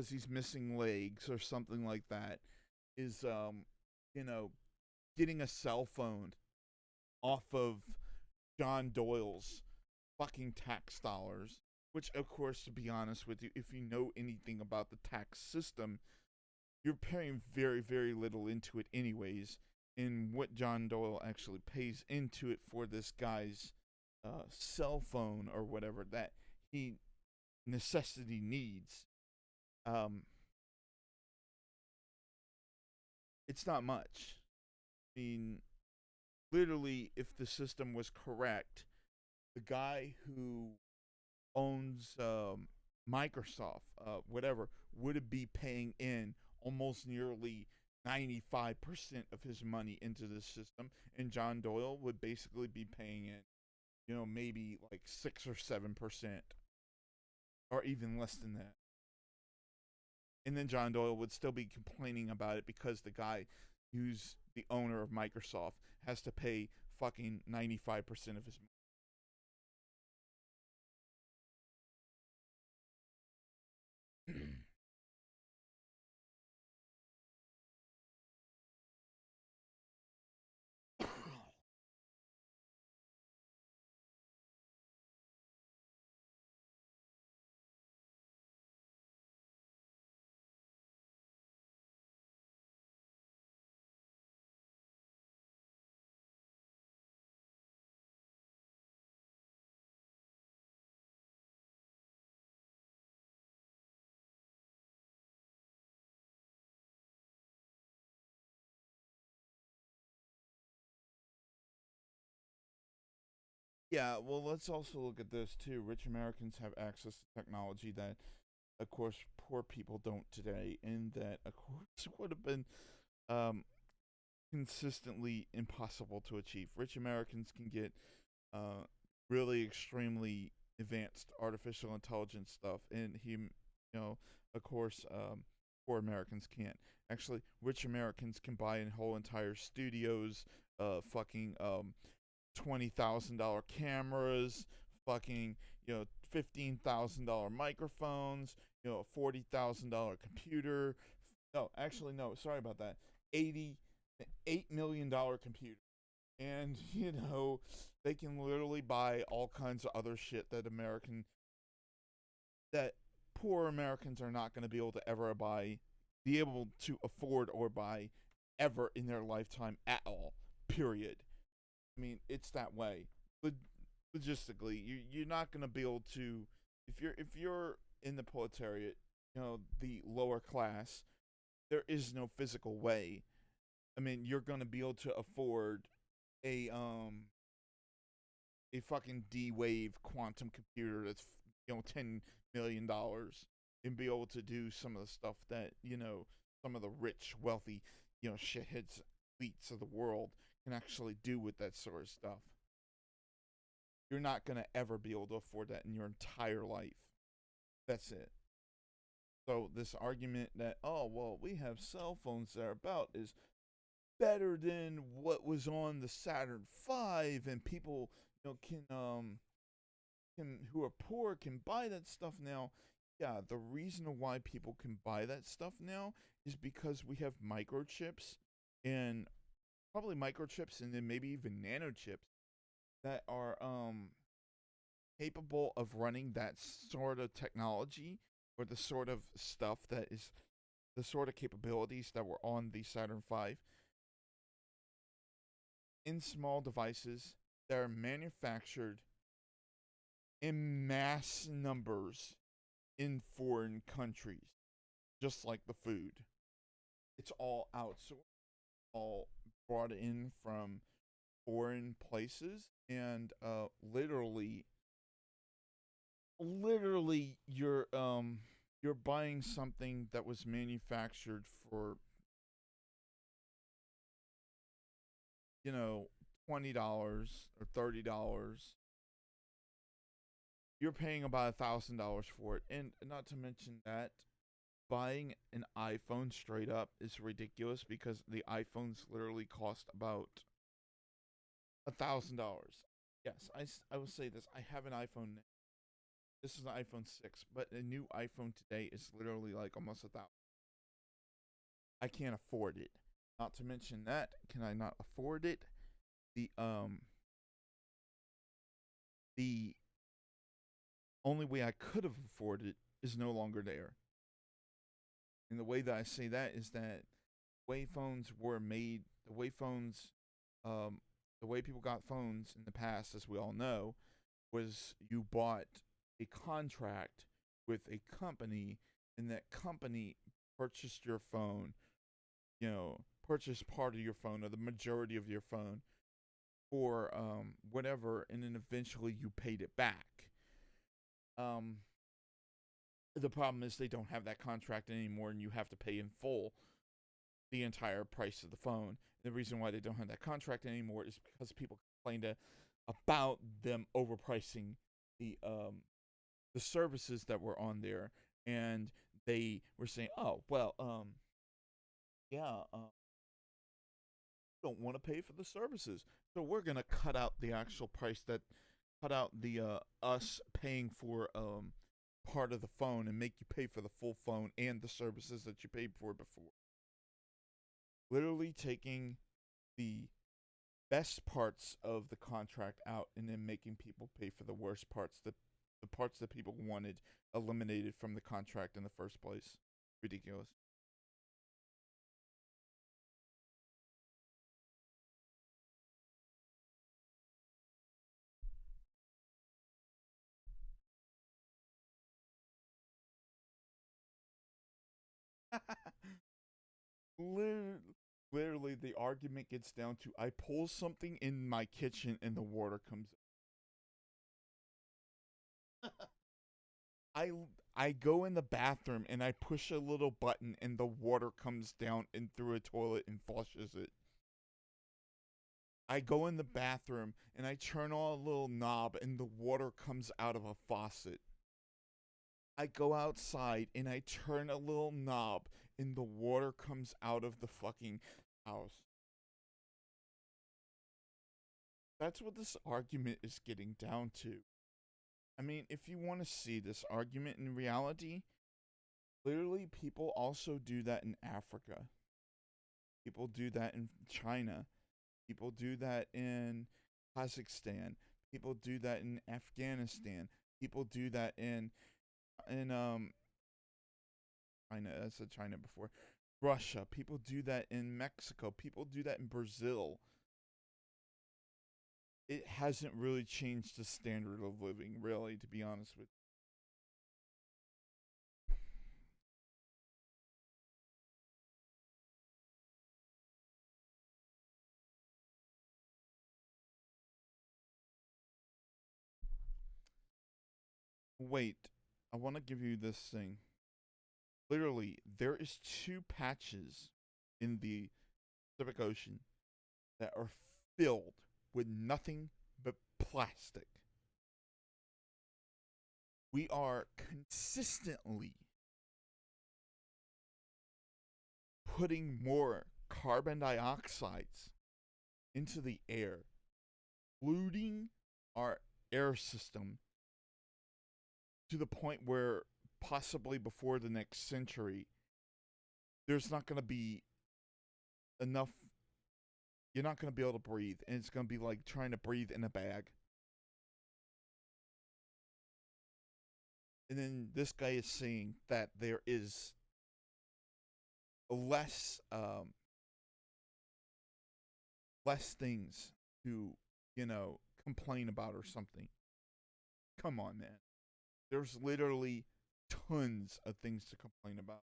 he's missing legs or something like that, is you know getting a cell phone off of John Doyle's fucking tax dollars. Which, of course, to be honest with you, if you know anything about the tax system, you're paying very, very little into it, anyways. And what John Doyle actually pays into it for this guy's cell phone or whatever that he necessity needs, um, it's not much. I mean, literally, if the system was correct, the guy who owns Microsoft, whatever, would be paying in almost nearly 95% of his money into this system, and John Doyle would basically be paying in, maybe like 6 or 7%, or even less than that. And then John Doyle would still be complaining about it because the guy who's the owner of Microsoft has to pay fucking 95% of his money. Yeah, well, let's also look at this too. Rich Americans have access to technology that, of course, poor people don't today, and that, of course, would have been um, consistently impossible to achieve. Rich Americans can get uh, really extremely advanced artificial intelligence stuff, and of course, poor Americans can't. Actually, rich Americans can buy in whole entire studios, fucking $20,000 cameras, fucking $15,000 microphones, a $40,000 computer. No, actually, no. Sorry about that. $8 million computer, and they can literally buy all kinds of other shit that poor Americans are not going to be able to ever be able to afford or buy ever in their lifetime at all. Period. I mean, it's that way. Logistically, you're not going to be able to if you're in the proletariat, the lower class. There is no physical way. I mean, you're going to be able to afford a a fucking D wave quantum computer that's $10 million, and be able to do some of the stuff that some of the rich, wealthy, shitheads, elites of the world can actually do with that sort of stuff. You're not gonna ever be able to afford that in your entire life. That's it. So this argument that, oh well, we have cell phones that are about is better than what was on the Saturn V, and people can who are poor can buy that stuff now. Yeah, the reason why people can buy that stuff now is because we have microchips, and probably microchips, and then maybe even nanochips that are capable of running that sort of technology, or the sort of stuff that is the sort of capabilities that were on the Saturn V, in small devices that are manufactured in mass numbers in foreign countries, just like the food. It's all outsourced, all brought in from foreign places, and literally you're buying something that was manufactured for you know $20 or $30. You're paying about $1,000 for it, and not to mention that buying an iPhone straight up is ridiculous because the iPhones literally cost about $1,000. Yes, I will say this. I have an iPhone. This is an iPhone 6, but a new iPhone today is literally like almost 1,000. I can't afford it. Not to mention that, can I not afford it? The the only way I could have afforded it is no longer there. And the way that I say that is that way phones were made, um, the way people got phones in the past, as we all know, was you bought a contract with a company, and that company purchased your phone, purchased part of your phone or the majority of your phone for whatever, and then eventually you paid it back. Um, the problem is they don't have that contract anymore, and you have to pay in full the entire price of the phone. The reason why they don't have that contract anymore is because people complained about them overpricing the um, the services that were on there, and they were saying, "Oh, well, yeah, don't want to pay for the services, so we're gonna cut out the actual price that cut out the us paying for part of the phone and make you pay for the full phone and the services that you paid for before." Literally taking the best parts of the contract out and then making people pay for the worst parts, the parts that people wanted eliminated from the contract in the first place. Ridiculous. Literally, literally, the argument gets down to I pull something in my kitchen and the water comes. I I go in the bathroom and I push a little button and the water comes down and through a toilet and flushes it. I go in the bathroom and I turn on a little knob and the water comes out of a faucet. I go outside and I turn a little knob and the water comes out of the fucking house. That's what this argument is getting down to. I mean, if you want to see this argument in reality, literally people also do that in Africa. People do that in China. People do that in Kazakhstan. People do that in Afghanistan. People do that in China. I said China before. Russia. People do that in Mexico. People do that in Brazil. It hasn't really changed the standard of living, really, to be honest with you. Wait, I want to give you this thing. Literally, there is two patches in the Pacific Ocean that are filled with nothing but plastic. We are consistently putting more carbon dioxides into the air, polluting our air system to the point where possibly before the next century, there's not going to be enough. You're not going to be able to breathe, and it's going to be like trying to breathe in a bag. And then this guy is saying that there is less less things to complain about or something. Come on, man. There's literally tons of things to complain about.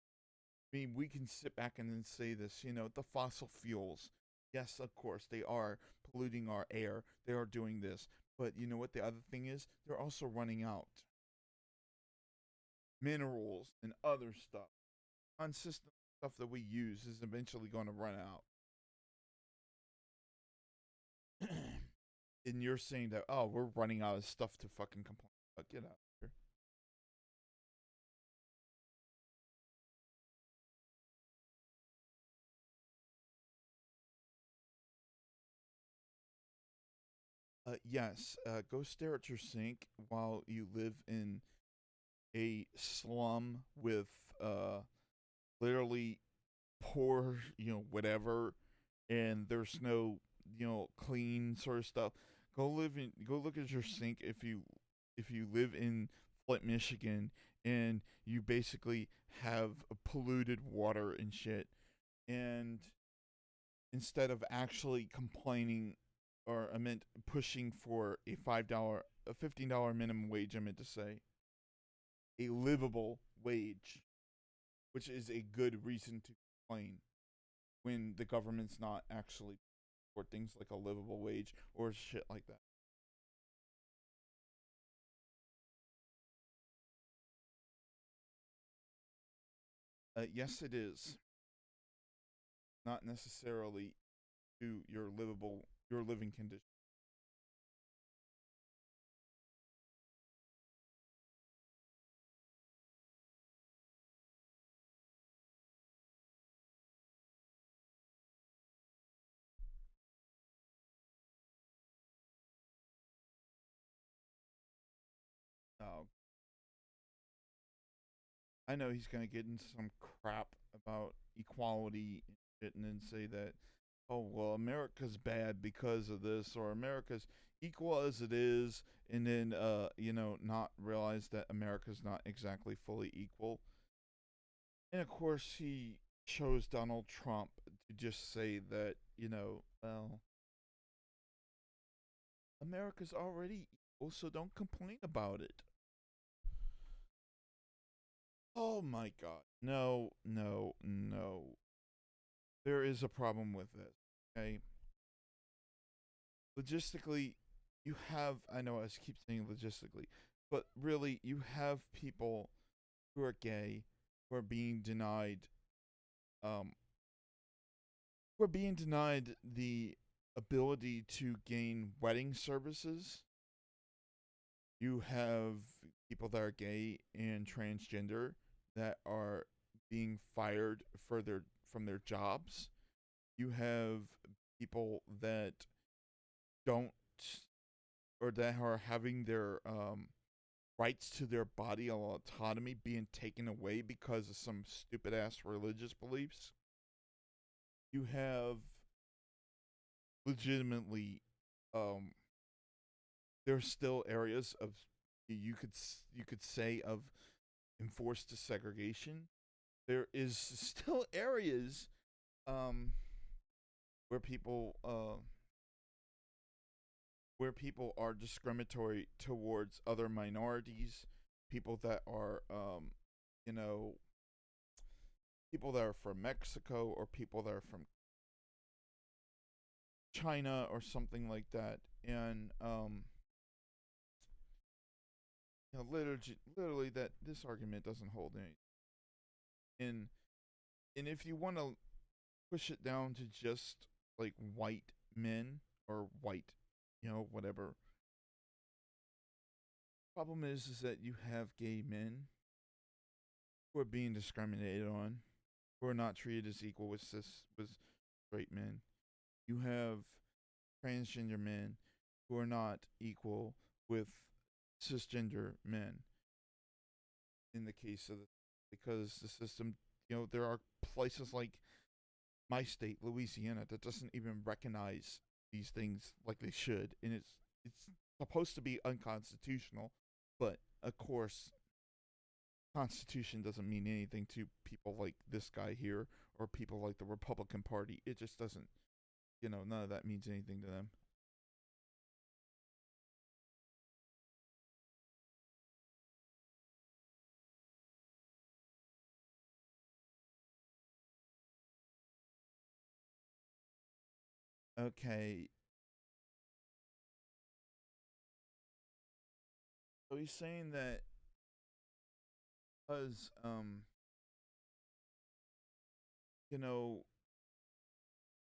I mean, we can sit back and then say this, the fossil fuels. Yes, of course, they are polluting our air. They are doing this. But you know what the other thing is? They're also running out. Minerals and other stuff. Consistent stuff that we use is eventually going to run out. And you're saying that, oh, we're running out of stuff to fucking complain about. Get out of here. Yes, go stare at your sink while you live in a slum with literally poor, whatever, and there's no, clean sort of stuff. Go look at your sink if you live in Flint, Michigan, and you basically have polluted water and shit, and instead of actually complaining, or I meant pushing for a $15 minimum wage, I meant to say, a livable wage, which is a good reason to complain when the government's not actually for things like a livable wage or shit like that. Yes, it is not necessarily to your living condition. I know he's gonna get into some crap about equality and shit, and then say that, oh well, America's bad because of this, or America's equal as it is, and then not realize that America's not exactly fully equal. And of course, he chose Donald Trump to just say that, well, America's already equal, so don't complain about it. Oh my god. No, no, no. There is a problem with this. Okay. Logistically, you have, I know I keep saying logistically, but really, you have people who are gay who are being denied, um, who are being denied the ability to gain wedding services. You have people that are gay and transgender that are being fired from their jobs. You have people that don't, or that are having their rights to their body autonomy being taken away because of some stupid ass religious beliefs. You have legitimately, um, there's still areas of, you could say, of enforced segregation. There is still areas, um, where people are discriminatory towards other minorities, people that are, you know, people that are from Mexico, or people that are from China or something like that. And literally that this argument doesn't hold any. And if you want to push it down to just like white men, or white, whatever. Problem is that you have gay men who are being discriminated on, who are not treated as equal with straight men. You have transgender men who are not equal with cisgender men. In the case of because the system, there are places like my state, Louisiana, that doesn't even recognize these things like they should, and it's supposed to be unconstitutional, but of course, Constitution doesn't mean anything to people like this guy here, or people like the Republican Party. It just doesn't, none of that means anything to them. Okay, so he's saying that because, you know,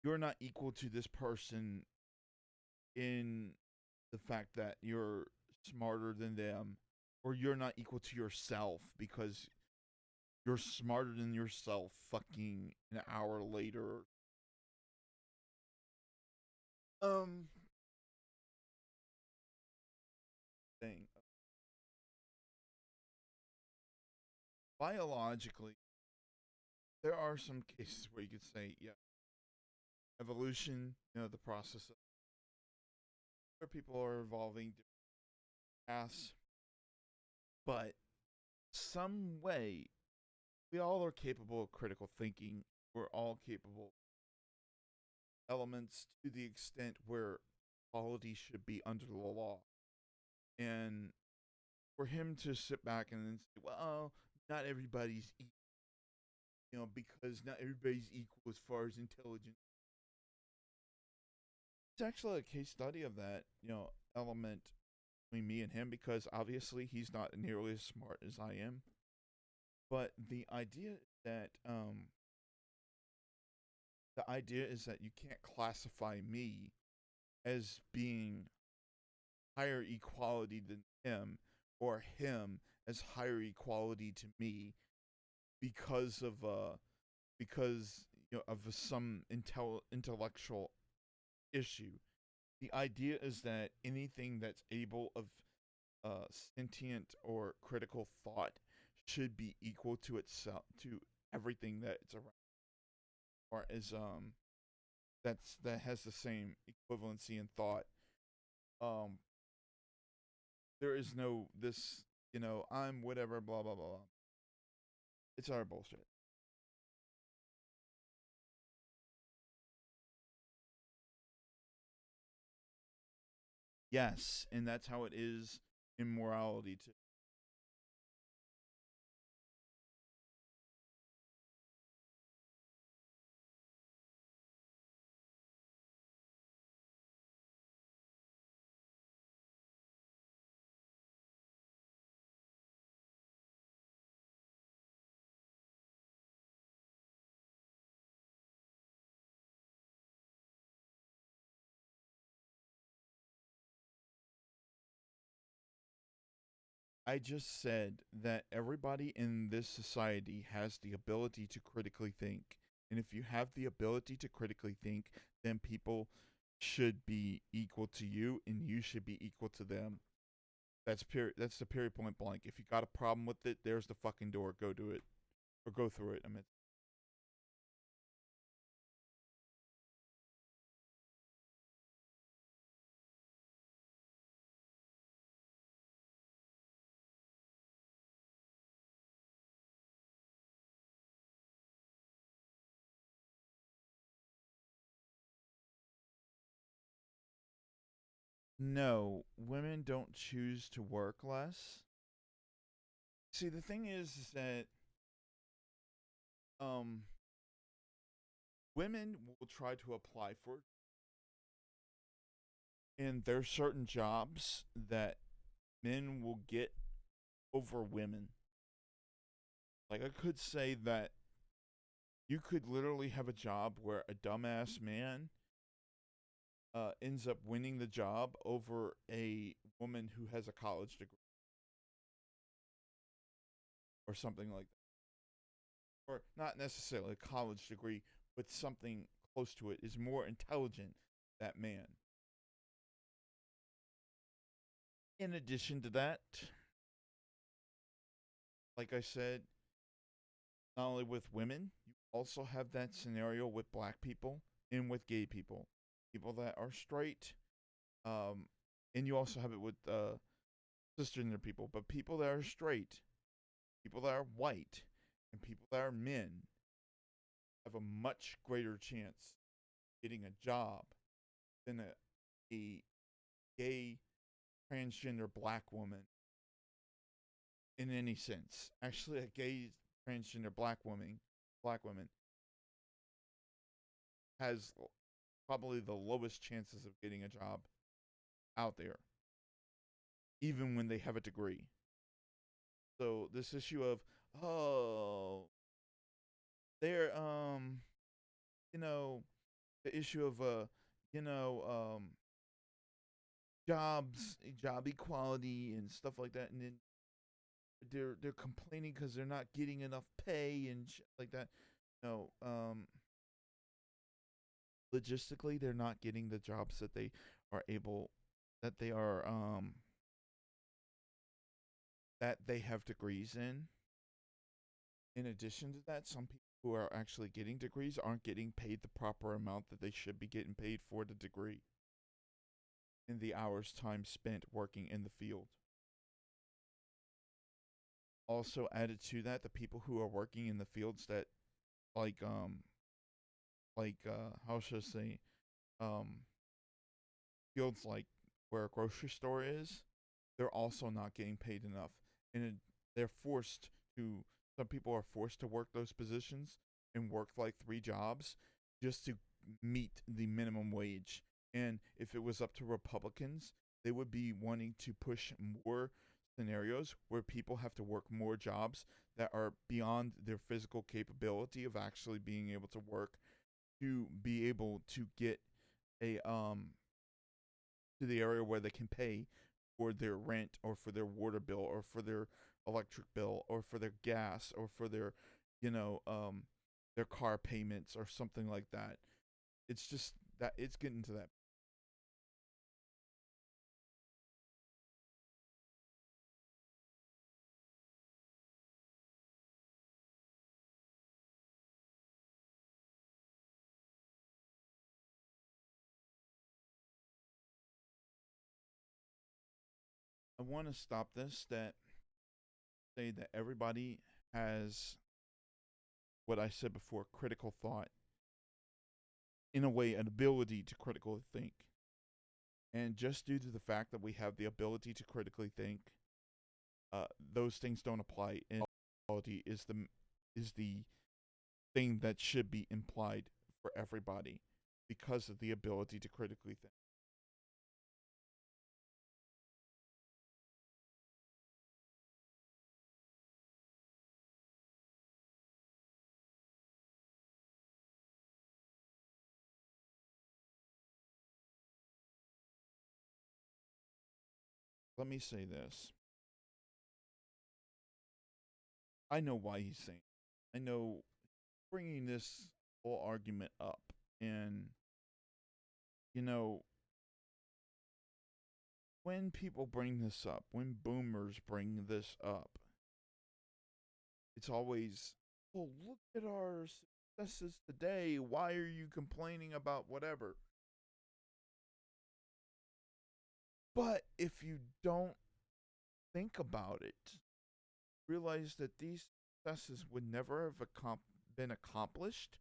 you're not equal to this person in the fact that you're smarter than them, or you're not equal to yourself because you're smarter than yourself fucking an hour later. Um, thing. Biologically, there are some cases where you could say, yeah, evolution, the process of where people are evolving different paths, but some way, we all are capable of critical thinking. We're all capable elements to the extent where quality should be under the law. And for him to sit back and then say, well, not everybody's equal, because not everybody's equal as far as intelligence. It's actually a case study of that, element between me and him, because obviously he's not nearly as smart as I am. But the idea is that you can't classify me as being higher equality than him, or him as higher equality to me, because of some intellectual issue. The idea is that anything that's able of sentient or critical thought should be equal to itself, to everything that it's around, or is that has the same equivalency in thought. Um, there is no this, I'm whatever, blah blah blah. It's our bullshit. Yes, and that's how it is in morality too. I just said that everybody in this society has the ability to critically think. And if you have the ability to critically think, then people should be equal to you and you should be equal to them. That's period. That's the period point blank. If you got a problem with it, there's the fucking door. Go do it or go through it. I mean, no, women don't choose to work less. See, the thing is that um women will try to apply for, and there's certain jobs that men will get over women. Like I could say that you could literally have a job where a dumbass man ends up winning the job over a woman who has a college degree or something like that. Or not necessarily a college degree, but something close to it is more intelligent, that man. In addition to that, like I said, not only with women, you also have that scenario with black people and with gay people, people that are straight, um, and you also have it with cisgender people, but people that are straight, people that are white, and people that are men have a much greater chance getting a job than a gay transgender black woman in any sense. Actually, a gay transgender black woman has probably the lowest chances of getting a job out there, even when they have a degree. So this issue of, oh, they're you know the issue of you know job equality and stuff like that, and then they're complaining because they're not getting enough pay and shit like that. No, logistically, they're not getting the jobs that they are able, that they are that they have degrees in. In addition to that, some people who are actually getting degrees aren't getting paid the proper amount that they should be getting paid for the degree in the hours time spent working in the field. Also added to that, the people who are working in the fields that, like how should I say, um fields like where a grocery store is, they're also not getting paid enough, and they're forced to. Some people are forced to work those positions and work like three jobs just to meet the minimum wage. And if it was up to Republicans, they would be wanting to push more scenarios where people have to work more jobs that are beyond their physical capability of actually being able to work, to be able to get a to the area where they can pay for their rent or for their water bill or for their electric bill or for their gas or for their, you know, their car payments or something like that. It's just that it's getting to that. I want to stop this that say that everybody has what I said before critical thought, in a way, an ability to critically think. And just due to the fact that we have the ability to critically think, those things don't apply. Inequality is the thing that should be implied for everybody because of the ability to critically think. Let me say this. I know why he's saying it. I know bringing this whole argument up. And, you know, when people bring this up, when boomers bring this up, it's always, well, look at our successes today. Why are you complaining about whatever? But if you don't think about it, realize that these successes would never have been accomplished,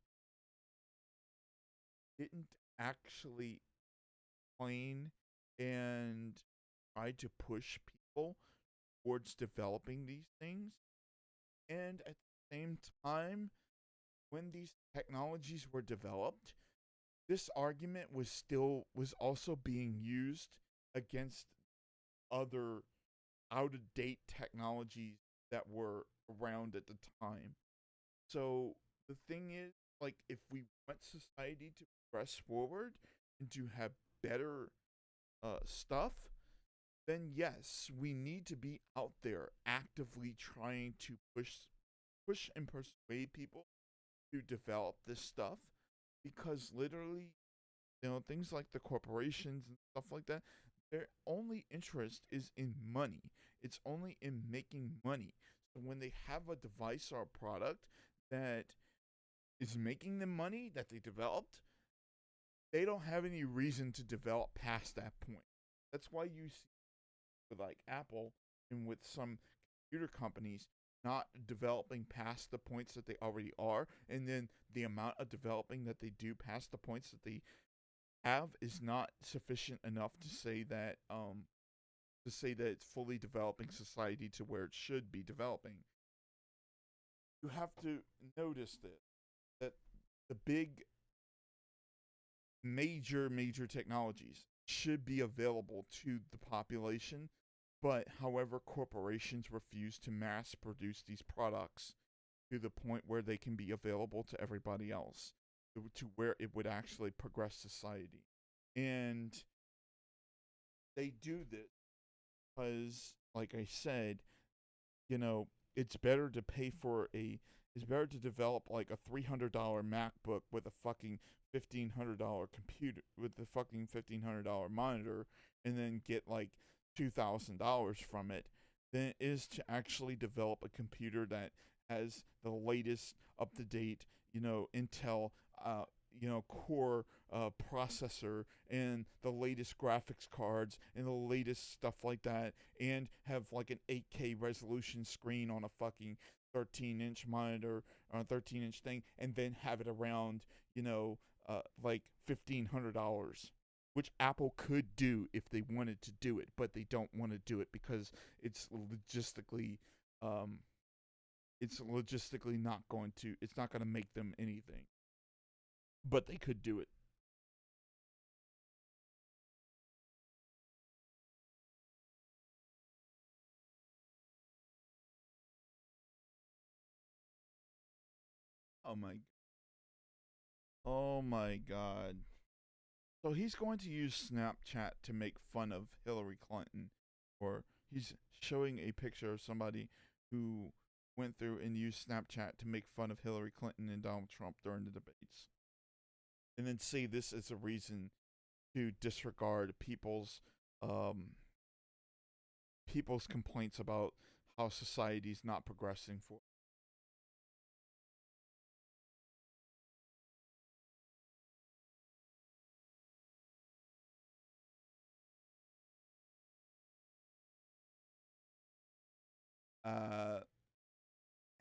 didn't actually complain and try to push people towards developing these things. And at the same time, when these technologies were developed, this argument was also being used against other out of date technologies that were around at the time. So the thing is, like, if we want society to press forward and to have better stuff, then yes, we need to be out there actively trying to push and persuade people to develop this stuff, because literally, things like the corporations and stuff like that, their only interest is in money. It's only in making money. So when they have a device or a product that is making them money that they developed, they don't have any reason to develop past that point. That's why you see with like Apple and with some computer companies not developing past the points that they already are, and then the amount of developing that they do past the points that they have is not sufficient enough to say that it's fully developing society to where it should be developing. You have to notice this, that the big major technologies should be available to the population, but however corporations refuse to mass produce these products to the point where they can be available to everybody else, to where it would actually progress society. And they do this because, like I said, it's better to pay for it's better to develop like a $300 MacBook with a fucking $1,500 computer with the fucking $1,500 monitor, and then get like $2,000 from it, than it is to actually develop a computer that has the latest up to date, Intel, core processor, and the latest graphics cards and the latest stuff like that, and have like an 8K resolution screen on a fucking 13-inch monitor or a 13-inch thing, and then have it around, like $1,500, which Apple could do if they wanted to do it, but they don't want to do it because um, it's logistically not going to, it's not going to make them anything, but they could do it. Oh my, oh my God. So he's going to use Snapchat to make fun of Hillary Clinton, or he's showing a picture of somebody who went through and used Snapchat to make fun of Hillary Clinton and Donald Trump during the debates, and then say this as a reason to disregard um, people's complaints about how society is not progressing for. uh,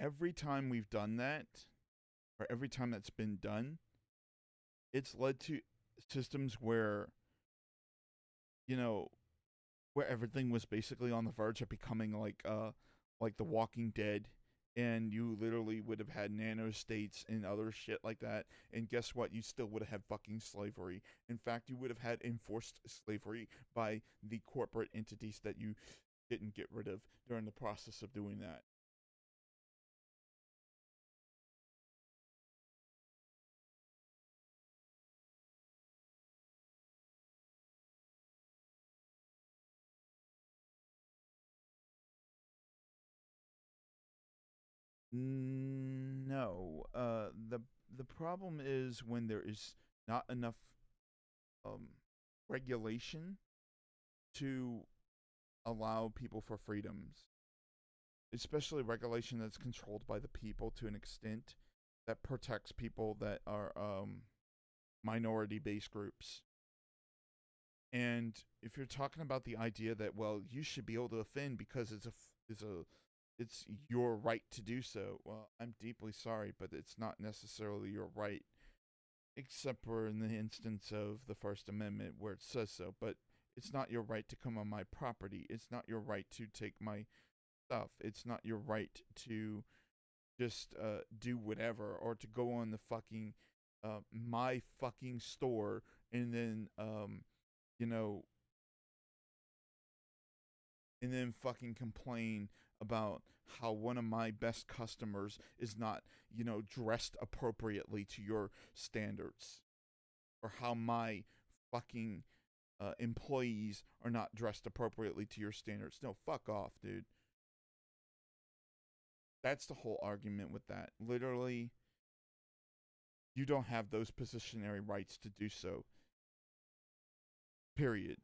every time we've done that, or every time that's been done, it's led to systems where, you know, where everything was basically on the verge of becoming like The Walking Dead, and you literally would have had nano states and other shit like that. And guess what? You still would have had fucking slavery. In fact, you would have had enforced slavery by the corporate entities that you didn't get rid of during the process of doing that. No. The problem is when there is not enough um regulation to allow people for freedoms, especially regulation that's controlled by the people to an extent that protects people that are minority based groups. And if you're talking about the idea that, well, you should be able to offend because it's your right to do so, well, I'm deeply sorry, but it's not necessarily your right, except for in the instance of the First Amendment where it says so. But it's not your right to come on my property. It's not your right to take my stuff. It's not your right to just do whatever, or to go on the fucking my fucking store and then you know and then fucking complain about how one of my best customers is not, dressed appropriately to your standards, or how my fucking employees are not dressed appropriately to your standards. No, fuck off, dude. That's the whole argument with that. Literally, you don't have those positionary rights to do so. Period.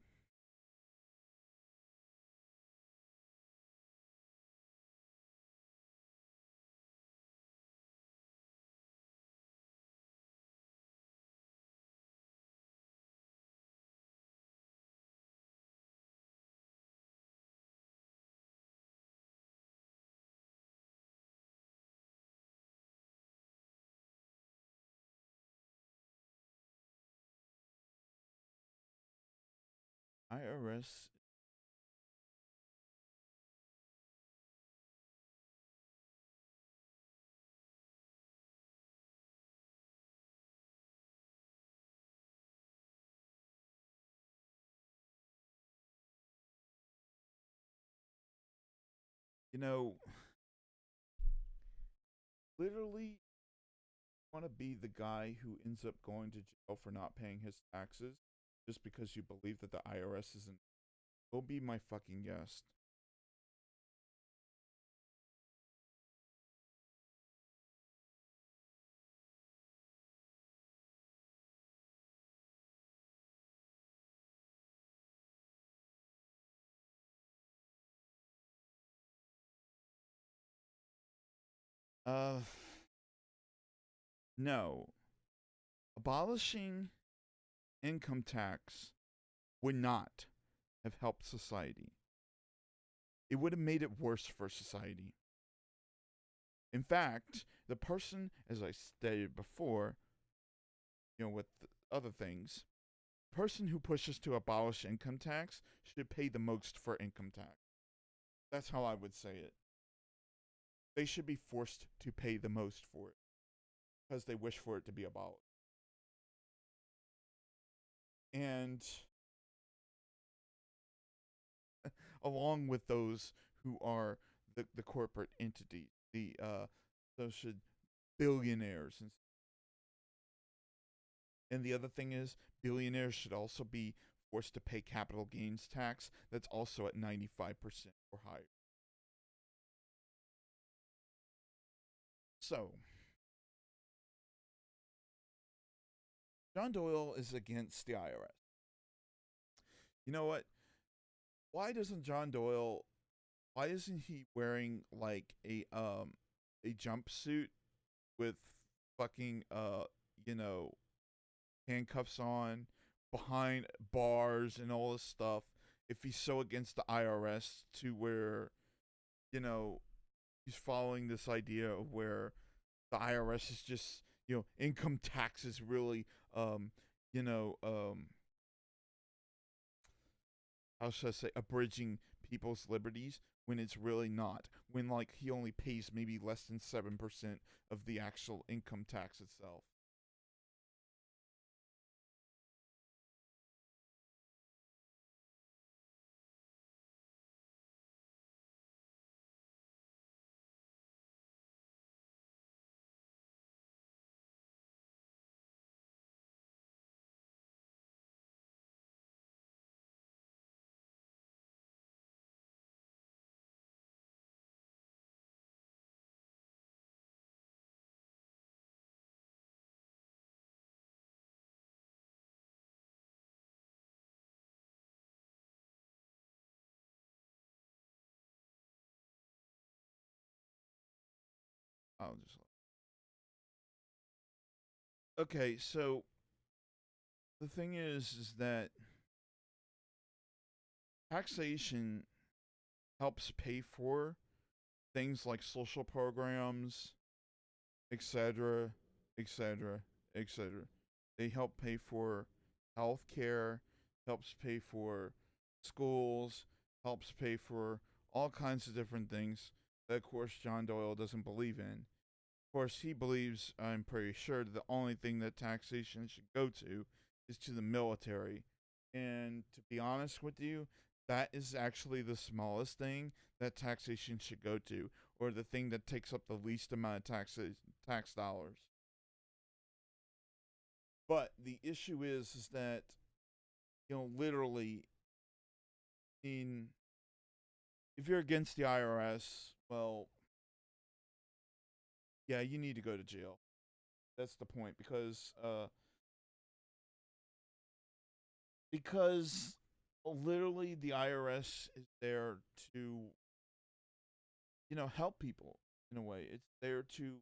IRS, you know, literally want to be the guy who ends up going to jail for not paying his taxes just because you believe that the IRS isn't. Go be my fucking guest. Uh, no. Abolishing income tax would not have helped society. It would have made it worse for society. In fact, the person, as I stated before, with other things, the person who pushes to abolish income tax should pay the most for income tax. That's how I would say it. They should be forced to pay the most for it because they wish for it to be abolished. And along with those who are the corporate entity, those should billionaires, and the other thing is billionaires should also be forced to pay capital gains tax that's also at 95% or higher. So, John Doyle is against the IRS. You know what? Why doesn't John Doyle, why isn't he wearing like a jumpsuit with fucking you know handcuffs on behind bars and all this stuff, if he's so against the IRS to where, you know he's following this idea of where the IRS is just, income tax is really, you know, how should I say, abridging people's liberties when it's really not. When, like, he only pays maybe less than 7% of the actual income tax itself. I'll just. Okay, so the thing is that taxation helps pay for things like social programs, etc., etc., etc. They help pay for health care, helps pay for schools, helps pay for all kinds of different things that, of course, John Doyle doesn't believe in. Of course, he believes, I'm pretty sure, that the only thing that taxation should go to is to the military. And to be honest with you, that is actually the smallest thing that taxation should go to, or the thing that takes up the least amount of tax dollars. But the issue is that, literally, in if you're against the IRS, well, yeah, you need to go to jail. That's the point, because literally the IRS is there to, help people in a way. It's there to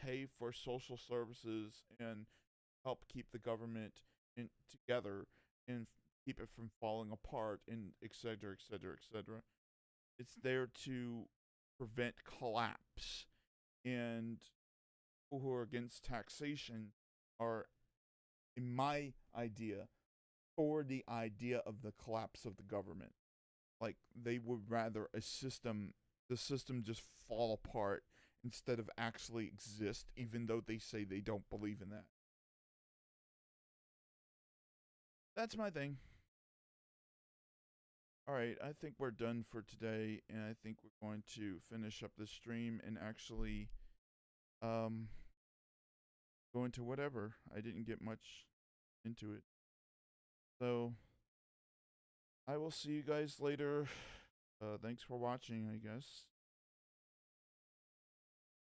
pay for social services and help keep the government together and keep it from falling apart and et cetera, et cetera, et cetera. It's there to prevent collapse. And people who are against taxation are, in my idea, for the idea of the collapse of the government. Like, they would rather the system just fall apart instead of actually exist, even though they say they don't believe in that. That's my thing. All right, I think we're done for today, and I think we're going to finish up the stream and actually um, go into whatever. I didn't get much into it. So, I will see you guys later. Thanks for watching, I guess.